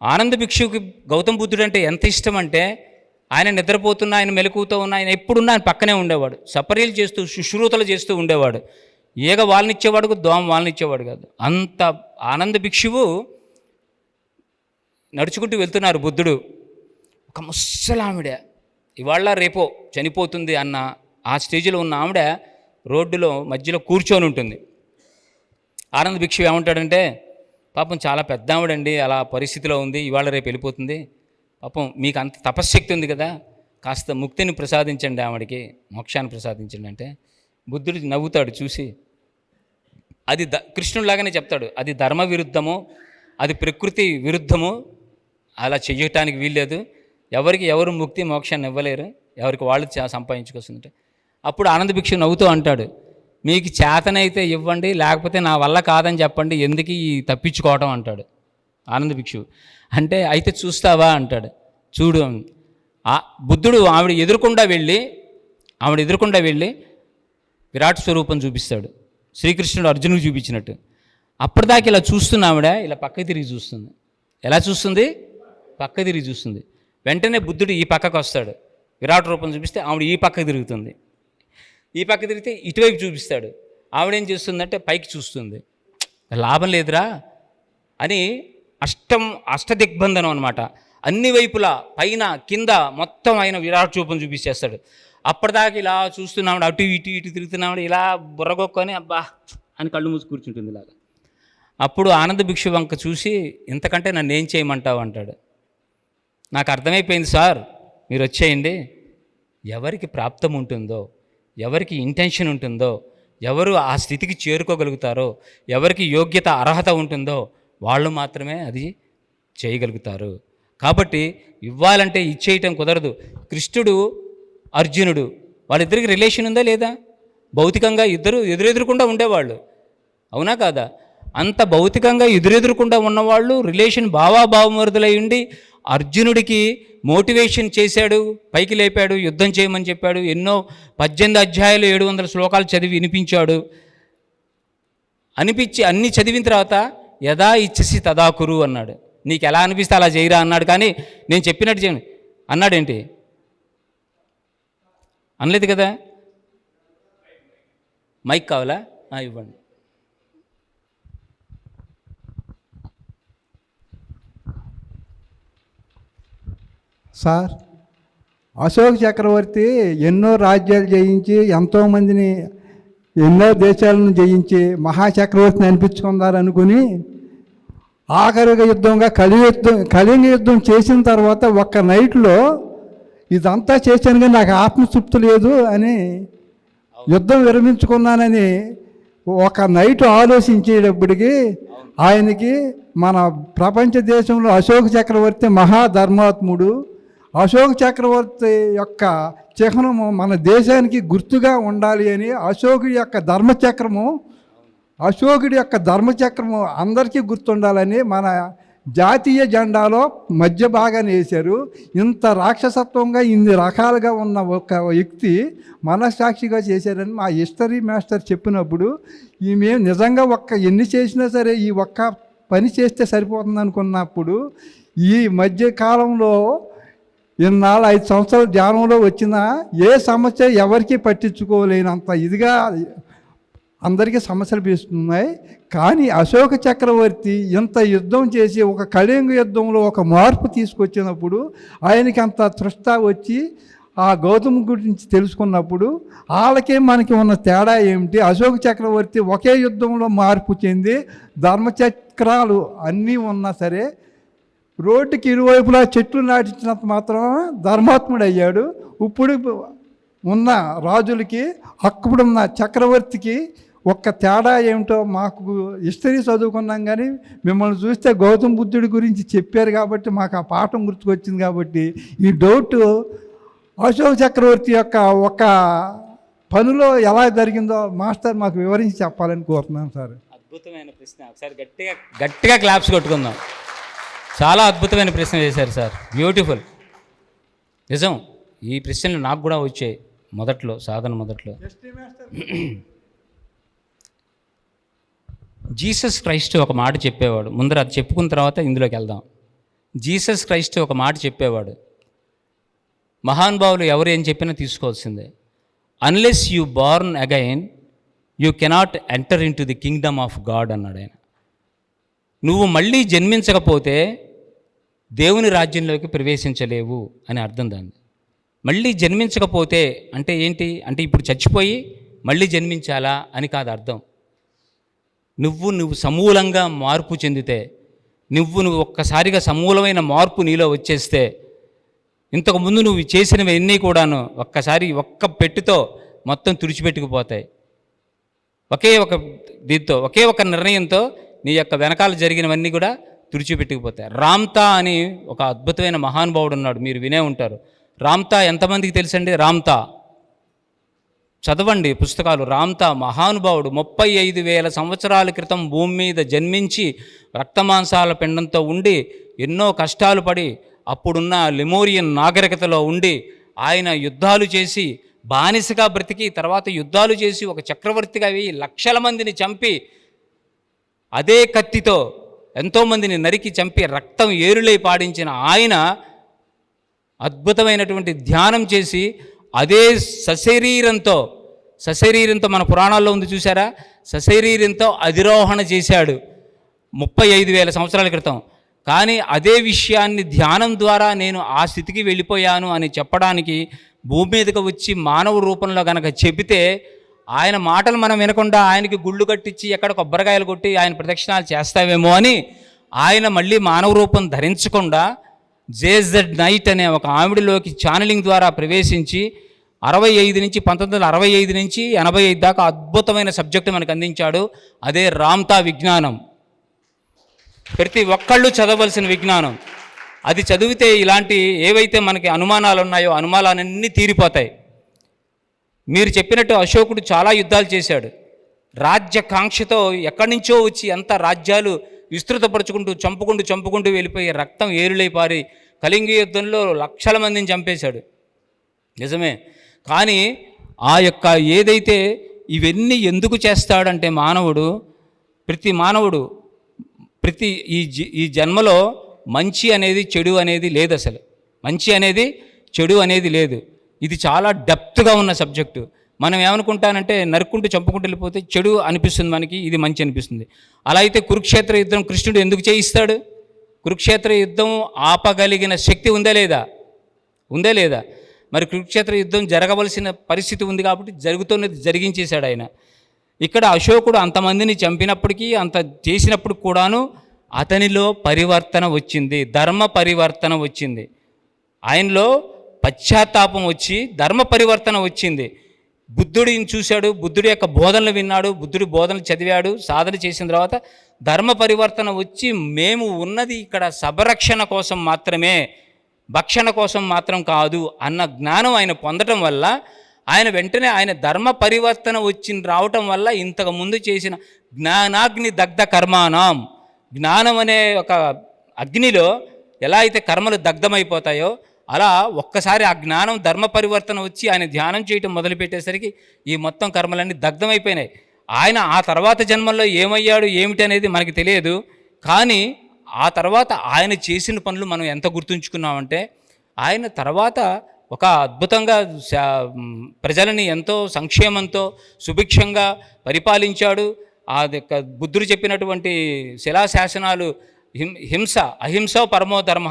ఆనంద భిక్షువుకి గౌతమ బుద్ధుడు అంటే ఎంత ఇష్టం అంటే, ఆయన నిద్రపోతున్నా, ఆయన మెలకువతో ఉన్నా, ఆయన ఎప్పుడున్నా ఆయన పక్కనే ఉండేవాడు, సపర్యలు చేస్తూ శుశ్రూతలు చేస్తూ ఉండేవాడు. ఈగ వాళ్ళనిచ్చేవాడు, దోమ వాళ్ళనిచ్చేవాడు కాదు. అంత ఆనంద భిక్షువు నడుచుకుంటూ వెళ్తున్నారు. బుద్ధుడు ఒక ముసలావిడ, ఇవాళ రేపో చనిపోతుంది అన్న ఆ స్టేజ్లో ఉన్న ఆవిడ రోడ్డులో మధ్యలో కూర్చొని ఉంటుంది. ఆనంద భిక్షువు ఏమంటాడంటే, పాపం చాలా పెద్ద ఆవిడండి, అలా పరిస్థితిలో ఉంది, ఇవాళ రేపు వెళ్ళిపోతుంది, పాపం మీకు అంత తపశ్శక్తి ఉంది కదా, కాస్త ముక్తిని ప్రసాదించండి, ఆవిడికి మోక్షాన్ని ప్రసాదించండి అంటే, బుద్ధుడు నవ్వుతాడు చూసి, అది కృష్ణుడిలాగానే చెప్తాడు, అది ధర్మ విరుద్ధము, అది ప్రకృతి విరుద్ధము, అలా చెయ్యటానికి వీల్లేదు, ఎవరు ముక్తి మోక్షాన్ని ఇవ్వలేరు, ఎవరికి వాళ్ళు సంపాదించుకొస్తుందంటే. అప్పుడు ఆనంద భిక్షు నవ్వుతూ అంటాడు, మీకు చేతనైతే ఇవ్వండి, లేకపోతే నా వల్ల కాదని చెప్పండి, ఎందుకు ఈ తప్పించుకోవటం అంటాడు ఆనంద భిక్షువు. అంటే అయితే చూస్తావా అంటాడు. చూడు, బుద్ధుడు ఆవిడ ఎదురుకుండా వెళ్ళి విరాట్ స్వరూపం చూపిస్తాడు, శ్రీకృష్ణుడు అర్జునుడికి చూపించినట్టు. అప్పటిదాకా ఇలా చూస్తున్న ఆవిడ ఇలా పక్కకి తిరిగి చూస్తుంది. ఎలా చూస్తుంది? పక్క తిరిగి చూస్తుంది. వెంటనే బుద్ధుడు ఈ పక్కకు వస్తాడు, విరాట్ రూపం చూపిస్తే ఆవిడ ఈ పక్కకు తిరుగుతుంది, ఈ పక్క తిరిగితే ఇటువైపు చూపిస్తాడు, ఆవిడేం చేస్తుందంటే పైకి చూస్తుంది. లాభం లేదురా అని అష్టదిగ్బంధనం అనమాట, అన్ని వైపులా పైన కింద మొత్తం ఆయన విరాట్ రూపం చూపించేస్తాడు. అప్పటిదాకా ఇలా చూస్తున్నాడు, అటు ఇటు తిరుగుతున్నాడు, ఇలా బుర్రగొక్కొని అబ్బా అని కళ్ళు మూసి కూర్చుంటుంది ఇలాగా. అప్పుడు ఆనంద భిక్షు వంక చూసి, ఇంతకంటే నన్ను ఏం చేయమంటావు అంటాడు. నాకు అర్థమైపోయింది సార్, మీరు వచ్చేయండి, ఎవరికి ప్రాప్తం ఉంటుందో, ఎవరికి ఇంటెన్షన్ ఉంటుందో, ఎవరు ఆ స్థితికి చేరుకోగలుగుతారో, ఎవరికి యోగ్యత అర్హత ఉంటుందో వాళ్ళు మాత్రమే అది చేయగలుగుతారు. కాబట్టి ఇవ్వాలంటే ఇచ్చేయటం కుదరదు. కృష్ణుడు అర్జునుడు వాళ్ళిద్దరికి రిలేషన్ ఉందా లేదా? భౌతికంగా ఇద్దరు ఎదురెదురుకుండా ఉండేవాళ్ళు, అవునా కాదా? అంత భౌతికంగా ఎదురెదురుకుండా ఉన్నవాళ్ళు రిలేషన్ భావాభావమరుదులై ఉండి అర్జునుడికి మోటివేషన్ చేశాడు, పైకి లేపాడు, యుద్ధం చేయమని చెప్పాడు, ఎన్నో 18 అధ్యాయాలు 700 శ్లోకాలు చదివి వినిపించాడు. అన్ని చదివిన తర్వాత యదా ఇచ్చసి తదా కురు అన్నాడు. నీకు ఎలా అనిపిస్తే అలా చేయరా అన్నాడు. కానీ నేను చెప్పినట్టు చేయను అన్నాడేంటి? అనలేదు కదా. మైక్ కావాలా? ఇవ్వండి. సార్, అశోక్ చక్రవర్తి ఎన్నో రాజ్యాలు జయించి, ఎంతోమందిని ఎన్నో దేశాలను జయించి మహాచక్రవర్తిని అనిపించుకున్నారనుకుని ఆఖరిగా యుద్ధంగా కళింగ యుద్ధం చేసిన తర్వాత ఒక్క నైట్లో ఇదంతా చేశాను కానీ నాకు ఆత్మతృప్తి లేదు అని యుద్ధం విరమించుకున్నానని ఒక నైట్ ఆలోచించేటప్పటికి ఆయనకి మన ప్రపంచ దేశంలో అశోక చక్రవర్తి మహాధర్మాత్ముడు, అశోక చక్రవర్తి యొక్క చిహ్నము మన దేశానికి గుర్తుగా ఉండాలి అని అశోకుడి యొక్క ధర్మచక్రము అందరికీ గుర్తుండాలని మన జాతీయ జెండాలో మధ్య భాగాన్ని వేశారు. ఇంత రాక్షసత్వంగా ఇన్ని రకాలుగా ఉన్న ఒక వ్యక్తి మనస్సాక్షిగా చేశారని మా హిస్టరీ మాస్టర్ చెప్పినప్పుడు మేము నిజంగా ఎన్ని చేసినా సరే ఈ ఒక్క పని చేస్తే సరిపోతుంది అనుకున్నప్పుడు ఈ మధ్య కాలంలో ఇన్నాళ్ళు 5 సంవత్సరాల ధ్యానంలో వచ్చిన ఏ సమస్య ఎవరికీ పట్టించుకోలేనంత ఇదిగా అందరికీ సమస్యలు పీస్తున్నాయి. కానీ అశోక చక్రవర్తి ఇంత యుద్ధం చేసి ఒక కళింగ యుద్ధంలో ఒక మార్పు తీసుకొచ్చినప్పుడు ఆయనకి అంత తృష్ట వచ్చి ఆ గౌతమ్ గురించి తెలుసుకున్నప్పుడు వాళ్ళకే మనకి ఉన్న తేడా ఏమిటి? అశోక చక్రవర్తి ఒకే యుద్ధంలో మార్పు చెంది ధర్మచక్రాలు అన్నీ ఉన్నా సరే రోడ్డుకి ఇరువైపులా చెట్లు నాటించినంత మాత్రం ధర్మాత్ముడు అయ్యాడు. ఇప్పుడు ఉన్న రాజులకి అప్పుడున్న చక్రవర్తికి ఒక్క తేడా ఏమిటో మాకు హిస్టరీ చదువుకున్నాం, కానీ మిమ్మల్ని చూస్తే గౌతమ్ బుద్ధుడి గురించి చెప్పారు కాబట్టి మాకు ఆ పాఠం గుర్తుకొచ్చింది. కాబట్టి ఈ డౌట్ అశోక చక్రవర్తి యొక్క ఒక పనిలో ఎలా జరిగిందో మాస్టర్ మాకు వివరించి చెప్పాలని కోరుతున్నాను సార్. అద్భుతమైన ప్రశ్న. ఒకసారి గట్టిగా క్లాప్స్ కొట్టుకుందాం. చాలా అద్భుతమైన ప్రశ్న వేశారు సార్. బ్యూటిఫుల్. నిజం, ఈ ప్రశ్నలు నాకు కూడా వచ్చాయి సాధన మొదట్లో. జీసస్ క్రైస్ట్ ఒక మాట చెప్పేవాడు. ముందర అది చెప్పుకున్న తర్వాత ఇందులోకి వెళ్దాం. జీసస్ క్రైస్ట్ ఒక మాట చెప్పేవాడు. మహానుభావులు ఎవరు ఏం చెప్పినా తీసుకోవాల్సిందే. Unless you born again you cannot enter in to the Kingdom of God అన్నాడు ఆయన. నువ్వు మళ్ళీ జన్మించకపోతే దేవుని రాజ్యంలోకి ప్రవేశించలేవు అని అర్థం. దాన్ని మళ్ళీ జన్మించకపోతే అంటే ఏంటి అంటే ఇప్పుడు చచ్చిపోయి మళ్ళీ జన్మించాలా అని కాదు అర్థం. నువ్వు సమూలంగా మార్పు చెందితే, నువ్వు ఒక్కసారిగా సమూలమైన మార్పు నీలో వచ్చేస్తే, ఇంతకుముందు నువ్వు చేసినవన్నీ కూడాను ఒక్కసారి ఒక్క పెట్టుతో మొత్తం తుడిచిపెట్టుకుపోతాయి. ఒకే ఒక నిర్ణయంతో నీ యొక్క వెనకాల జరిగినవన్నీ కూడా తుడిచిపెట్టుకుపోతాయి. రామ్తా అని ఒక అద్భుతమైన మహానుభావుడు ఉన్నాడు, మీరు వినే ఉంటారు. రామ్తా ఎంతమందికి తెలుసండి? రామ్తా చదవండి పుస్తకాలు. రామ్తా మహానుభావుడు 35,000 సంవత్సరాల క్రితం భూమి మీద జన్మించి రక్తమాంసాల పిండంతో ఉండి ఎన్నో కష్టాలు పడి అప్పుడున్న లెమోరియన్ నాగరికతలో ఉండి ఆయన యుద్ధాలు చేసి బానిసగా బ్రతికి తర్వాత యుద్ధాలు చేసి ఒక చక్రవర్తిగా అయి లక్షల మందిని చంపి అదే కత్తితో ఎంతోమందిని నరికి చంపి రక్తం ఏరులై పాడించిన ఆయన అద్భుతమైనటువంటి ధ్యానం చేసి అదే సశరీరంతో మన పురాణాల్లో ఉంది చూసారా, సశరీరంతో అధిరోహణ చేశాడు 35,000 సంవత్సరాల క్రితం. కానీ అదే విషయాన్ని ధ్యానం ద్వారా నేను ఆ స్థితికి వెళ్ళిపోయాను అని చెప్పడానికి భూమి మీదకి వచ్చి మానవ రూపంలో కనుక చెబితే ఆయన మాటలు మనం వినకుండా ఆయనకి గుళ్ళు కట్టించి ఎక్కడ కొబ్బరికాయలు కొట్టి ఆయన ప్రదక్షిణాలు చేస్తావేమో అని ఆయన మళ్ళీ మానవ రూపం ధరించకుండా జేజెడ్ నైట్ అనే ఒక ఆవిడలోకి ఛానలింగ్ ద్వారా ప్రవేశించి 1965 నుంచి 85 దాకా అద్భుతమైన సబ్జెక్టు మనకు అందించాడు. అదే రామ్తా విజ్ఞానం. ప్రతి ఒక్కళ్ళు చదవలసిన విజ్ఞానం. అది చదివితే ఇలాంటి ఏవైతే మనకి అనుమానాలు ఉన్నాయో అనుమానాలన్నీ తీరిపోతాయి. మీరు చెప్పినట్టు అశోకుడు చాలా యుద్ధాలు చేశాడు. రాజ్యకాంక్షతో ఎక్కడి నుంచో వచ్చి ఎంత రాజ్యాలు విస్తృతపరుచుకుంటూ చంపుకుంటూ వెళ్ళిపోయి రక్తం ఏరులై పారి కళింగ యుద్ధంలో లక్షల మందిని చంపేశాడు. నిజమే. కానీ ఆ యొక్క ఏదైతే ఇవన్నీ ఎందుకు చేస్తాడంటే ప్రతి ఈ జన్మలో మంచి అనేది చెడు అనేది లేదు. అసలు మంచి అనేది చెడు అనేది లేదు. ఇది చాలా డెప్త్గా ఉన్న సబ్జెక్టు. మనం ఏమనుకుంటానంటే నరుక్కుంటూ చంపుకుంటూ వెళ్ళిపోతే చెడు అనిపిస్తుంది మనకి, ఇది మంచి అనిపిస్తుంది. అలా అయితే కురుక్షేత్ర యుద్ధం కృష్ణుడు ఎందుకు చేయిస్తాడు? కురుక్షేత్ర యుద్ధం ఆపగలిగిన శక్తి ఉందా లేదా? మరి కురుక్షేత్ర యుద్ధం జరగవలసిన పరిస్థితి ఉంది కాబట్టి జరుగుతున్నది జరిగించేశాడు ఆయన. ఇక్కడ అశోకుడు అంతమందిని చంపినప్పటికీ అంత చేసినప్పుడు కూడాను అతనిలో పరివర్తన వచ్చింది, ధర్మ పరివర్తన వచ్చింది. ఆయనలో పశ్చాత్తాపం వచ్చి ధర్మ పరివర్తన వచ్చింది. బుద్ధుడిని చూశాడు, బుద్ధుడి యొక్క బోధనలు విన్నాడు, బుద్ధుడి బోధనలు చదివాడు, సాధన చేసిన తర్వాత ధర్మ పరివర్తన వచ్చి మేము ఉన్నది ఇక్కడ సభరక్షణ కోసం మాత్రమే, భక్షణ కోసం మాత్రం కాదు అన్న జ్ఞానం ఆయన పొందటం వల్ల ఆయన వెంటనే ఆయన ధర్మ పరివర్తన రావటం వల్ల ఇంతకు ముందు చేసిన జ్ఞానాగ్ని దగ్ధ కర్మాణం, జ్ఞానం అనే ఒక అగ్నిలో ఎలా అయితే కర్మలు దగ్ధమైపోతాయో అలా ఒక్కసారి ఆ జ్ఞానం ధర్మ పరివర్తన వచ్చి ఆయన ధ్యానం చేయటం మొదలుపెట్టేసరికి ఈ మొత్తం కర్మలన్నీ దగ్ధమైపోయినాయి. ఆయన ఆ తర్వాత జన్మల్లో ఏమయ్యాడు ఏమిటి అనేది మనకి తెలియదు. కానీ ఆ తర్వాత ఆయన చేసిన పనులు మనం ఎంత గుర్తుంచుకున్నామంటే, ఆయన తర్వాత ఒక అద్భుతంగా ప్రజలని ఎంతో సంక్షేమంతో సుభిక్షంగా పరిపాలించాడు. అది బుద్ధుడు చెప్పినటువంటి శిలాశాసనాలు హింస అహింస పరమో ధర్మ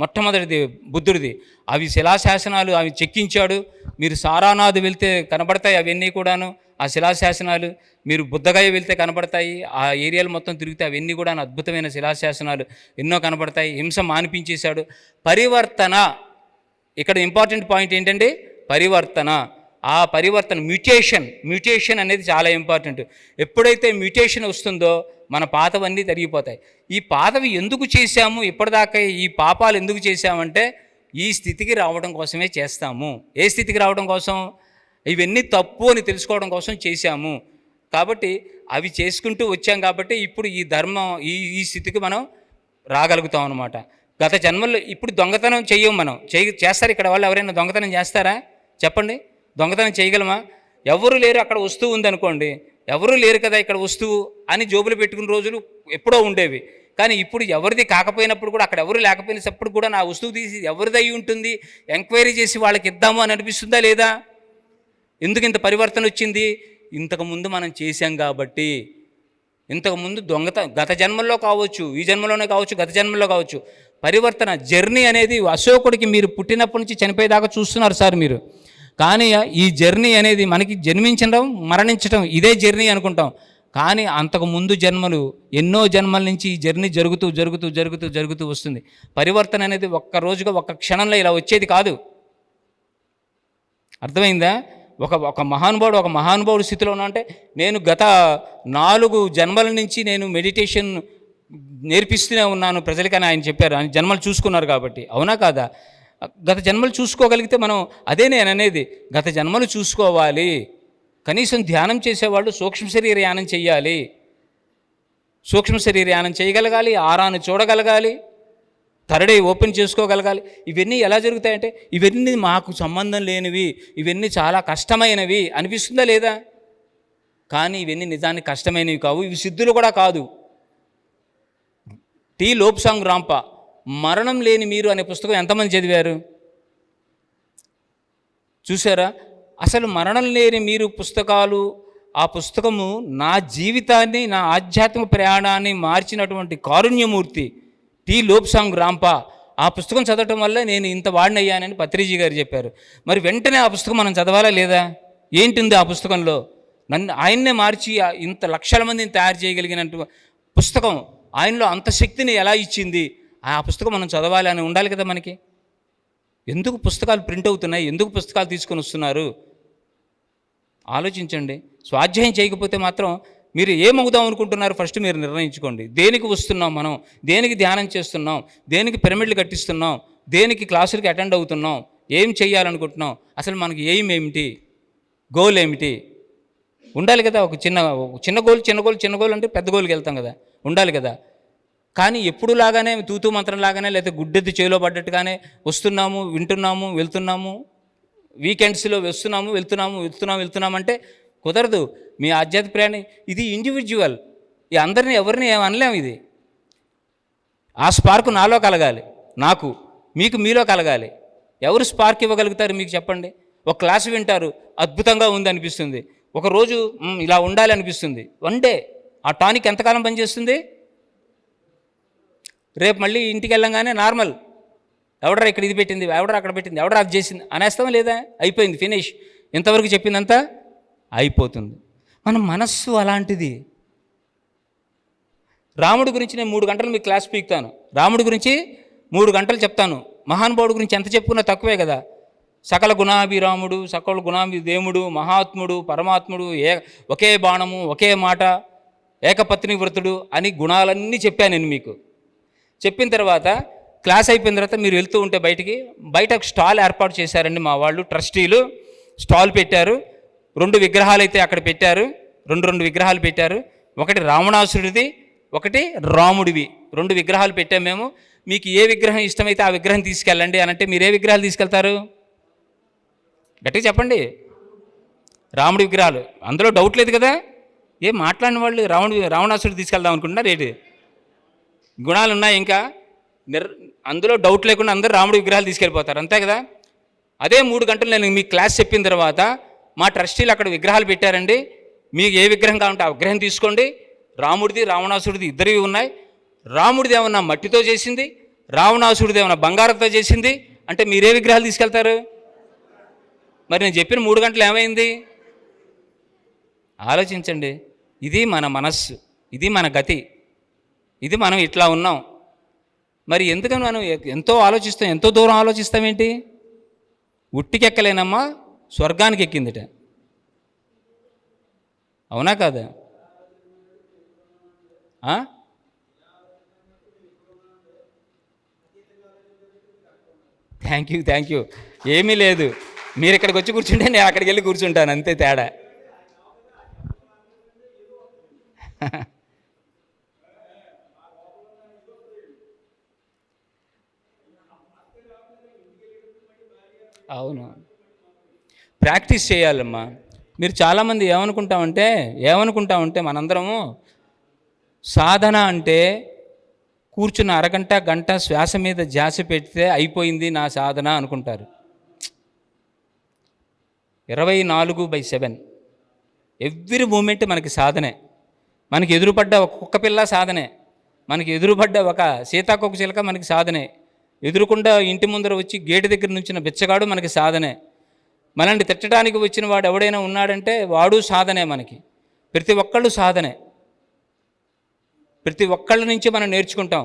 మొట్టమొదటిది బుద్ధుడిది. అవి శిలాశాసనాలు అవి చెక్కించాడు. మీరు సారానాథ్ వెళ్తే కనబడతాయి అవన్నీ కూడాను ఆ శిలాశాసనాలు. మీరు బుద్ధగయ వెళ్తే కనబడతాయి, ఆ ఏరియాలు మొత్తం తిరిగితే అవన్నీ కూడా అద్భుతమైన శిలాశాసనాలు ఎన్నో కనబడతాయి. హింస మానిపించేశాడు. పరివర్తన, ఇక్కడ ఇంపార్టెంట్ పాయింట్ ఏంటంటే పరివర్తన. ఆ పరివర్తన మ్యూటేషన్ అనేది చాలా ఇంపార్టెంట్. ఎప్పుడైతే మ్యూటేషన్ వస్తుందో మన పాతవన్నీ తరిగిపోతాయి. ఈ పాతవి ఎందుకు చేశాము, ఇప్పటిదాకా ఈ పాపాలు ఎందుకు చేశామంటే ఈ స్థితికి రావడం కోసమే చేస్తాము. ఏ స్థితికి రావడం కోసం? ఇవన్నీ తప్పు అని తెలుసుకోవడం కోసం చేశాము. కాబట్టి అవి చేసుకుంటూ వచ్చాం కాబట్టి ఇప్పుడు ఈ ధర్మం ఈ స్థితికి మనం రాగలుగుతాం అన్నమాట. గత జన్మల్లో ఇప్పుడు దొంగతనం చెయ్యం మనం. చేస్తారు ఇక్కడ వాళ్ళు ఎవరైనా దొంగతనం చేస్తారా చెప్పండి? దొంగతనం చేయగలమా? ఎవరు లేరు, అక్కడ వస్తువు ఉందనుకోండి, ఎవరు లేరు కదా ఇక్కడ వస్తువు అని జోబులు పెట్టుకున్న రోజులు ఎప్పుడో ఉండేవి. కానీ ఇప్పుడు ఎవరిది కాకపోయినప్పుడు కూడా, అక్కడ ఎవరు లేకపోయినప్పుడు కూడా నా వస్తువు తీసి ఎవరిది అయి ఉంటుంది ఎంక్వైరీ చేసి వాళ్ళకి ఇద్దాము అని అనిపిస్తుందా లేదా? ఎందుకు ఇంత పరివర్తన వచ్చింది? ఇంతకుముందు మనం చేశాం కాబట్టి. ఇంతకుముందు గత జన్మల్లో కావచ్చు, ఈ జన్మలోనే కావచ్చు, గత జన్మలో కావచ్చు, పరివర్తన జర్నీ అనేది అశోకుడికి మీరు పుట్టినప్పటి నుంచి చనిపోయేదాకా చూస్తున్నారు సార్ మీరు. కానీ ఈ జర్నీ అనేది మనకి జన్మించడం మరణించడం ఇదే జర్నీ అనుకుంటాం. కానీ అంతకు ముందు జన్మలు ఎన్నో జన్మల నుంచి ఈ జర్నీ జరుగుతూ జరుగుతూ జరుగుతూ జరుగుతూ వస్తుంది. పరివర్తన అనేది ఒక్క రోజుగా ఒక్క క్షణంలో ఇలా వచ్చేది కాదు. అర్థమైందా? ఒక మహానుభావుడు స్థితిలో ఉన్నా అంటే, నేను గత 4 జన్మల నుంచి నేను మెడిటేషన్ నేర్పిస్తూనే ఉన్నాను ప్రజలకని ఆయన చెప్పారు. ఆయన జన్మలు చూసుకున్నారు కాబట్టి. అవునా కాదా? గత జన్మలు చూసుకోగలిగితే మనం, అదే నేను అనేది, గత జన్మలు చూసుకోవాలి. కనీసం ధ్యానం చేసేవాళ్ళు సూక్ష్మ శరీర యానం చెయ్యాలి. సూక్ష్మ శరీర యానం చేయగలగాలి, ఆరాను చూడగలగాలి, థర్డ్ ఐ ఓపెన్ చేసుకోగలగాలి. ఇవన్నీ ఎలా జరుగుతాయంటే ఇవన్నీ మాకు సంబంధం లేనివి, ఇవన్నీ చాలా కష్టమైనవి అనిపిస్తుందా లేదా? కానీ ఇవన్నీ నిజానికి కష్టమైనవి కావు, ఇవి సిద్ధులు కూడా కాదు. టి లోప్సాంగ్ రాంప మరణం లేని మీరు అనే పుస్తకం ఎంతమంది చదివారు? చూసారా? అసలు మరణం లేని మీరు పుస్తకాలు, ఆ పుస్తకము నా జీవితాన్ని, నా ఆధ్యాత్మిక ప్రయాణాన్ని మార్చినటువంటి కారుణ్యమూర్తి టి లోప్సాంగ్ రాంప. ఆ పుస్తకం చదవటం వల్ల నేను ఇంత వాడినయ్యానని పత్రిజీ గారు చెప్పారు. మరి వెంటనే ఆ పుస్తకం మనం చదవాలా లేదా? ఏంటింది ఆ పుస్తకంలో? ఆయన్నే మార్చి ఇంత లక్షల మందిని తయారు చేయగలిగినట్టు పుస్తకం, ఆయనలో అంత శక్తిని ఎలా ఇచ్చింది? ఆ పుస్తకం మనం చదవాలి అని ఉండాలి కదా మనకి. ఎందుకు పుస్తకాలు ప్రింట్ అవుతున్నాయి? ఎందుకు పుస్తకాలు తీసుకొని వస్తున్నారు? ఆలోచించండి. స్వాధ్యాయం చేయకపోతే మాత్రం మీరు ఏమవుదాం అనుకుంటున్నారు ఫస్ట్ మీరు నిర్ణయించుకోండి. దేనికి వస్తున్నాం మనం? దేనికి ధ్యానం చేస్తున్నాం? దేనికి పిరమిడ్లు కట్టిస్తున్నాం? దేనికి క్లాసులకి అటెండ్ అవుతున్నాం? ఏం చేయాలనుకుంటున్నాం? అసలు మనకి ఎయిమ్ ఏమిటి? గోల్ ఏమిటి? ఉండాలి కదా. ఒక చిన్న గోల్ అంటే పెద్ద గోల్కి వెళ్తాం కదా, ఉండాలి కదా. కానీ ఎప్పుడు లాగానే తూతూ మంత్రం లాగానే, లేకపోతే గుడ్డెద్దు చేలో పడ్డట్టుగానే వస్తున్నాము, వింటున్నాము, వెళ్తున్నాము, వీకెండ్స్లో వెళ్తున్నాము అంటే కుదరదు. మీ ఆధ్యాత్మిక ప్రయాణం ఇది ఇండివిజువల్. ఈ అందరినీ ఎవరిని ఏమనలేము. ఇది ఆ స్పార్క్ నాలో కలగాలి, నాకు, మీకు మీలో కలగాలి. ఎవరు స్పార్క్ ఇవ్వగలుగుతారు మీకు చెప్పండి? ఒక క్లాసు వింటారు, అద్భుతంగా ఉంది అనిపిస్తుంది. ఒకరోజు ఇలా ఉండాలి అనిపిస్తుంది. వన్ డే ఆ టానిక్ ఎంతకాలం పనిచేస్తుంది? రేపు మళ్ళీ ఇంటికి వెళ్ళంగానే నార్మల్. ఎవడరా ఇక్కడ ఇది పెట్టింది, ఎవడరా అక్కడ పెట్టింది, ఎవడరా అది చేసింది అనేస్తాం లేదా? అయిపోయింది, ఫినిష్. ఇంతవరకు చెప్పిందంతా అయిపోతుంది. మన మనస్సు అలాంటిది. రాముడి గురించి నేను 3 గంటలు మీకు క్లాస్ పీకుతాను. రాముడి గురించి 3 గంటలు చెప్తాను. మహానుభావుడి గురించి ఎంత చెప్పుకున్నా తక్కువే కదా. సకల గుణాభిరాముడు, సకల గుణాభిదేవుడు, మహాత్ముడు, పరమాత్ముడు, ఒకే బాణము, ఒకే మాట, ఏకపత్ని వ్రతుడు అని గుణాలన్నీ చెప్పాను నేను మీకు. చెప్పిన తర్వాత క్లాస్ అయిపోయిన తర్వాత మీరు వెళ్తూ ఉంటే బయట ఒక స్టాల్ ఏర్పాటు చేశారండి మా వాళ్ళు, ట్రస్టీలు స్టాల్ పెట్టారు. 2 విగ్రహాలు అయితే అక్కడ పెట్టారు. 2 విగ్రహాలు పెట్టారు. ఒకటి రావణాసురుడిది, ఒకటి రాముడివి. 2 విగ్రహాలు పెట్టాము మేము. మీకు ఏ విగ్రహం ఇష్టమైతే ఆ విగ్రహం తీసుకెళ్ళండి అని అంటే మీరు ఏ విగ్రహాలు తీసుకెళ్తారు? గట్టిగా చెప్పండి. రాముడి విగ్రహాలు, అందులో డౌట్ లేదు కదా. ఏం మాట్లాడిన వాళ్ళు రావణాసురుడు తీసుకెళ్దాం అనుకుంటున్నారు ఏంటి? గుణాలు ఉన్నాయి ఇంకా, అందులో డౌట్ లేకుండా అందరూ రాముడి విగ్రహాలు తీసుకెళ్ళిపోతారు, అంతే కదా. అదే 3 గంటలు నేను మీకు క్లాస్ చెప్పిన తర్వాత మా ట్రస్టీలు అక్కడ విగ్రహాలు పెట్టారండి. మీకు ఏ విగ్రహం కావాలంటే ఆ విగ్రహం తీసుకోండి. రాముడిది రావణాసుడిది ఇద్దరివి ఉన్నాయి. రాముడిది ఏమన్నా మట్టితో చేసింది, రావణాసుడిది ఏమన్నా బంగారంతో చేసింది అంటే మీరే విగ్రహాలు తీసుకెళ్తారు? మరి నేను చెప్పిన 3 గంటలు ఏమైంది? ఆలోచించండి. ఇది మన మనస్సు, ఇది మన గతి, ఇది మనం ఇట్లా ఉన్నాం. మరి ఎందుకని మనం ఎంతో ఆలోచిస్తాం, ఎంతో దూరం ఆలోచిస్తామేంటి? ఉట్టికెక్కలేనమ్మా స్వర్గానికి ఎక్కిందిట, అవునా కాదా? Thank you. ఏమీ లేదు, మీరు ఇక్కడికి వచ్చి కూర్చుంటే నేను అక్కడికి వెళ్ళి కూర్చుంటాను, అంతే తేడా. అవును, ప్రాక్టీస్ చేయాలమ్మా. మీరు చాలామంది ఏమనుకుంటామంటే మనందరము సాధన అంటే కూర్చున్న అరగంట గంట శ్వాస మీద ధ్యాస పెడితే అయిపోయింది నా సాధన అనుకుంటారు. 24/7 ఎవ్రీ మూమెంట్ మనకి సాధనే. మనకి ఎదురుపడ్డ ఒక కుక్క పిల్ల సాధనే, మనకి ఎదురుపడ్డ ఒక సీతాకొక చిలక మనకి సాధనే, ఎదురుకుండా ఇంటి ముందర వచ్చి గేటు దగ్గర నుంచిన బిచ్చగాడు మనకి సాధనే, మనల్ని తిట్టడానికి వచ్చిన వాడు ఎవడైనా ఉన్నాడంటే వాడు సాధనే. మనకి ప్రతి ఒక్కళ్ళు సాధనే, ప్రతి ఒక్కళ్ళ నుంచి మనం నేర్చుకుంటాం.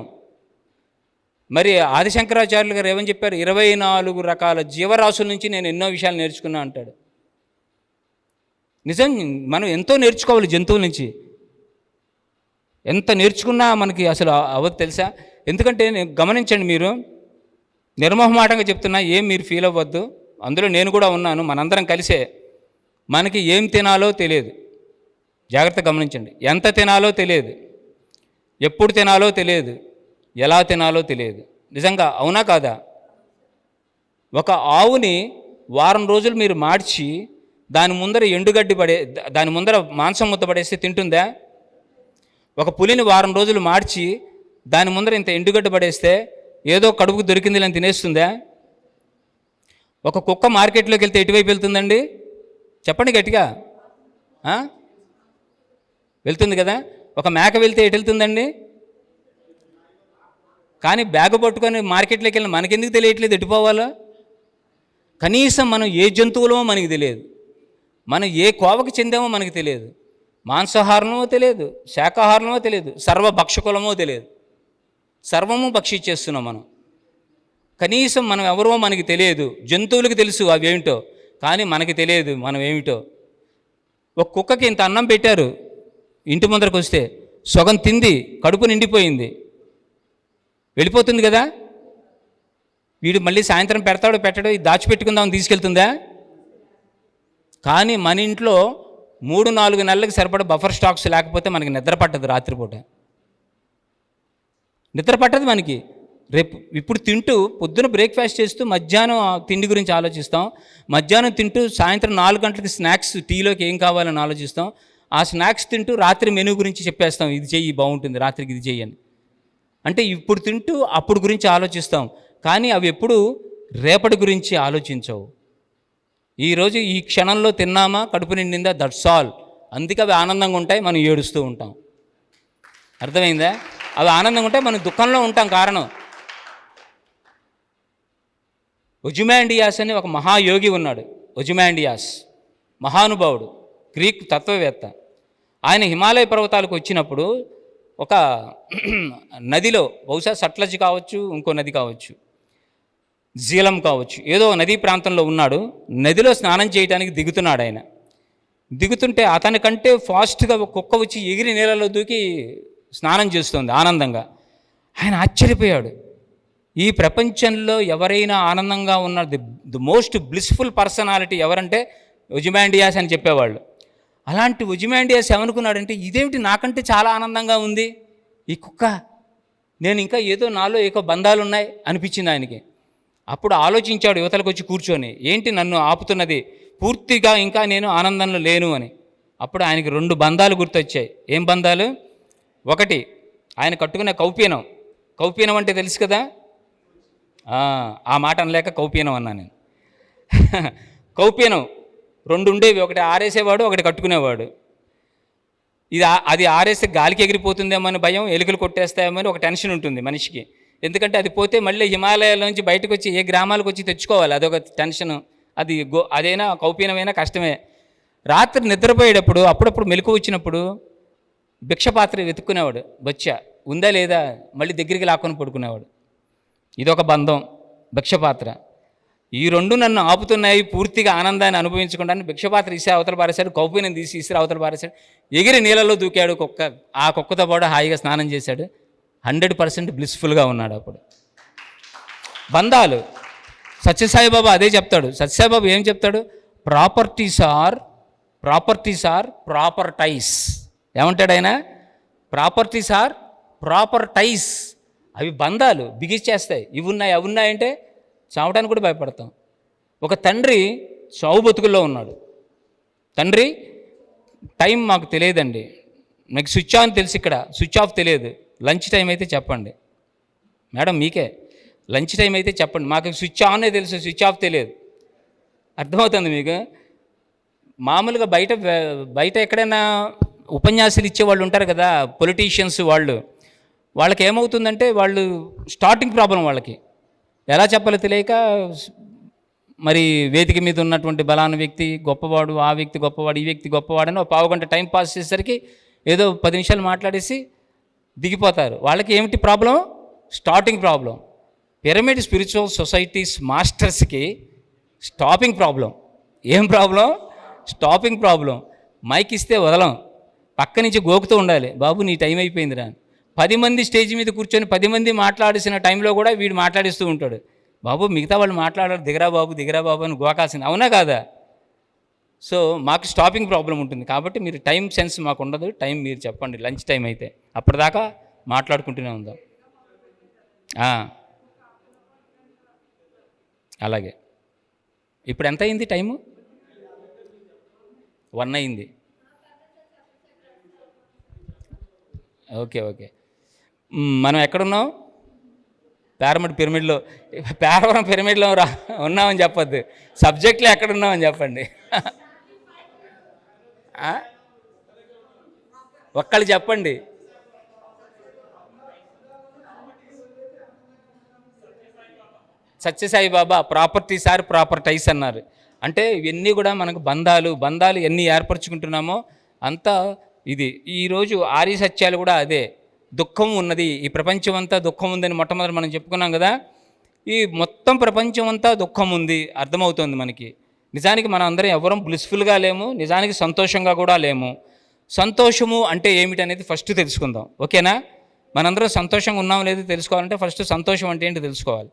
మరి ఆదిశంకరాచార్యులు గారు ఏమని చెప్పారు? 24 రకాల జీవరాశుల నుంచి నేను ఎన్నో విషయాలు నేర్చుకున్నా అంటాడు. నిజం, మనం ఎంతో నేర్చుకోవాలి జంతువుల నుంచి. ఎంత నేర్చుకున్నా మనకి అసలు అవ్వదు తెలుసా. ఎందుకంటే గమనించండి, మీరు నిర్మోహమాటంగా చెప్తున్నా, ఏం మీరు ఫీల్ అవ్వద్దు, అందులో నేను కూడా ఉన్నాను. మనందరం కలిసే. మనకి ఏం తినాలో తెలియదు, జాగ్రత్తగా గమనించండి. ఎంత తినాలో తెలియదు, ఎప్పుడు తినాలో తెలియదు, ఎలా తినాలో తెలియదు. నిజంగా అవునా కాదా? ఒక ఆవుని వారం రోజులు మీరు మార్చి దాని ముందర ఎండుగడ్డి దాని ముందర మాంసం ముద్ద పడేస్తే తింటుందా? ఒక పులిని వారం రోజులు మార్చి దాని ముందర ఇంత ఎండుగడ్డి పడేస్తే ఏదో కడుపుకు దొరికింది అని తినేస్తుందా? ఒక కుక్క మార్కెట్లోకి వెళ్తే ఎటువైపు వెళ్తుందండి? చెప్పండి గట్టిగా. వెళ్తుంది కదా. ఒక మేక వెళ్తే ఎటు వెళ్తుందండి? కానీ బ్యాగ్ పట్టుకొని మార్కెట్లోకి వెళ్ళిన మనకెందుకు తెలియట్లేదు ఎటుపోవాలో? కనీసం మనం ఏ జంతువులమో మనకి తెలియదు, మనం ఏ కోవకు చెందామో మనకి తెలియదు, మాంసాహారమో తెలియదు, శాకాహారమో తెలియదు, సర్వభక్షకులమో తెలియదు, సర్వము భక్షించేస్తున్నాం మనం. కనీసం మనం ఎవరో మనకి తెలియదు. జంతువులకు తెలుసు అవేమిటో, కానీ మనకి తెలియదు మనం ఏమిటో. ఒక కుక్కకి ఇంత అన్నం పెట్టారు, ఇంటి ముందరకు వస్తే సగం తింది, కడుపు నిండిపోయింది, వెళ్ళిపోతుంది కదా. వీడు మళ్ళీ సాయంత్రం పెడతాడో పెట్టడో, ఇది దాచిపెట్టుకుందామని తీసుకెళ్తుందా? కానీ మన ఇంట్లో 3-4 నెలలకు సరిపడ బఫర్ స్టాక్స్ లేకపోతే మనకి నిద్ర పట్టదు. రాత్రిపూట నిద్ర పట్టదు మనకి. రేపు ఇప్పుడు తింటూ పొద్దున బ్రేక్ఫాస్ట్ చేస్తూ మధ్యాహ్నం తిండి గురించి ఆలోచిస్తాం, మధ్యాహ్నం తింటూ సాయంత్రం 4 గంటలకి స్నాక్స్ టీలోకి ఏం కావాలని ఆలోచిస్తాం, ఆ స్నాక్స్ తింటూ రాత్రి మెనూ గురించి చెప్పేస్తాం, ఇది చెయ్యి బాగుంటుంది, రాత్రికి ఇది చెయ్యని. అంటే ఇప్పుడు తింటూ అప్పుడు గురించి ఆలోచిస్తాం, కానీ అవి ఎప్పుడు రేపటి గురించి ఆలోచించవు. ఈరోజు ఈ క్షణంలో తిన్నామా, కడుపు నిండిందా, దట్స్ ఆల్. అందుకే అవి ఆనందంగా ఉంటాయి, మనం ఏడుస్తూ ఉంటాం. అర్థమైందా? అవి ఆనందంగా ఉంటాయి, మనం దుఃఖంలో ఉంటాం. కారణం, ఒజిమాండియాస్ అని ఒక మహాయోగి ఉన్నాడు. ఒజిమాండియాస్ మహానుభావుడు, గ్రీక్ తత్వవేత్త. ఆయన హిమాలయ పర్వతాలకు వచ్చినప్పుడు ఒక నదిలో, బహుశా సట్లజ్ కావచ్చు, ఇంకో నది కావచ్చు, జీలం కావచ్చు, ఏదో నదీ ప్రాంతంలో ఉన్నాడు. నదిలో స్నానం చేయడానికి దిగుతున్నాడు. ఆయన దిగుతుంటే అతనికంటే ఫాస్ట్గా ఒక కుక్క వచ్చి ఎగిరి నీళ్ళలో దూకి స్నానం చేస్తుంది ఆనందంగా. ఆయన ఆశ్చర్యపోయాడు, ఈ ప్రపంచంలో ఎవరైనా ఆనందంగా ఉన్న ది మోస్ట్ బ్లిస్ఫుల్ పర్సనాలిటీ ఎవరంటే ఒజిమాండియాస్ అని చెప్పేవాళ్ళు. అలాంటి ఒజిమాండియాస్ ఏమనుకున్నాడంటే, ఇదేమిటి నాకంటే చాలా ఆనందంగా ఉంది ఈ కుక్క, నేను ఇంకా ఏదో నాలో ఏకో బంధాలు ఉన్నాయి అనిపించింది ఆయనకి. అప్పుడు ఆలోచించాడు యువతలకు వచ్చి కూర్చొని, ఏంటి నన్ను ఆపుతున్నది, పూర్తిగా ఇంకా నేను ఆనందంలో లేను అని. అప్పుడు ఆయనకి 2 బంధాలు గుర్తొచ్చాయి. ఏం బంధాలు? ఒకటి, ఆయన కట్టుకునే కౌపీనం. కౌపీనం అంటే తెలుసు కదా, ఆ మాట అనలేక కౌపీనం అన్నా నేను. కౌపీనం 2 ఉండేవి, ఒకటి ఆరేసేవాడు, ఒకటి కట్టుకునేవాడు. అది ఆరేస్తే గాలికి ఎగిరిపోతుందేమో అని భయం, ఎలుకలు కొట్టేస్తాయేమో అని ఒక టెన్షన్ ఉంటుంది మనిషికి. ఎందుకంటే అది పోతే మళ్ళీ హిమాలయాల నుంచి బయటకు వచ్చి ఏ గ్రామాలకు వచ్చి తెచ్చుకోవాలి, అదొక టెన్షను. అదైనా కౌపీనమైనా కష్టమే. రాత్రి నిద్రపోయేటప్పుడు అప్పుడప్పుడు మెలకు వచ్చినప్పుడు భిక్షపాత్ర వెతుక్కునేవాడు. బొచ్చ ఉందా లేదా మళ్ళీ దగ్గరికి లాక్కొని పడుకునేవాడు. ఇదొక బంధం, భిక్షపాత్ర. ఈ 2 నన్ను ఆపుతున్నాయి పూర్తిగా ఆనందాన్ని అనుభవించకుండా. భిక్షపాత్ర ఇసి అవతల పారేశాడు, కౌపీనం తీసి ఇసి అవతల పారేశాడు, ఎగిరి నీళ్ళలో దూకాడు కుక్క. ఆ కుక్కతో పాటు హాయిగా స్నానం చేశాడు. 100% బ్లిస్ఫుల్గా ఉన్నాడు అప్పుడు. బంధాలు. సత్యసాయిబాబా అదే చెప్తాడు. సత్యసాయిబాబా ఏం చెప్తాడు? Properties are proper ties. ఏమంటాడు ఆయన? Properties are proper ties. అవి బంధాలు బిగిచ్చేస్తాయి. ఇవి ఉన్నాయి అవి ఉన్నాయంటే చావడానికి కూడా భయపడతాం. ఒక తండ్రి చావు బతుకుల్లో ఉన్నాడు. తండ్రి, టైం మాకు తెలియదండి, నాకు స్విచ్ ఆన్ తెలుసు, ఇక్కడ స్విచ్ ఆఫ్ తెలియదు, లంచ్ టైం అయితే చెప్పండి. మేడం మీకే లంచ్ టైం అయితే చెప్పండి, మాకు స్విచ్ ఆనే తెలుసు, స్విచ్ ఆఫ్ తెలియదు. అర్థమవుతుంది మీకు? మామూలుగా బయట ఎక్కడైనా ఉపన్యాసాలు ఇచ్చేవాళ్ళు ఉంటారు కదా, పొలిటీషియన్స్, వాళ్ళకి ఏమవుతుందంటే వాళ్ళు స్టార్టింగ్ ప్రాబ్లం, వాళ్ళకి ఎలా చెప్పాలో తెలియక మరి వేదిక మీద ఉన్నటువంటి బలాన వ్యక్తి గొప్పవాడు, ఆ వ్యక్తి గొప్పవాడు, ఈ వ్యక్తి గొప్పవాడని ఒక పావు గంట టైం పాస్ చేసేసరికి ఏదో 10 నిమిషాలు మాట్లాడేసి దిగిపోతారు. వాళ్ళకి ఏమిటి problem? Starting problem. Pyramid spiritual societies మాస్టర్స్కి స్టాపింగ్ ప్రాబ్లం. ఏం ప్రాబ్లం? Stopping problem. మైక్ ఇస్తే వదలం, పక్క నుంచి గోకుతూ ఉండాలి, బాబు నీ టైం అయిపోయిందిరా. 10 మంది స్టేజ్ మీద కూర్చొని 10 మంది మాట్లాడిసిన టైంలో కూడా వీడు మాట్లాడిస్తూ ఉంటాడు. బాబు మిగతా వాళ్ళు మాట్లాడారు, దిగరా బాబు అని గోకాల్సింది, అవునా కాదా? సో మాకు స్టాపింగ్ ప్రాబ్లం ఉంటుంది. కాబట్టి మీరు టైం సెన్స్ మాకు ఉండదు, టైం మీరు చెప్పండి లంచ్ టైం అయితే, అప్పటిదాకా మాట్లాడుకుంటూనే ఉందాం. అలాగే. ఇప్పుడు ఎంత అయింది టైము? 1 అయింది. ఓకే. మనం ఎక్కడున్నాం? పిరమిడ్లో పేరవరం పిరమిడ్లో ఉన్నామని చెప్పొద్దు, సబ్జెక్ట్లో ఎక్కడున్నామని చెప్పండి. ఒక్కళ్ళు చెప్పండి. సత్యసాయిబాబా ప్రాపర్టీస్ ఆర్ ప్రాపర్టైస్ అన్నారు. అంటే ఇవన్నీ కూడా మనకు బంధాలు ఎన్ని ఏర్పరచుకుంటున్నామో అంతా ఇది. ఈరోజు ఆర్య సత్యాలు కూడా అదే. దుఃఖం ఉన్నది, ఈ ప్రపంచం అంతా దుఃఖం ఉందని మొట్టమొదటి మనం చెప్పుకున్నాం కదా. ఈ మొత్తం ప్రపంచం అంతా దుఃఖం ఉంది అర్థమవుతుంది మనకి. నిజానికి మనం అందరం ఎవరం బ్లిస్ఫుల్గా లేము, నిజానికి సంతోషంగా కూడా లేము. సంతోషము అంటే ఏమిటనేది ఫస్ట్ తెలుసుకుందాం, ఓకేనా? మనందరం సంతోషంగా ఉన్నాం లేదో తెలుసుకోవాలంటే ఫస్ట్ సంతోషం అంటే ఏంటి తెలుసుకోవాలి.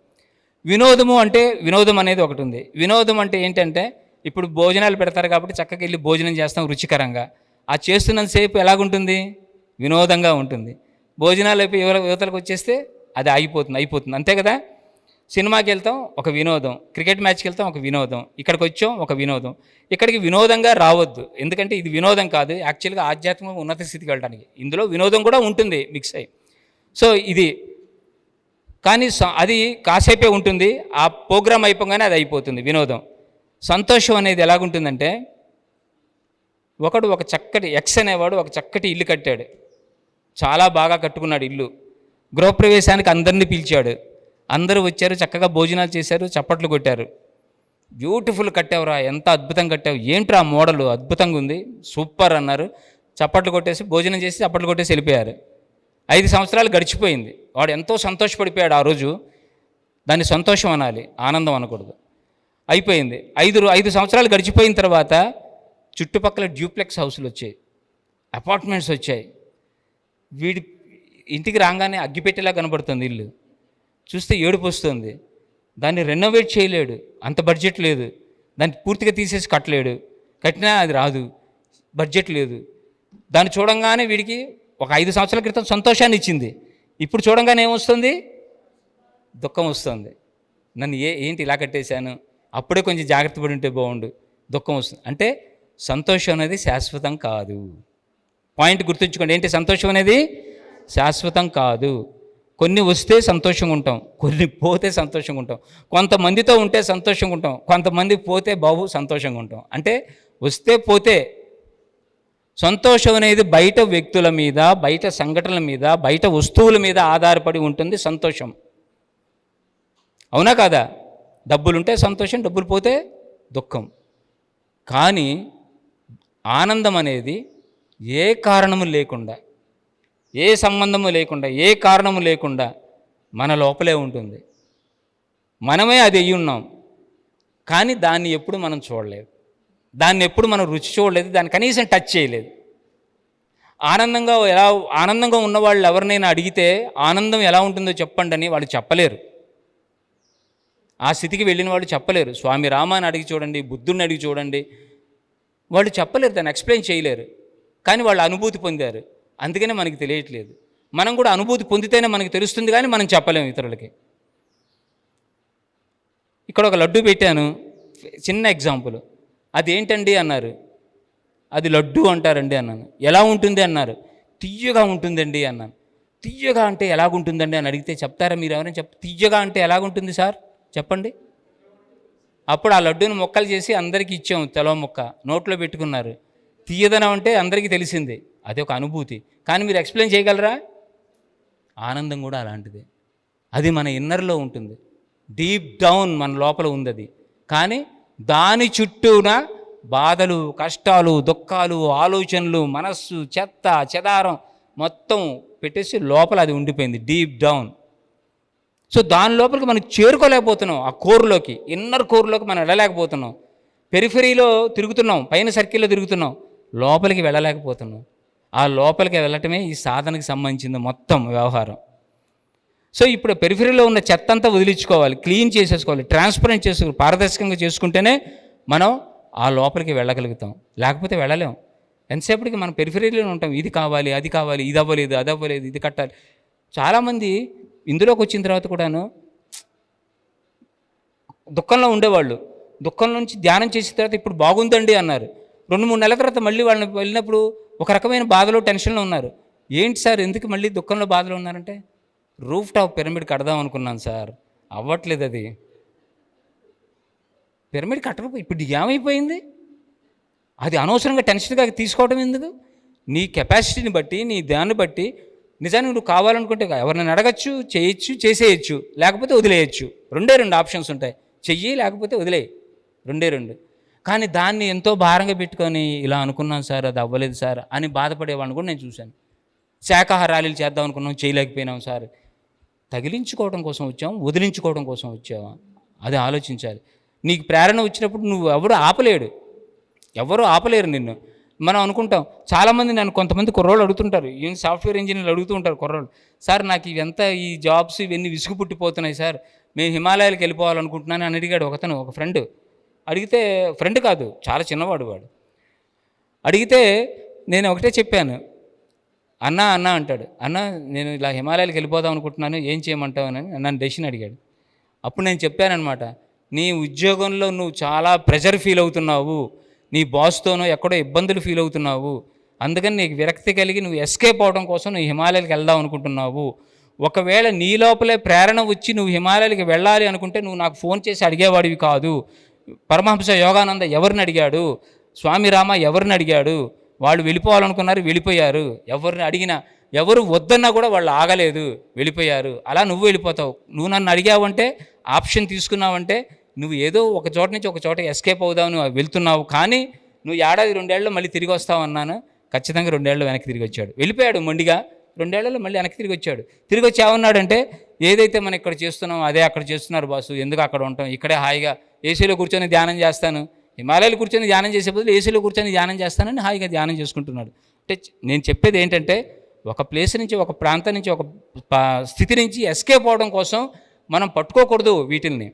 వినోదం అనేది ఒకటి ఉంది. వినోదం అంటే ఏంటంటే, ఇప్పుడు భోజనాలు పెడతారు కాబట్టి చక్కగా వెళ్ళి భోజనం చేస్తాం రుచికరంగా. ఆ చేస్తున్నంతసేపు ఎలాగుంటుంది? వినోదంగా ఉంటుంది. భోజనాలు అయిపోయి యువతలకు వచ్చేస్తే అది అయిపోతుంది, అంతే కదా. సినిమాకి వెళ్తాం ఒక వినోదం, క్రికెట్ మ్యాచ్కి వెళ్తాం ఒక వినోదం, ఇక్కడికి వచ్చాం ఒక వినోదం. ఇక్కడికి వినోదంగా రావద్దు, ఎందుకంటే ఇది వినోదం కాదు, యాక్చువల్గా ఆధ్యాత్మిక ఉన్నత స్థితికి వెళ్ళడానికి ఇందులో వినోదం కూడా ఉంటుంది మిక్స్ అయ్యి. సో ఇది కానీ అది కాసేపే ఉంటుంది, ఆ ప్రోగ్రామ్ అయిపోగానే అది అయిపోతుంది వినోదం. సంతోషం అనేది ఎలాగుంటుందంటే, ఒక చక్కటి ఎక్స్ అనేవాడు ఒక చక్కటి ఇల్లు కట్టాడు, చాలా బాగా కట్టుకున్నాడు ఇల్లు. గృహప్రవేశానికి అందరినీ పిలిచాడు, అందరూ వచ్చారు, చక్కగా భోజనాలు చేశారు, చప్పట్లు కొట్టారు. బ్యూటిఫుల్ కట్టావురా, ఎంత అద్భుతంగా కట్టావు, ఏంట్రా మోడలు అద్భుతంగా ఉంది, సూపర్ అన్నారు. చప్పట్లు కొట్టేసి భోజనం చేసి చప్పట్లు కొట్టేసి వెళ్ళిపోయారు. 5 సంవత్సరాలు గడిచిపోయింది. వాడు ఎంతో సంతోషపడిపోయాడు ఆ రోజు. దాన్ని సంతోషం అనాలి, ఆనందం అనకూడదు. అయిపోయింది. 5 సంవత్సరాలు గడిచిపోయిన తర్వాత చుట్టుపక్కల డ్యూప్లెక్స్ హౌస్లు వచ్చాయి, అపార్ట్మెంట్స్ వచ్చాయి. వీడి ఇంటికి రాగానే అగ్గిపెట్టేలా కనబడుతుంది ఇల్లు. చూస్తే ఏడుపు వస్తుంది. దాన్ని రెనోవేట్ చేయలేడు, అంత బడ్జెట్ లేదు. దాన్ని పూర్తిగా తీసేసి కట్టలేడు, కట్టినా అది రాదు, బడ్జెట్ లేదు. దాన్ని చూడంగానే వీడికి ఒక 5 సంవత్సరాల క్రితం సంతోషాన్ని ఇచ్చింది, ఇప్పుడు చూడంగానే ఏమొస్తుంది? దుఃఖం వస్తుంది. నన్ను ఏంటి ఇలా కట్టేశాను, అప్పుడే కొంచెం జాగ్రత్త పడి ఉంటే బాగుండు, దుఃఖం వస్తుంది. అంటే సంతోషం అనేది శాశ్వతం కాదు. పాయింట్ గుర్తుంచుకోండి, ఏంటి? సంతోషం అనేది శాశ్వతం కాదు. కొన్ని వస్తే సంతోషంగా ఉంటాం, కొన్ని పోతే సంతోషంగా ఉంటాం. కొంతమందితో ఉంటే సంతోషంగా ఉంటాం, కొంతమంది పోతే సంతోషంగా ఉంటాం. అంటే వస్తే పోతే. సంతోషం అనేది బయట వ్యక్తుల మీద, బయట సంఘటనల మీద, బయట వస్తువుల మీద ఆధారపడి ఉంటుంది సంతోషం. అవునా కాదా? డబ్బులుంటే సంతోషం, డబ్బులు పోతే దుఃఖం. కానీ ఆనందం అనేది ఏ కారణము లేకుండా, ఏ సంబంధము లేకుండా, ఏ కారణము లేకుండా మన లోపలే ఉంటుంది. మనమే అది అయ్యి ఉన్నాం, కానీ దాన్ని ఎప్పుడు మనం చూడలేదు, దాన్ని ఎప్పుడు మనం రుచి చూడలేదు, దాన్ని కనీసం టచ్ చేయలేదు. ఆనందంగా ఉన్నవాళ్ళు ఎవరినైనా అడిగితే ఆనందం ఎలా ఉంటుందో చెప్పండి అని వాళ్ళు చెప్పలేరు. ఆ స్థితికి వెళ్ళిన వాళ్ళు చెప్పలేరు. స్వామి రామాని అడిగి చూడండి, బుద్ధుడిని అడిగి చూడండి, వాళ్ళు చెప్పలేరు, దాన్ని ఎక్స్ప్లెయిన్ చేయలేరు. కానీ వాళ్ళు అనుభూతి పొందారు, అందుకనే మనకి తెలియట్లేదు. మనం కూడా అనుభూతి పొందితేనే మనకి తెలుస్తుంది, కానీ మనం చెప్పలేము ఇతరులకి. ఇక్కడ ఒక లడ్డు పెట్టాను, చిన్న ఎగ్జాంపుల్. అది ఏంటండి అన్నారు. అది లడ్డు అంటారండి అన్నాను. ఎలా ఉంటుంది అన్నారు. తియ్యగా ఉంటుందండి అన్నాను. తియ్యగా అంటే ఎలాగుంటుందండి అని అడిగితే చెప్తారా మీరు? ఎవరైనా తియ్యగా అంటే ఎలాగుంటుంది సార్ చెప్పండి. అప్పుడు ఆ లడ్డూని ముక్కలు చేసి అందరికీ ఇచ్చాము, తెలవ ముక్క నోట్లో పెట్టుకున్నారు. తీయదనం అంటే అందరికీ తెలిసింది, అది ఒక అనుభూతి. కానీ మీరు ఎక్స్ప్లెయిన్ చేయగలరా? ఆనందం కూడా అలాంటిదే. అది మన ఇన్నర్లో ఉంటుంది, డీప్ డౌన్ మన లోపల ఉంది అది. కానీ దాని చుట్టూన బాధలు, కష్టాలు, దుఃఖాలు, ఆలోచనలు, మనస్సు, చెత్త చెదారం మొత్తం పెట్టేసి లోపల అది ఉండిపోయింది, డీప్ డౌన్. సో దాని లోపలికి మనం చేరుకోలేకపోతున్నాం, ఆ కోర్లోకి, ఇన్నర్ కోర్లోకి మనం వెళ్ళలేకపోతున్నాం. పెరిఫెరీలో తిరుగుతున్నాం, పైన సర్కిల్లో తిరుగుతున్నాం, లోపలికి వెళ్ళలేకపోతున్నాం. ఆ లోపలికి వెళ్ళటమే ఈ సాధనకి సంబంధించిన మొత్తం వ్యవహారం. సో ఇప్పుడు పెరిఫెరీలో ఉన్న చెత్త అంతా వదిలించుకోవాలి, క్లీన్ చేసేసుకోవాలి, ట్రాన్స్పరెంట్ చేసుకోవాలి, పారదర్శకంగా చేసుకుంటేనే మనం ఆ లోపలికి వెళ్ళగలుగుతాం, లేకపోతే వెళ్ళలేం. ఎంతసేపటికి మనం పెరిఫెరీలోనే ఉంటాం, ఇది కావాలి, అది కావాలి, ఇది అవ్వలేదు, అది అవ్వలేదు, ఇది కట్టాలి. చాలామంది ఇందులోకి వచ్చిన తర్వాత కూడాను దుఃఖంలో ఉండేవాళ్ళు, దుఃఖం నుంచి ధ్యానం చేసిన తర్వాత ఇప్పుడు బాగుందండి అన్నారు. 2-3 నెలల తర్వాత మళ్ళీ వాళ్ళని వెళ్ళినప్పుడు ఒక రకమైన బాధలో, టెన్షన్లో ఉన్నారు. ఏంటి సార్ ఎందుకు మళ్ళీ దుఃఖంలో బాధలో ఉన్నారంటే, రూఫ్ టాప్ పిరమిడ్ కడదాం అనుకున్నాను సార్, అవ్వట్లేదు, అది పిరమిడ్ కట్టకపోయి ఇప్పుడు ఏమైపోయింది, అది అనవసరంగా టెన్షన్గా తీసుకోవడం ఎందుకు? నీ కెపాసిటీని బట్టి, నీ దాన్ని బట్టి నిజానికి నువ్వు కావాలనుకుంటే ఎవరినైనా అడగచ్చు, చేయొచ్చు, చేసేయచ్చు, లేకపోతే వదిలేయచ్చు. 2 ఆప్షన్స్ ఉంటాయి, చెయ్యి లేకపోతే వదిలేయి, 2. కానీ దాన్ని ఎంతో భారంగా పెట్టుకొని ఇలా అనుకున్నాను సార్, అది అవ్వలేదు సార్ అని బాధపడేవాడిని కూడా నేను చూశాను. శాకాహారాలు చేద్దాం అనుకున్నాం, చేయలేకపోయినాం సార్. తగిలించుకోవడం కోసం వచ్చాం, వదిలించుకోవడం కోసం వచ్చావా, అది ఆలోచించాలి. నీకు ప్రేరణ వచ్చినప్పుడు నువ్వు ఎవరు ఆపలేరు నిన్ను. మనం అనుకుంటాం, చాలామంది నన్ను కొంతమంది కుర్రోళ్ళు అడుగుతుంటారు, సాఫ్ట్వేర్ ఇంజనీర్లు అడుగుతూ ఉంటారు కుర్రోళ్ళు, సార్ నాకు ఇవంతా ఈ జాబ్స్ ఇవన్నీ విసుగు పుట్టిపోతున్నాయి సార్, మేము హిమాలయాలకు వెళ్ళిపోవాలనుకుంటున్నాను అని అడిగాడు ఒక ఫ్రెండ్. అడిగితే, ఫ్రెండ్ కాదు, చాలా చిన్నవాడు వాడు. అడిగితే నేను ఒకటే చెప్పాను, అన్నా అంటాడు, అన్న నేను ఇలా హిమాలయాలకు వెళ్ళిపోదాం అనుకుంటున్నాను, ఏం చేయమంటావు అని నన్ను డెసిషన్ అడిగాడు. అప్పుడు నేను చెప్పానన్నమాట, నీ ఉద్యోగంలో నువ్వు చాలా ప్రెషర్ ఫీల్ అవుతున్నావు, నీ బాస్తోనో ఎక్కడో ఇబ్బందులు ఫీల్ అవుతున్నావు, అందుకని నీకు విరక్తి కలిగి నువ్వు ఎస్కేప్ అవడం కోసం నువ్వు హిమాలయాలకు వెళ్దాం అనుకుంటున్నావు. ఒకవేళ నీ లోపలే ప్రేరణ వచ్చి నువ్వు హిమాలయాలకు వెళ్ళాలి అనుకుంటే నువ్వు నాకు ఫోన్ చేసి అడిగేవాడివి కాదు. పరమహంస యోగానంద ఎవరిని అడిగాడు, స్వామి రామ ఎవరిని అడిగాడు, వాళ్ళు వెళ్ళిపోవాలనుకున్నారు, వెళ్ళిపోయారు. ఎవరిని అడిగినా, ఎవరు వద్దన్నా కూడా వాళ్ళు ఆగలేదు, వెళ్ళిపోయారు. అలా నువ్వు వెళ్ళిపోతావు. నువ్వు నన్ను అడిగావంటే, ఆప్షన్ తీసుకున్నావంటే, నువ్వు ఏదో ఒక చోట నుంచి ఒక చోట ఎస్కేప్ అవుదావు, నువ్వు వెళ్తున్నావు. కానీ నువ్వు 1-2 ఏళ్ళు మళ్ళీ తిరిగి వస్తావు అన్నాను. ఖచ్చితంగా 2 ఏళ్ళు వెనక్కి తిరిగి వచ్చాడు, వెళ్ళిపోయాడు మొండిగా. 2 ఏళ్లలో మళ్ళీ వెనక్కి తిరిగి వచ్చాడు. తిరిగి వచ్చి ఏమన్నాడంటే, ఏదైతే మనం ఇక్కడ చేస్తున్నామో అదే అక్కడ చేస్తున్నారు బాసు, ఎందుకు అక్కడ ఉంటాం, ఇక్కడే హాయిగా ఏసీలో కూర్చొని ధ్యానం చేస్తాను, హిమాలయాలు కూర్చొని ధ్యానం చేసే బదులు ఏసీలో కూర్చొని ధ్యానం చేస్తానని హాయిగా ధ్యానం చేసుకుంటున్నాడు. అంటే నేను చెప్పేది ఏంటంటే, ఒక ప్లేస్ నుంచి, ఒక ప్రాంతం నుంచి, ఒక స్థితి నుంచి ఎస్కేప్ అవడం కోసం మనం పట్టుకోకూడదు వీటిల్ని.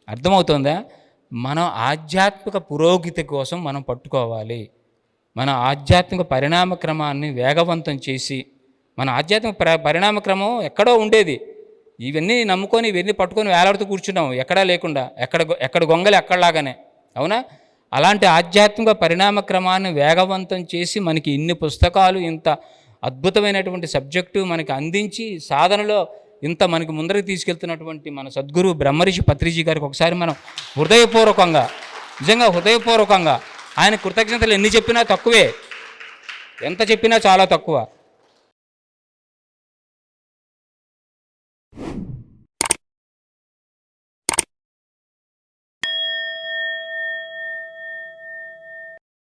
అర్థమవుతుందా? మనం ఆధ్యాత్మిక పురోగతి కోసం మనం పట్టుకోవాలి. మన ఆధ్యాత్మిక పరిణామ క్రమాన్ని వేగవంతం చేసి, మన ఆధ్యాత్మిక పరిణామ క్రమం ఎక్కడో ఉండేది, ఇవన్నీ నమ్ముకొని ఇవన్నీ పట్టుకొని వేలాడుతూ కూర్చున్నాం ఎక్కడా లేకుండా, ఎక్కడ గొంగలి ఎక్కడలాగానే, అవునా? అలాంటి ఆధ్యాత్మిక పరిణామ క్రమాన్ని వేగవంతం చేసి మనకి ఇన్ని పుస్తకాలు, ఇంత అద్భుతమైనటువంటి సబ్జెక్టు మనకి అందించి సాధనలో ఇంత మనకి ముందరికి తీసుకెళ్తున్నటువంటి మన సద్గురు బ్రహ్మర్షి పత్రిజీ గారికి ఒకసారి మనం హృదయపూర్వకంగా, నిజంగా హృదయపూర్వకంగా ఆయన కృతజ్ఞతలు ఎన్ని చెప్పినా తక్కువే, ఎంత చెప్పినా చాలా తక్కువ.